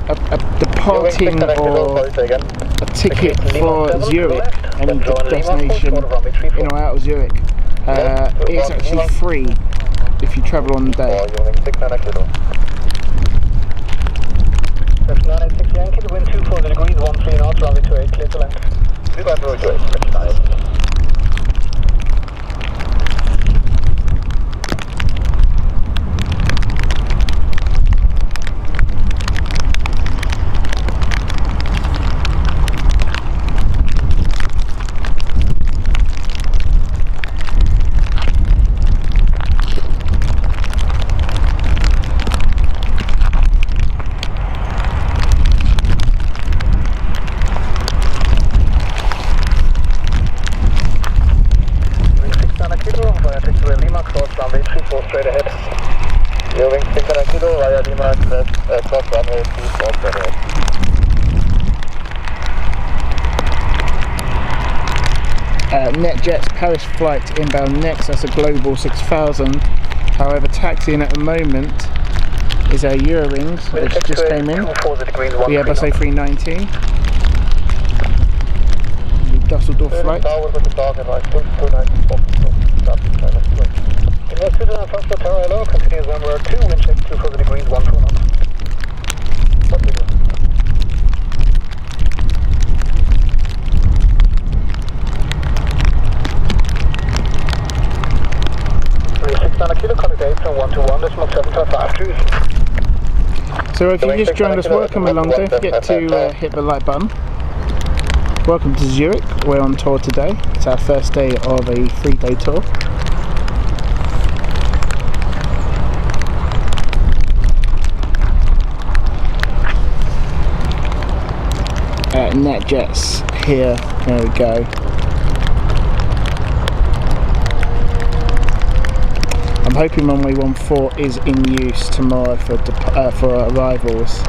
departing or a ticket for Zurich, any destination in or out of Zurich, it's actually free if you travel on the day. Section 986 Yankee, the wind 24 degrees 13 knots, runway 28, clear to land. Goodbye, runway 28, section 986. Straight ahead. Your wing 600 kilo via Lima, cross runway 24 straight ahead. NetJet's Paris flight inbound next, that's a Global 6000. However, taxiing at the moment is our Eurowings, which just came in, the Airbus A380. The Dusseldorf flight. Continues number 2, wind check 24 degrees, 1 knots. So if you just joined us, welcome along. Don't forget to hit the like button. Welcome to Zurich. We're on tour today. It's our first day of a 3-day tour. NetJets here. There we go. I'm hoping runway 14 is in use tomorrow for arrivals.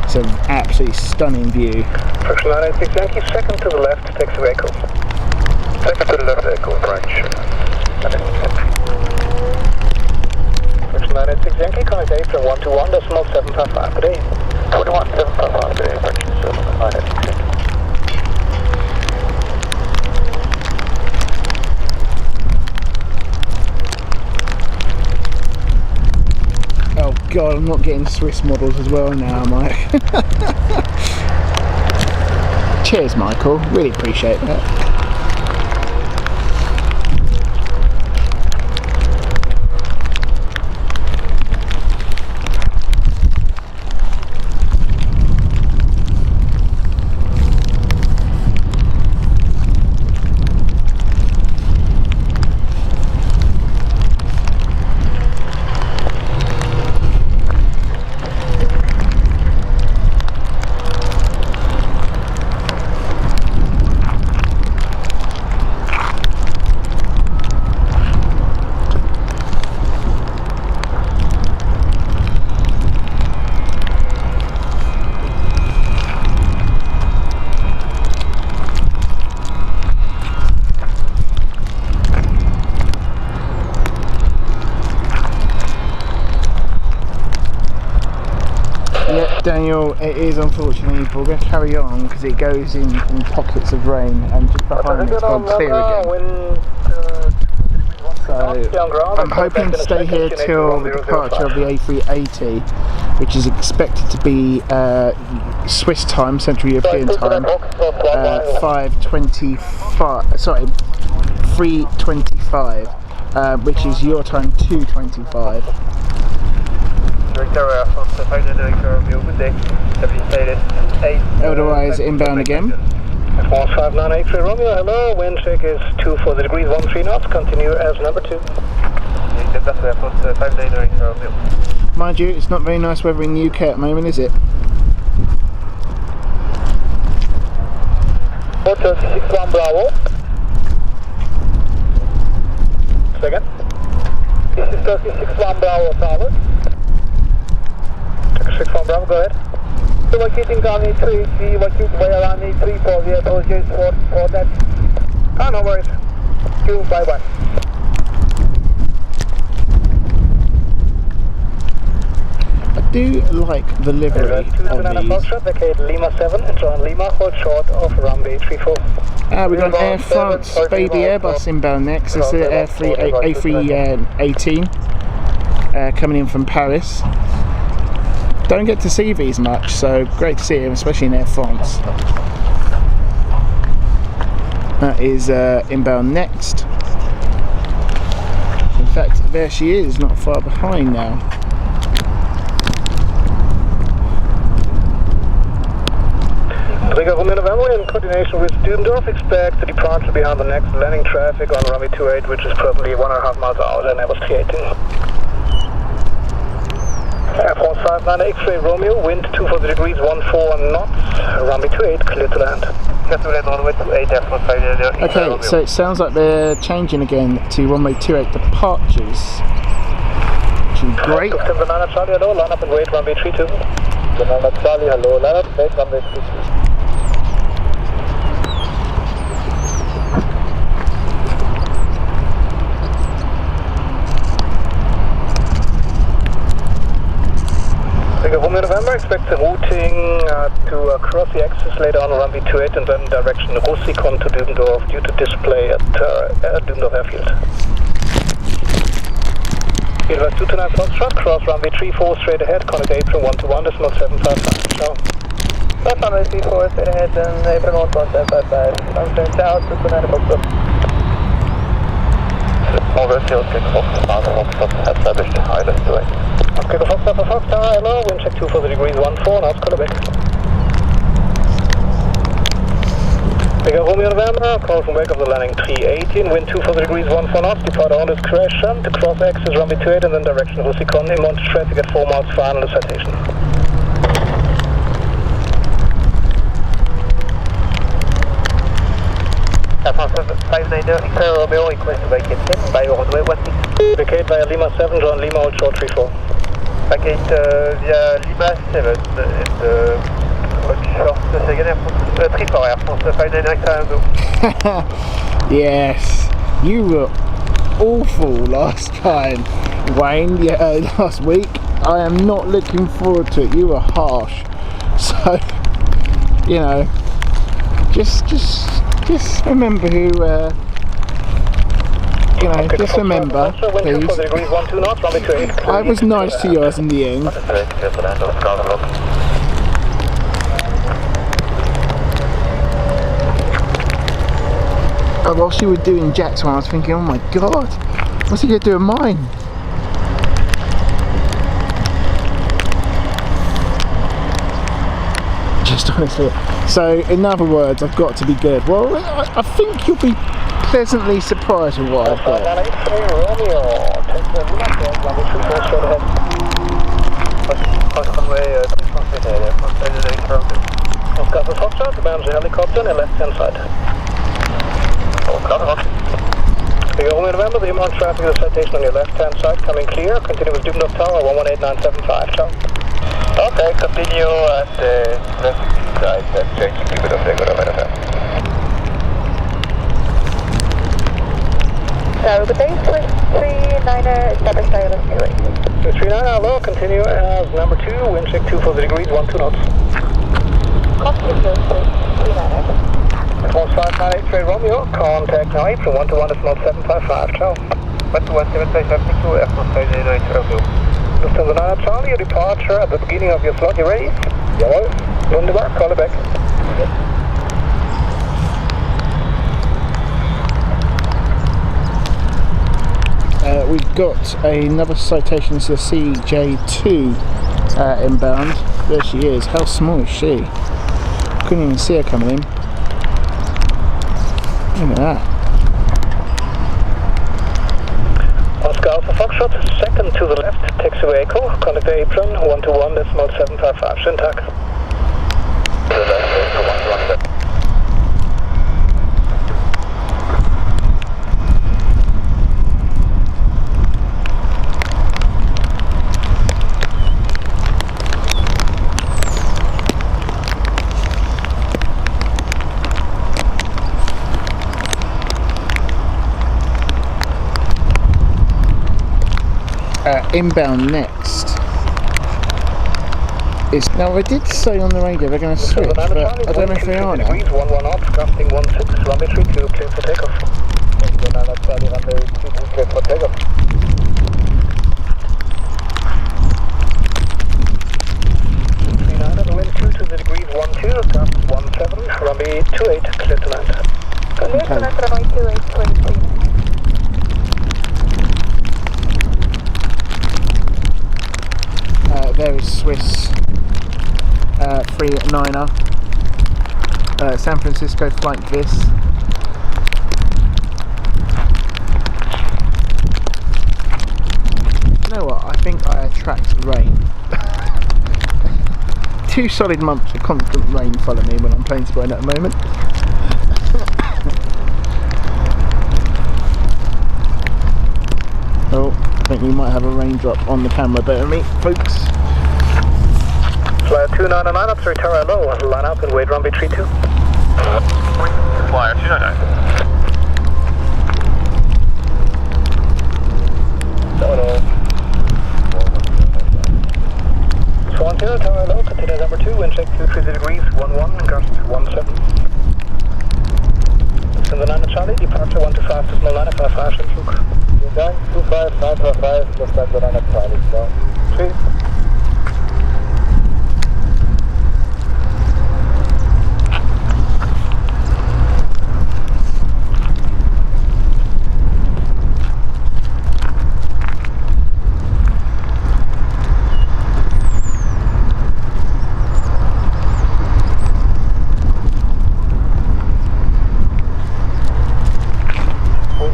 It's an absolutely stunning view. Friction 986 Yankee, second to the left, taxi vehicle. Second to the left, vehicle, French. Friction 986 Yankee, connect 8 from 121, decimal 755 per day. 21755 per day, French 986. Oh god, I'm not getting Swiss models as well now, am I? Cheers, Michael. Really appreciate that. Daniel, it is unfortunately, but we're going to carry on because it goes in pockets of rain, and just behind it's gone clear again. So I'm hoping to stay here till the departure of the A380, which is expected to be Swiss time, Central European time, 5:25. Sorry, 3:25, which is your time 2:25. Otherwise, inbound again. 15983 Romeo, hello, wind check is 24 degrees, 13 knots, continue as number 2. Mind you, it's not very nice weather in the UK at the moment, is it? Hotel 61 Bravo. Second. This is Turkey 61 Bravo Tower. 61 Bravo, go ahead. Vacating runway 33, vacate via runway 34, we apologize for that. Ah, no worries. You, bye bye. I do like the livery of these. Vacate Lima 7, enter on Lima, hold short of runway 34. We've got an Air France baby Airbus inbound next. It's the A380 coming in from Paris. Don't get to see these much, so great to see him, especially in Air France. That is inbound next. In fact, there she is, not far behind now. Trigger Romeo November in coordination with Düsseldorf, expect the departure behind the next landing traffic on runway 28, which is presently 1.5 miles out and Airbus 380. Air France 5983 Romeo, wind 240 degrees, 14 knots, runway 28, clear to land. Okay, so it sounds like they're changing again to runway 28 departures, which is great. Banana Charlie, hello, line up and wait, runway 32. Banana Charlie, hello, line up, wait, runway 32. Bigger Romeo November, expect the routing to cross the axis later on runway 28 and then direction Russikon to Dübendorf due to display at Dübendorf Airfield. Universe 229 Foxtrot, cross runway 34 straight ahead, contact apron 121, decimal 755. Ciao. Cross runway 34 straight ahead and apron 11755. I'm turn south, 229 Foxtrot. Over field, click Foxtrot, established island way. Okay, the Foxtrot for Fox Tower, hello, wind check 240 degrees 14, knots, call back. Bigger Romeo November, call from wake of the landing 318, wind 240 degrees 14 knots, depart all discretion, to cross axis runway 28 and then direction Russikon, inbound traffic at 4 miles final citation. Romeo, request to vacate him by runway 16. Vacate via Lima 7, John Lima, hold short 34. Vacate via Lima 7 and hold short second airport, 34 airport, 599 Yes, you were awful last time, Wayne. Yeah, last week. I am not looking forward to it. You were harsh. So, you know, just remember who. You know, just remember, please. I was nice to yours in the end. Whilst you were doing Jack's one, I was thinking, oh my god, what's he going to do with mine? Just honestly. So, in other words, I've got to be good. Well, I think you'll be pleasantly surprised with what I've got. Oscar for Foxtrot, bound to helicopter on the left-hand side. Bigger Romeo November, the inbound traffic is citation on your left-hand side, coming clear. Continue with Dübendorf Tower, 118975, ciao. Okay, continue at the left side, that's changing Dübendorf Tower. So, good day, 39er, establish ILS 28. 39, hello, continue as number 2, wind check 240 degrees, 12 knots. Copy, 39er. Response 598 straight Romeo, contact now apron 121 decimal 755, ciao. 121 755, airport 599 Romeo. Lufthansa 9 Charlie, your departure at the beginning of your slot, you ready? Jawohl. Wunderbar, call it back. We've got another citation to the CJ2 inbound. There she is. How small is she? Couldn't even see her coming in. Look at that. Oscar Alpha Foxtrot, second to the left, taxiway echo, contact apron 121 decimal 755, Syntax. To the left, 121. Inbound next is now. I did say on the radio they're going to switch, but I don't know if they are now. 11 knots, crafting 16, runway 32, clear for takeoff. 11 Charlie, runway 32, clear for takeoff. 39, the wind 2 degrees 12, gust 17, runway 28, clear to land. Clear to land, runway 28, please. There is Swiss 39er, San Francisco flight this. You know what, I think I attract rain. 2 solid months of constant rain follow me when I'm Planespotting at the moment. Oh, I think we might have a raindrop on the camera, better me, folks. Flyer 299 up to Tower low, line up and wait runway 32. Flyer 299. 610, tower hello, continue number 2, wind check 230 degrees, 11, gust 17. It's in the 9 Charlie, departure 125 to small 955, Schindluck. Gang 25, 955, just at the 9 Charlie, so 3.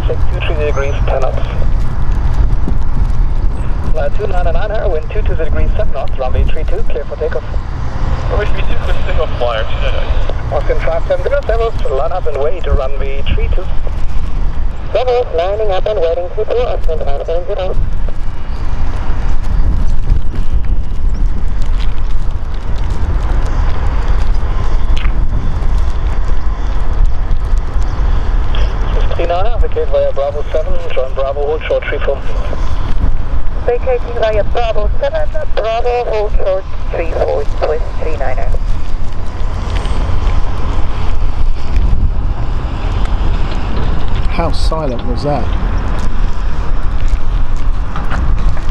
Check 230 degrees, 10 knots. 299 wind 220 degrees, 7 knots, runway 32, clear for takeoff. Runway 32, with single flyer, 299. Austin 570, Severs, line up and wait, runway 32. Severs, lining up and waiting to do Austin 570. Vacate via Bravo 7, join Bravo, hold short 34. Vacating via Bravo 7, Bravo, hold short 34, twist 39er. How silent was that?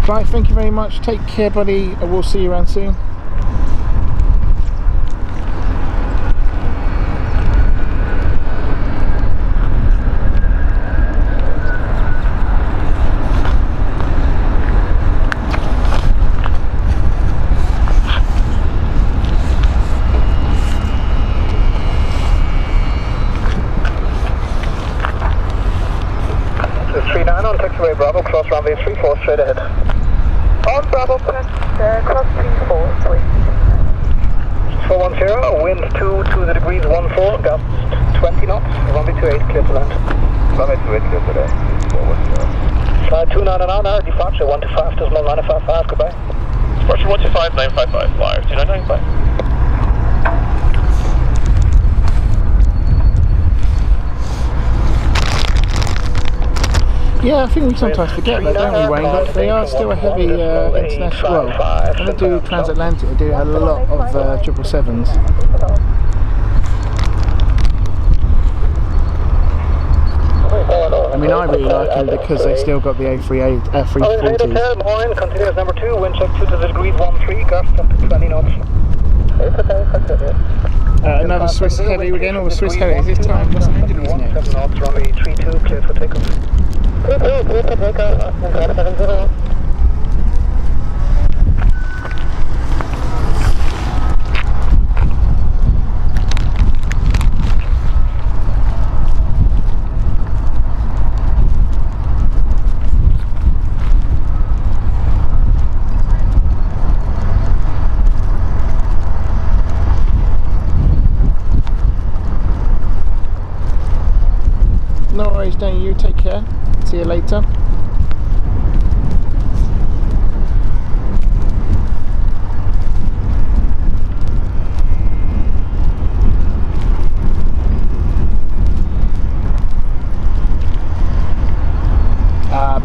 Right, thank you very much. Take care, buddy. We'll see you around soon. Bravo, cross runway 34, straight ahead. On Bravo, cross 34, twist 410, wind 220 degrees, 14, gust 20 knots, runway 28, clear to land. Runway 28, clear today. Flight 299, departure 125 to small 955, goodbye. Departure 125, 955, flyer 2995. Yeah, I think we sometimes forget that, don't we, Wayne? But they are still a heavy international. Well, when they do transatlantic, they do a lot of 777s. I mean, I really like them because they still got the A380s. Morning, continuous number 2, wind check 220 degrees, 13, gust up to 20 knots. Another Swiss heavy again, or Swiss heavy. This time, West London is next. 7 knots, runway 32, clear for takeoff. clear for takeoff, Austin 570. No worries, don't you? Take care. See you later.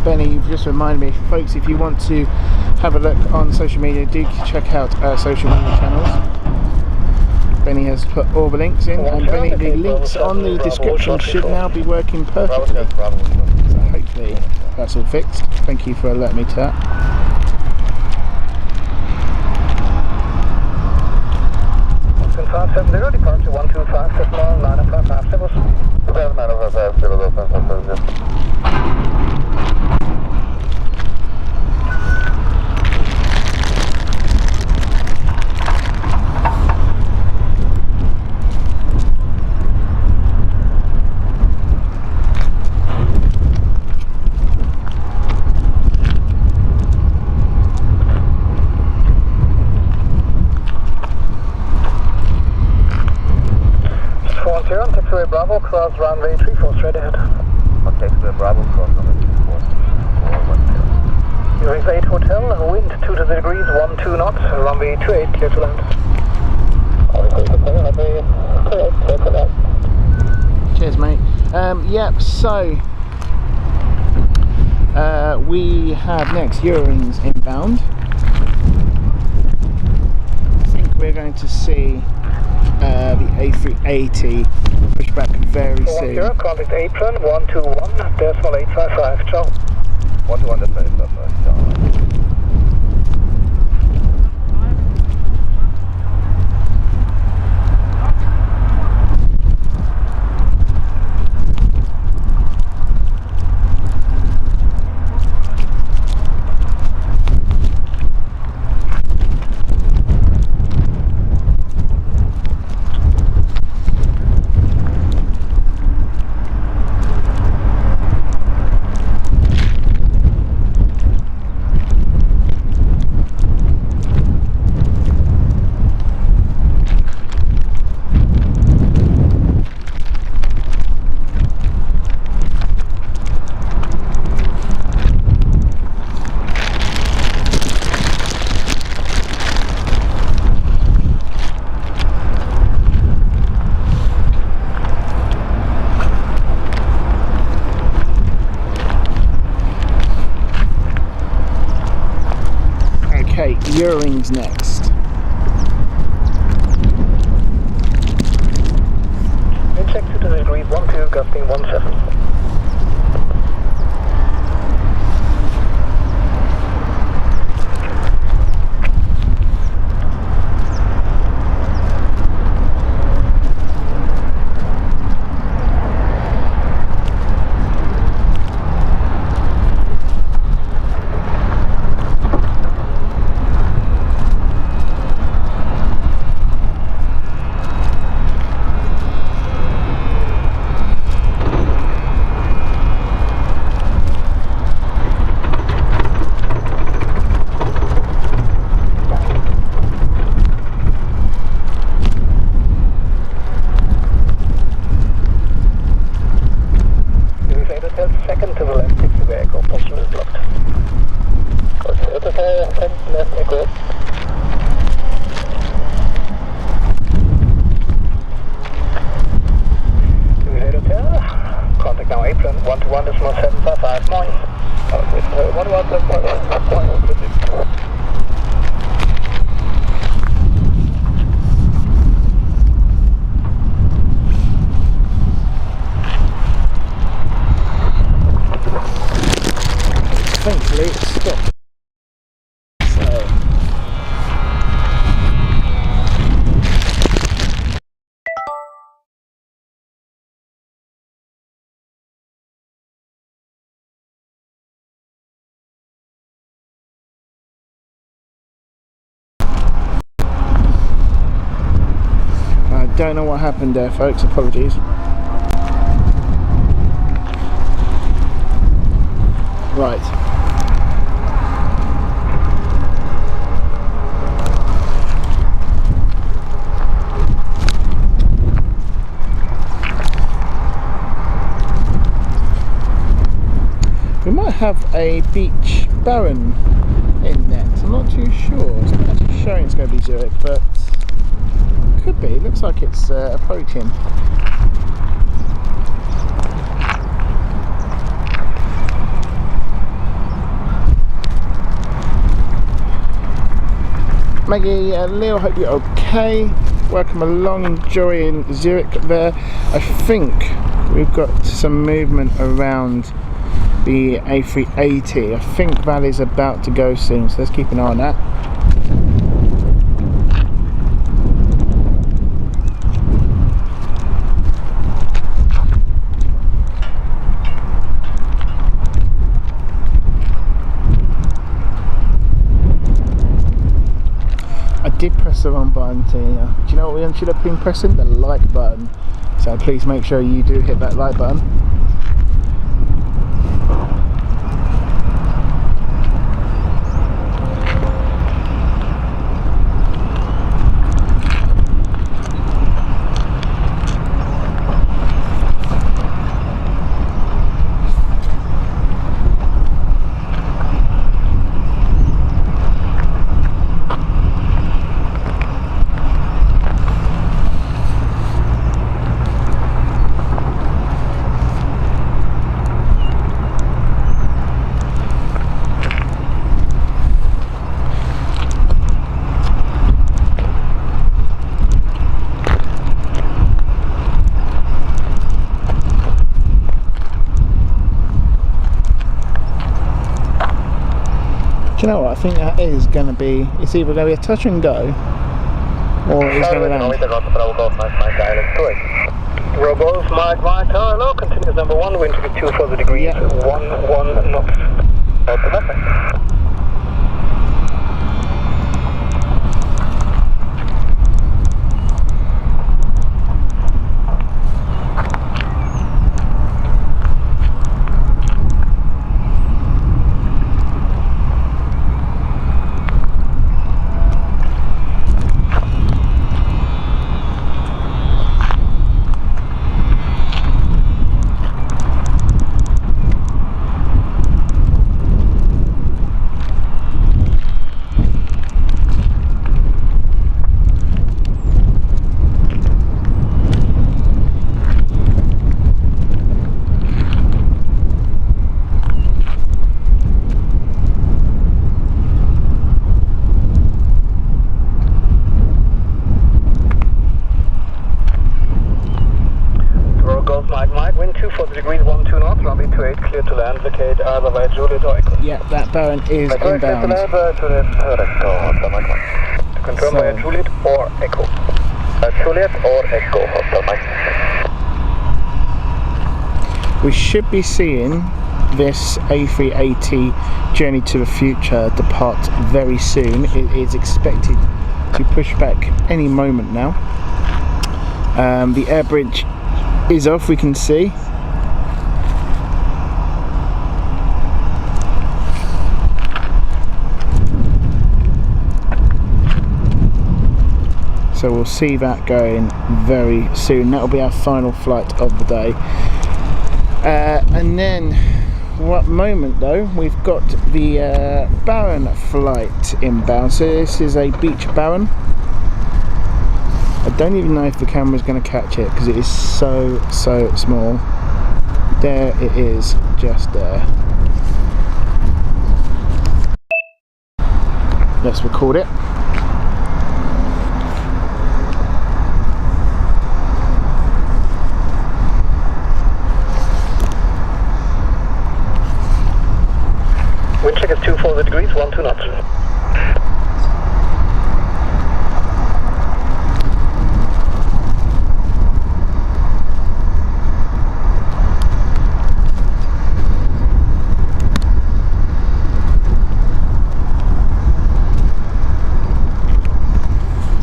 Benny, you've just reminded me, folks, if you want to have a look on social media, do check out our social media channels. Benny has put all the links in, and Benny, the links on the description should now be working perfectly. So hopefully that's all fixed. Thank you for letting me to that. Austin 570, departure 125, decimal 955, civil. 955, civil, taxiway Bravo, cross runway 34, straight ahead. Taxiway Bravo, cross runway 34. Zurich 8 Hotel, wind 20 degrees, 12 knots, runway 28, clear to land. Cheers, mate. Yep, so we have next Eurowings inbound. we're going to see the A380 push back very soon. Contact apron 121.855, ciao. 121.855, ciao. Earrings next. Check to the degree 12, gusting 17. Second to the left, 60 the echo, position is blocked. Okay, 10 left echo. Hotel, contact now apron 121.755 noise. 11.1. Thankfully it stopped. So I don't know what happened there, folks, apologies. Right. We might have a beach baron in next. I'm not too sure. It's not actually showing it's going to be Zurich, but could be. It looks like it's approaching. Maggie, Leo, hope you're okay. Welcome along, enjoying Zurich there. I think we've got some movement around the A380. I think Valley's about to go soon, so let's keep an eye on that. I did press the wrong button to, do you know what we should have been pressing? The like button. So please make sure you do hit that like button. you know what? I think that is going to be. It's either going to be a touch and go, or it's going to land. Bravo Golf, Mike, Tower, hello, continuous number 1, wind to be 2 for the degrees, Yeah. 1 knots. Automatic. Mike, wind 2 for the degrees, 1, 2 knots, runway 28, clear to land, vacate either by Juliet or Echo. Yeah, that Baron is inbound. Clear to land, Juliet, Echo, Mike. To confirm by Juliet or Echo. Juliet or Echo, Mike. We should be seeing this A380 Journey to the Future depart very soon. It is expected to push back any moment now. The air bridge is off, we can see. So we'll see that going very soon. That'll be our final flight of the day. And then, what moment though, we've got the Baron flight inbound. So this is a beach Baron. I don't even know if the camera's going to catch it because it is so small. There it is, just there. Let's record it. Wind check is 2 for the degrees, 1, 2 knots.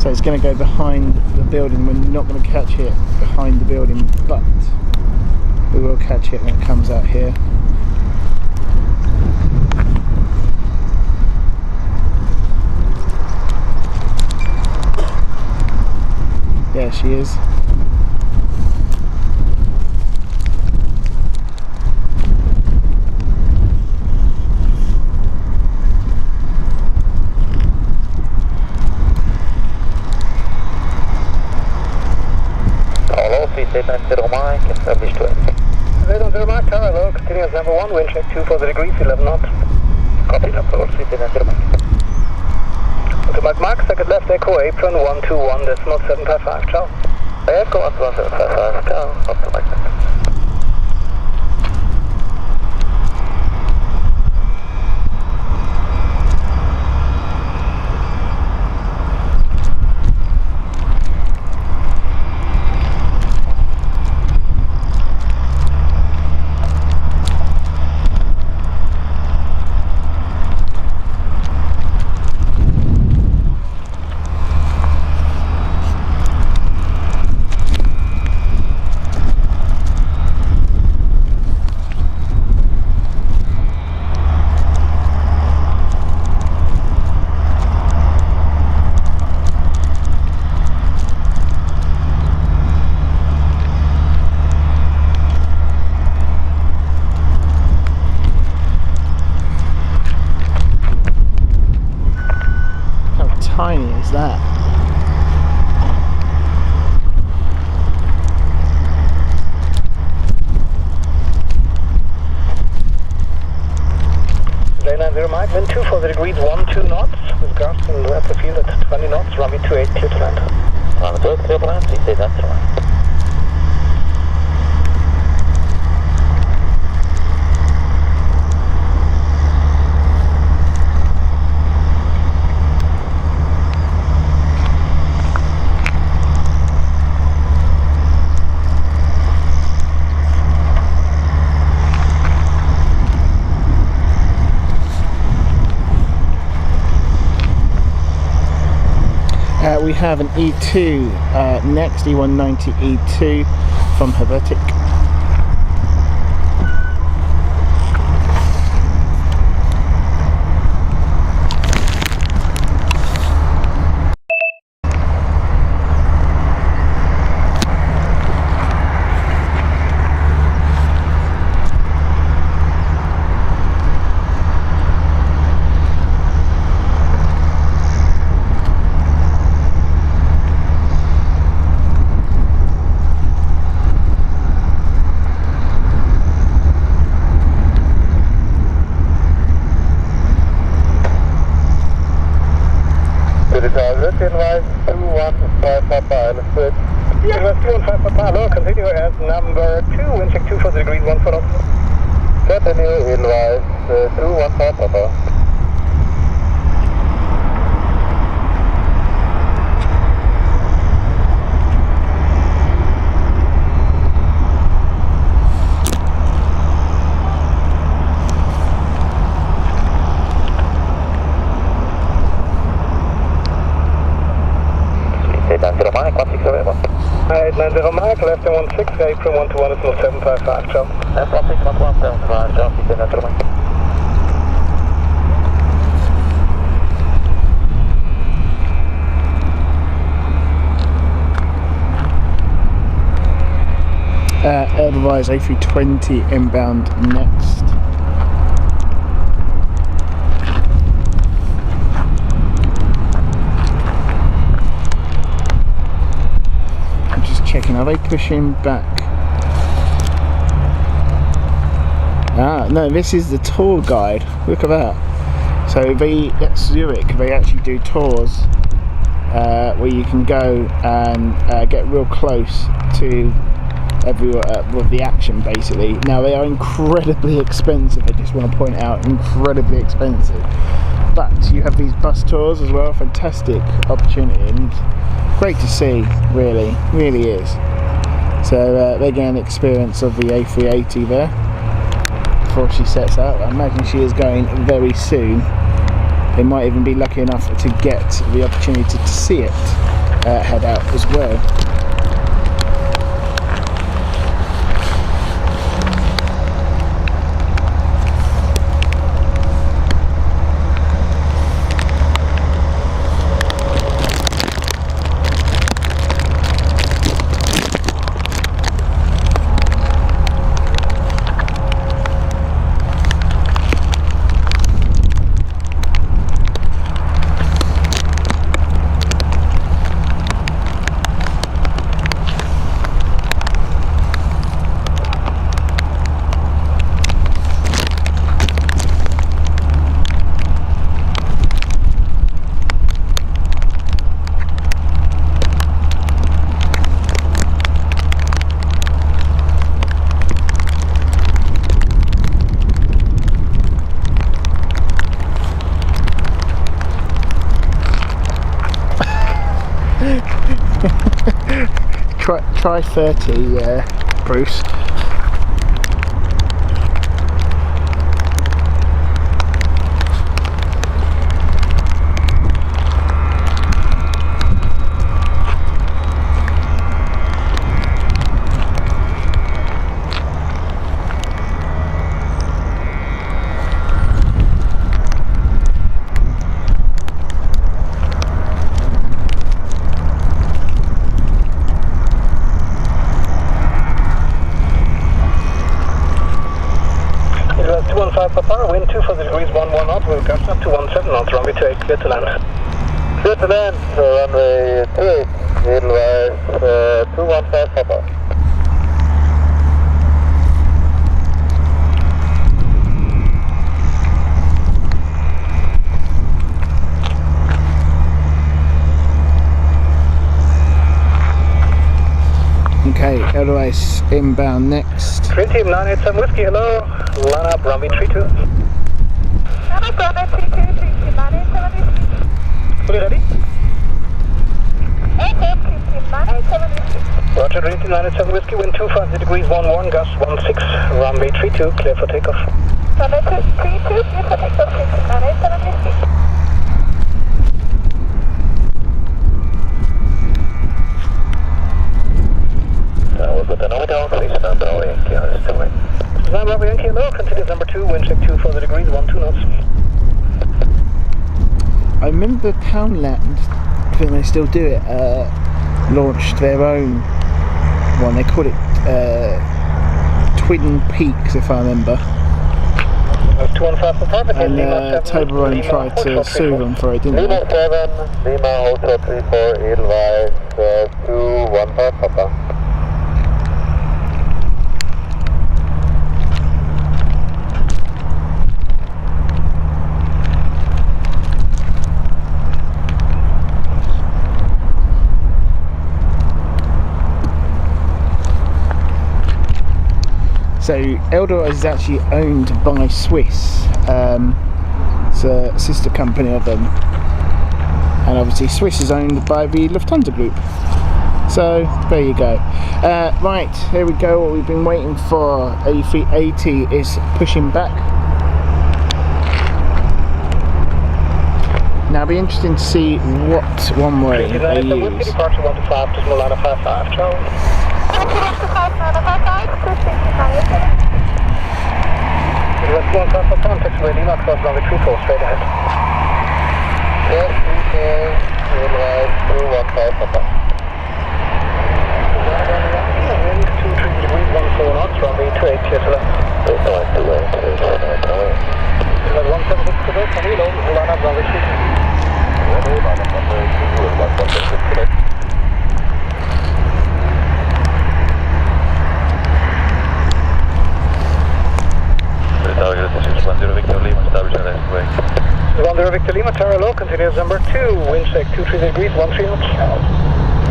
So it's going to go behind the building. We're not going to catch it behind the building, but we will catch it when it comes out here. There she is. Mike, established to it. 380 Mike, Tower, hello, continuous number 1, wind check 2 for the degrees, 11 knots. Copy, approach 380 Mike. To Mike, second left, Echo, apron 121.755, ciao. Echo, 121.755, ciao, up to Mike. Tiny is that? Zero Mike, wind 2 for the degrees, 1, 2 knots, with gusts in the upper field at 20 knots, runway 28, clear to land. Runway 28, clear to land, please stay that's right. we have an E2 next, E190 E2 from Helvetic. Invoice 215 Papa, understood. Invoice 215 Papa, hello, continue as number 2, wind check 24 degrees, 1 foot off. Continue, invoice 215 Papa. Alright, 90 Mike, left in 16, apron 121 is 0755, Joe. Left 16, 12175, Joe, keep in that Mike. Edelweiss A320 inbound next. Checking, are they pushing back? Ah, no, this is the tour guide. Look at that. So they, at Zurich, they actually do tours where you can go and get real close to with the action, basically. Now, they are incredibly expensive. I just want to point out, incredibly expensive. But you have these bus tours as well. Fantastic opportunity and great to see, really is. So they're getting experience of the A380 there before she sets out. I imagine she is going very soon. They might even be lucky enough to get the opportunity to see it head out as well. Try 30, Bruce. Papa, wind 240 degrees, 11 knots, we'll catch up to 17 knots, runway 28, clear to land. Clear to land, runway 28, Edelweiss 215 Papa. Okay, Edelweiss inbound next. Green team 987 whiskey, hello. Line up, runway 32. Line up, runway 32, Green team 987 whiskey. Fully ready? 8 Green team 987 whiskey. Roger, Green team 987 whiskey, wind 250 degrees, 11, gust 16, runway 32, clear for takeoff. Runway 32, clear for takeoff, Green team 987 whiskey. hello, continuous number 2, wind check 2 further degrees, 12 knots. I remember Poundland, I think they still do it, launched their own one. They call it Twin Peaks, if I remember. That's 215 for perfect. And Toblerone tried to sue them for it, didn't Lima they? 7, Lima Hotel 34, Edelweiss, 215 Papa. So Eldorado is actually owned by Swiss. It's a sister company of them, and obviously Swiss is owned by the Lufthansa group. So there you go. Right, here we go. What we've been waiting for, A380 is pushing back. Now it'll be interesting to see what runway they use. Departure 1 to 5, Decimal Line 55, ciao. West 15 for contact with Lima, cross runway 34, straight ahead. Yes, 215 Papa. Wind 23 degrees, 14 knots, runway 28, clear to left. 176 to go, from Elo, line up runway 32. Victor Lima, establish an S-way. 10 Victor Lima, Tower low, continuous number 2, wind check 23 degrees, 13 knots.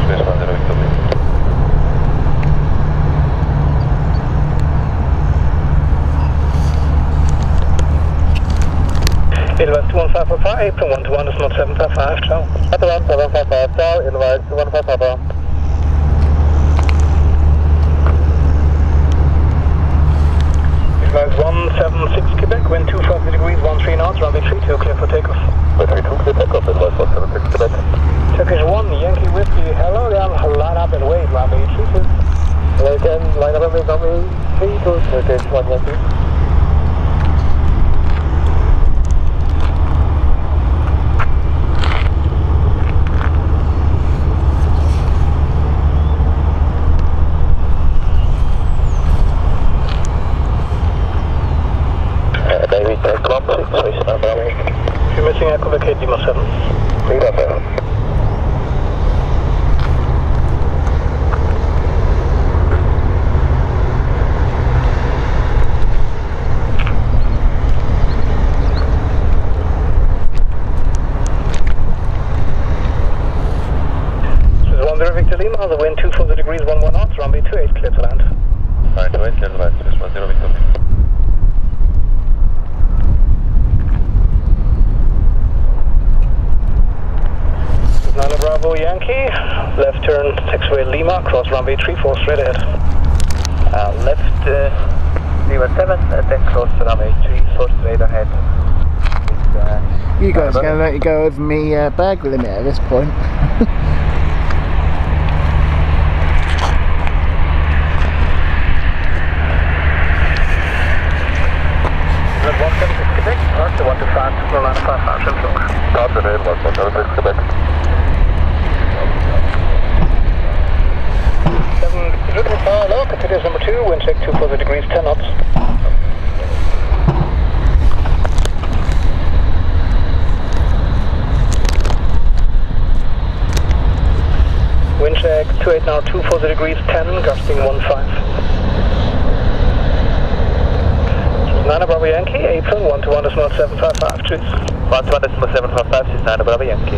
Space 10 Victor Lima. Edelweiss 215 Papa, apron 1 to 1, decimal 755, ciao. At the 1755, ciao, Edelweiss 215 Papa. Edelweiss 176 Quebec, wind 250 degrees, 13 knots, runway 32, clear for takeoff. Runway 32, clear takeoff, Edelweiss 176 Quebec. Turkish 1, Yankee Whiskey, hello there, line up and wait, runway 32. Hello again, line up and wait, runway 32, Turkish 1 Yankee. If you're missing Echo, vacate Lima 7. Lima 7. This is 10 Victor Lima, the wind 240 degrees, 11 knots, runway 28, clear to land. 928, clear to land, this is 10 Victor Lima. Nana Bravo Yankee, left turn taxiway Lima, cross runway 34, straight ahead. Left Lima 7, then cross runway 34, straight ahead. You guys are going to let you go over me bag limit at this point. Left 176 Quebec, departure 1 to 5, Decimal Line 55, Central. Departure ahead, 176 Quebec. 7 Zurich Airport, continuous number 2, wind check 240 degrees, 10 knots. Wind check 28 now, 240 degrees, 10, gusting 15. Nana Bravo Yankee, apron 1 to 1 decimal 755, choose. 1 to 1 decimal 755, this is Nana Bravo Yankee.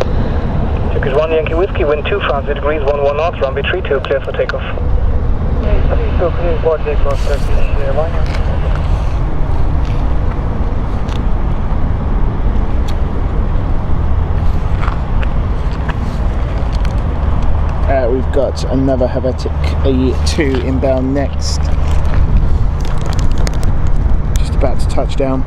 Turkish 1 Yankee Whiskey, wind 250 degrees, 11 knots, runway 32, clear for takeoff. 32, clear for takeoff, Turkish 1 Yankee. We've got another Helvetic A2 inbound next. Just about to touch down.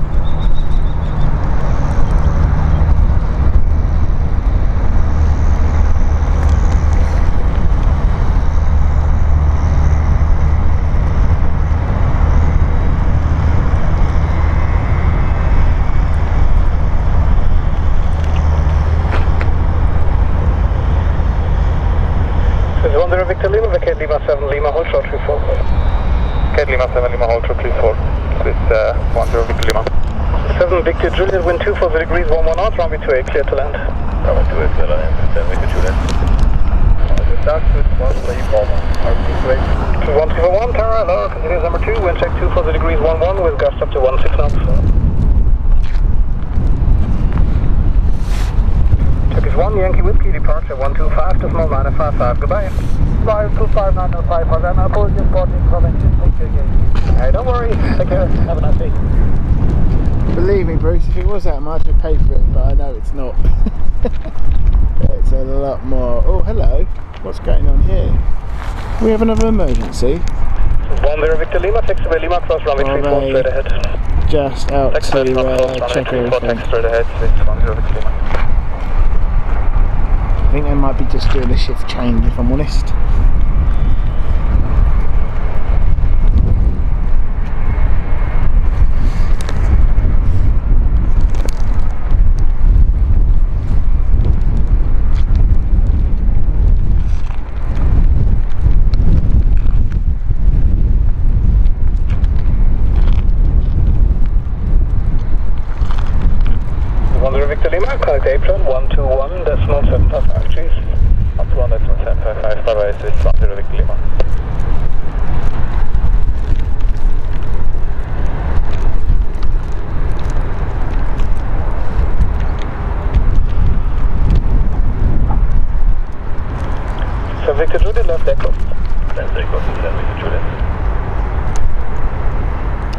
10 Victor Lima, vacate Lima 7 Lima, hold short 34. Vacate Lima 7 Lima, hold short 34. This 10 Victor Lima. 7 Victor Juliet, wind 240 degrees, 11 knots, runway 28, clear to land. Runway 28, clear to land, 7 Victor Juliet. Dark to 131, parallel, continuous number 2, wind check 240 degrees, 11 with gust up to 16 knots. Turkish 1, Yankee Whiskey, departure 125, decimal 955, goodbye. 525905, for that, apologies, boarding convention, thank you again. Alright, don't worry, take care, have a nice day. Believe me, Bruce, if it was that much, I'd pay for it, but I know it's not. It's a lot more. Oh, hello. What's going on here? We have another emergency. 10 Victor Lima, taxiway Lima, cross runway 34, straight ahead. Just out to check everything. Straight ahead, 10 Victor Lima. I think they might be just doing a shift change, if I'm honest. Victor Lima, contact apron 121, decimal 755, please. 121, decimal 755, bye-bye, this is 10 Victor Lima. So Victor Juliet, left echo. Left echo, 7 Victor Juliet.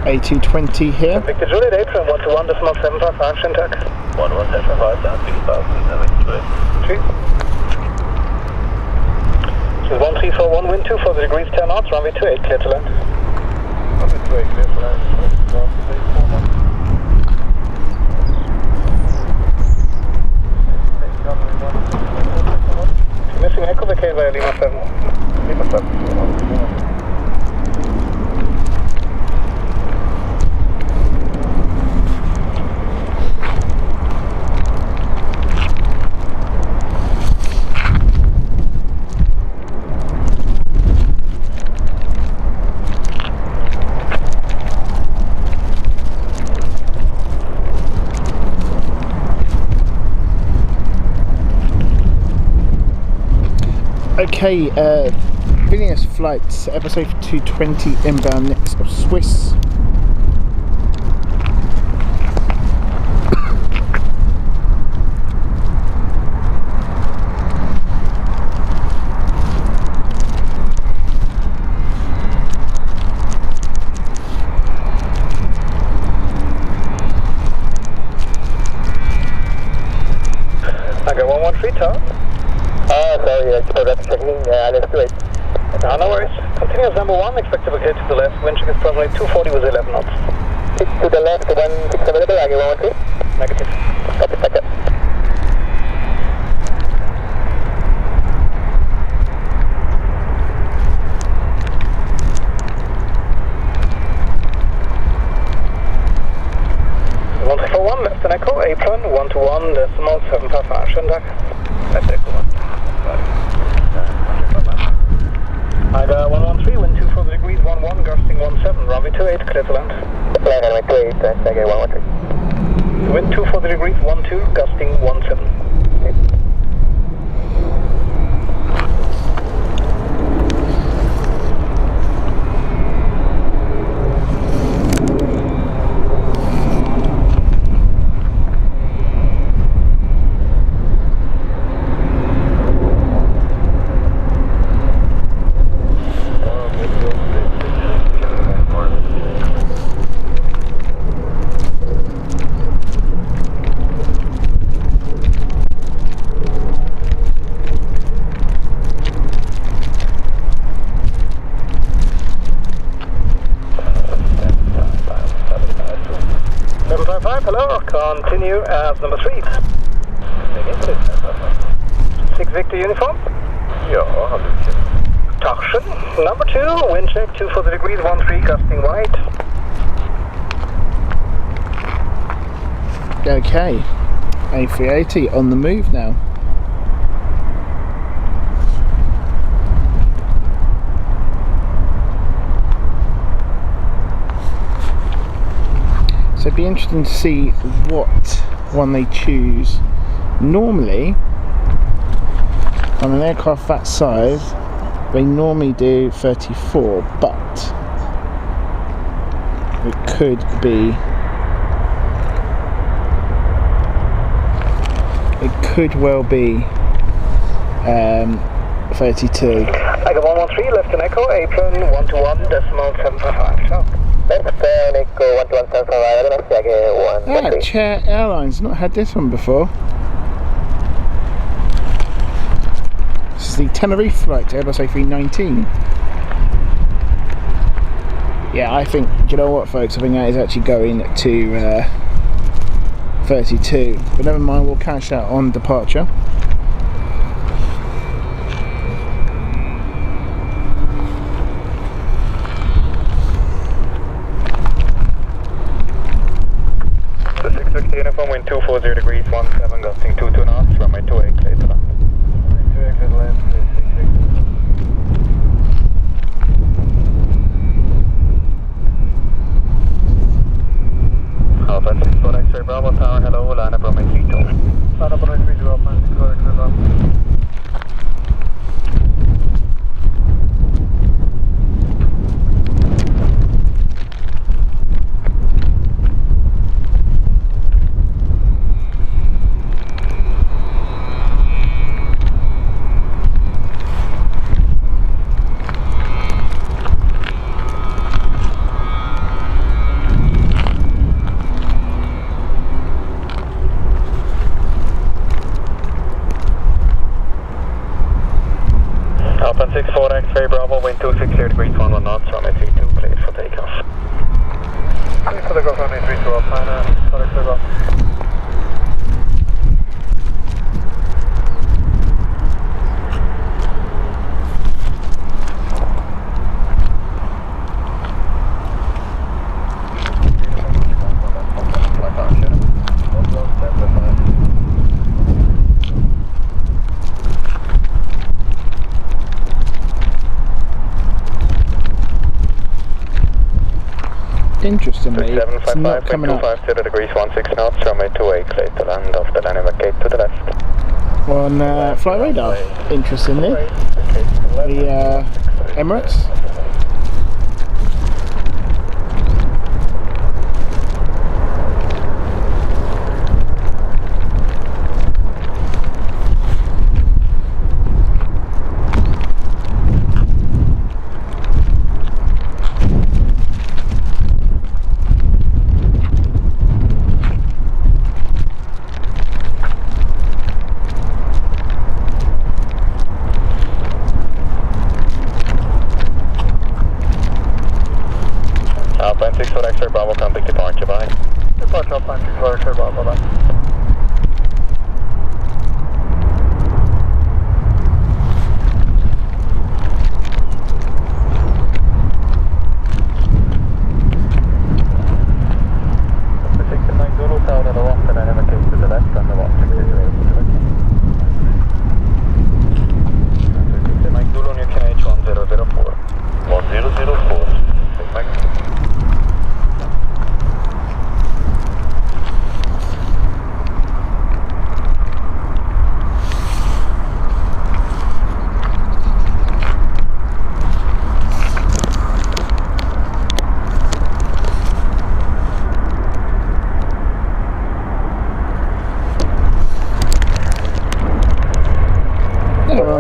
A220 here. Victor Juliet, apron 121, decimal 755, syntax. 11755, down 6,000, 7 Victor Juliet. Please. This is 1341, wind 240 degrees, 10 knots, runway 28, clear to land. Runway 28, clear to land. Missing echo, vacate via Lima 7. Lima 7. Okay, Vilnius flights, episode 220 inbound next of Swiss. Okay, 113 tower. Sorry, that's checking, let's do it. No worries. Continuous number 1, expect to vacate to the left. Wind check is approximately 240 with 11 knots. 6 to the left, 16 available, Aggie 113. Negative. Copy, second. One left and echo, apron 121, decimal 755, Shindak. Left echo 1. And 113, wind 240 degrees, 11, gusting 17, runway 28, clear to land. Land runway 28, Sega 113. Wind 240 degrees, 12, gusting 17. Okay. Hello, continue as number 3. 6 Victor uniform? Ja, Taschen. Number 2, wind check 240 degrees, 13, gusting right. Okay, A380 on the move now. be interesting to see what one they choose. Normally, on an aircraft that size, they normally do 34, but it could be. It could well be 32. I got 113, left in Echo, apron 121.75. So, left Echo 121.75, Ah, Chair Airlines, not had this one before. This is the Tenerife flight, Airbus A380. Yeah, I think, do you know what folks, I think that is actually going to 32. But never mind, we'll cash out on departure. Uniform, wind 240 degrees, 17, gusting 22 knots, runway 28, clear to land. 28, clear to land, 66. Alpha 64 X-ray Bravo Tower, hello, line up runway 32. Line up runway 30, Alpha 64 X-ray Bravo. Alpha 64 X-ray Bravo, wind 260 degrees, 11 knots, runway 32, clear for takeoff. Clear for takeoff, runway 32, Alpha 64 X-ray Bravo. Interestingly, it's not coming up 250 degrees, 16 knots, runway 28, clear to land off the landing gate to the left. on flight radar. Interestingly, the Emirates. Alpine 64 X-ray Bravo, contact departure, bye. Departure Alpine 64 X-ray Bravo, bye.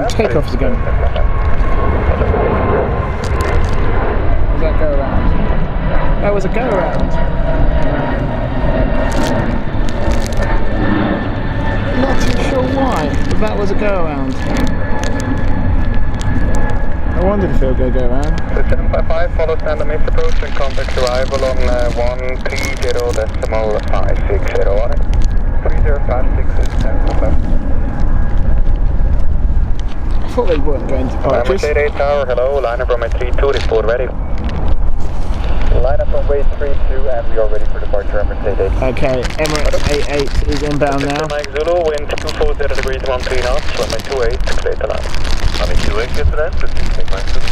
Takeoff's again. Does that go around? That was a go around. Not too sure why, but that was a go around. I wondered if it would go around. 755, follow standard missed approach and contact arrival on 130.560, alright? 3056 is 10. I thought they weren't going to purchase. Emirates A380 Tower, hello, line up runway 32, report ready. Line up runway 32 and we are ready for departure, Emirates A380. Okay, Emirates A8 is inbound now. Mike Zulu, wind 240 degrees, 13 knots, runway 28, clear to land. Runway 28, clear to land, take Mike Zulu.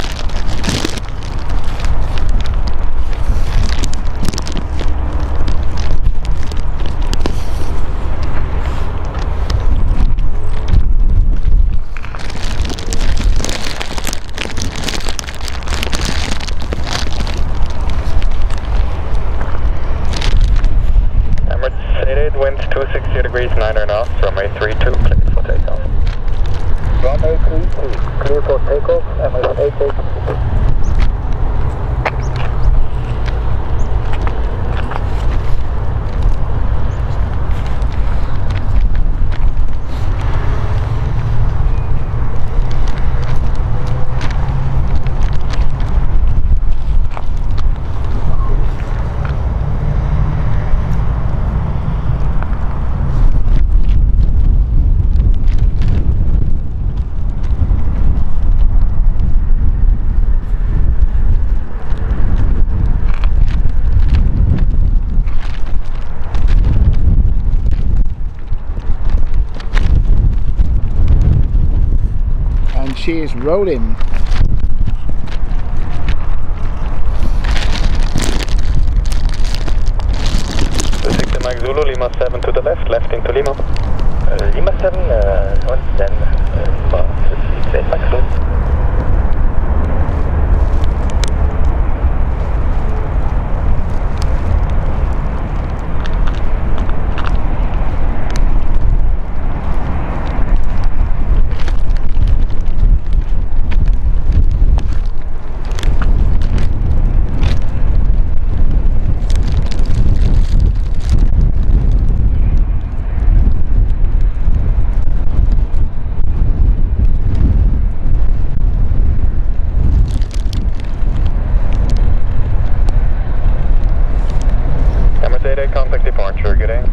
for takeoff, Emirates A380. She is rolling. The 60 Mike Zulu, Lima 7 to the left into Lima. Lima 7, once then, Lima 68 Mike Zulu. Contact departure, good day.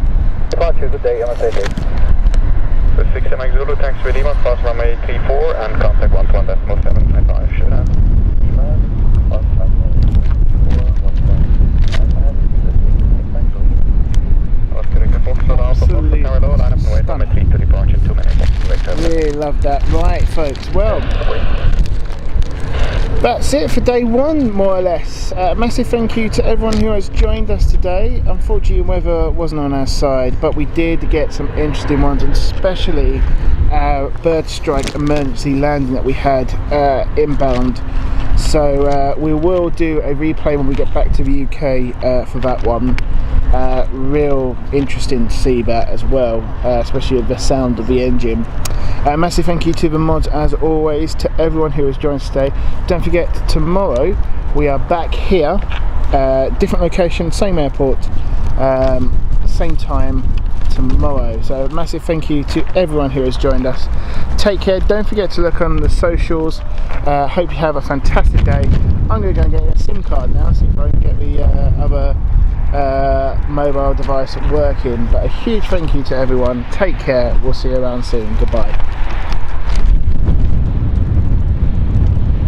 Departure, good day, Emirates A380. So 60 Mike Zulu, thanks for Lima, cross runway 34 and contact 121.755, should have. Lima, cross runway 34, Absolutely line up and wait runway 3 to departure, 2 minutes. Really love that. Right, folks, well, that's it for day one, more or less. Massive thank you to everyone who has joined us today. Unfortunately, weather wasn't on our side, but we did get some interesting ones, and especially our bird strike emergency landing that we had inbound. So we will do a replay when we get back to the UK for that one. Real interesting to see that as well, especially with the sound of the engine. Massive thank you to the mods as always, to everyone who has joined us today. Don't forget, tomorrow we are back here, different location, same airport, same time tomorrow. So massive thank you to everyone who has joined us. Take care, don't forget to look on the socials. Hope you have a fantastic day. I'm going to go and get a SIM card now, see if I can get the other mobile device working. But a huge thank you to everyone. Take care, we'll see you around soon. Goodbye.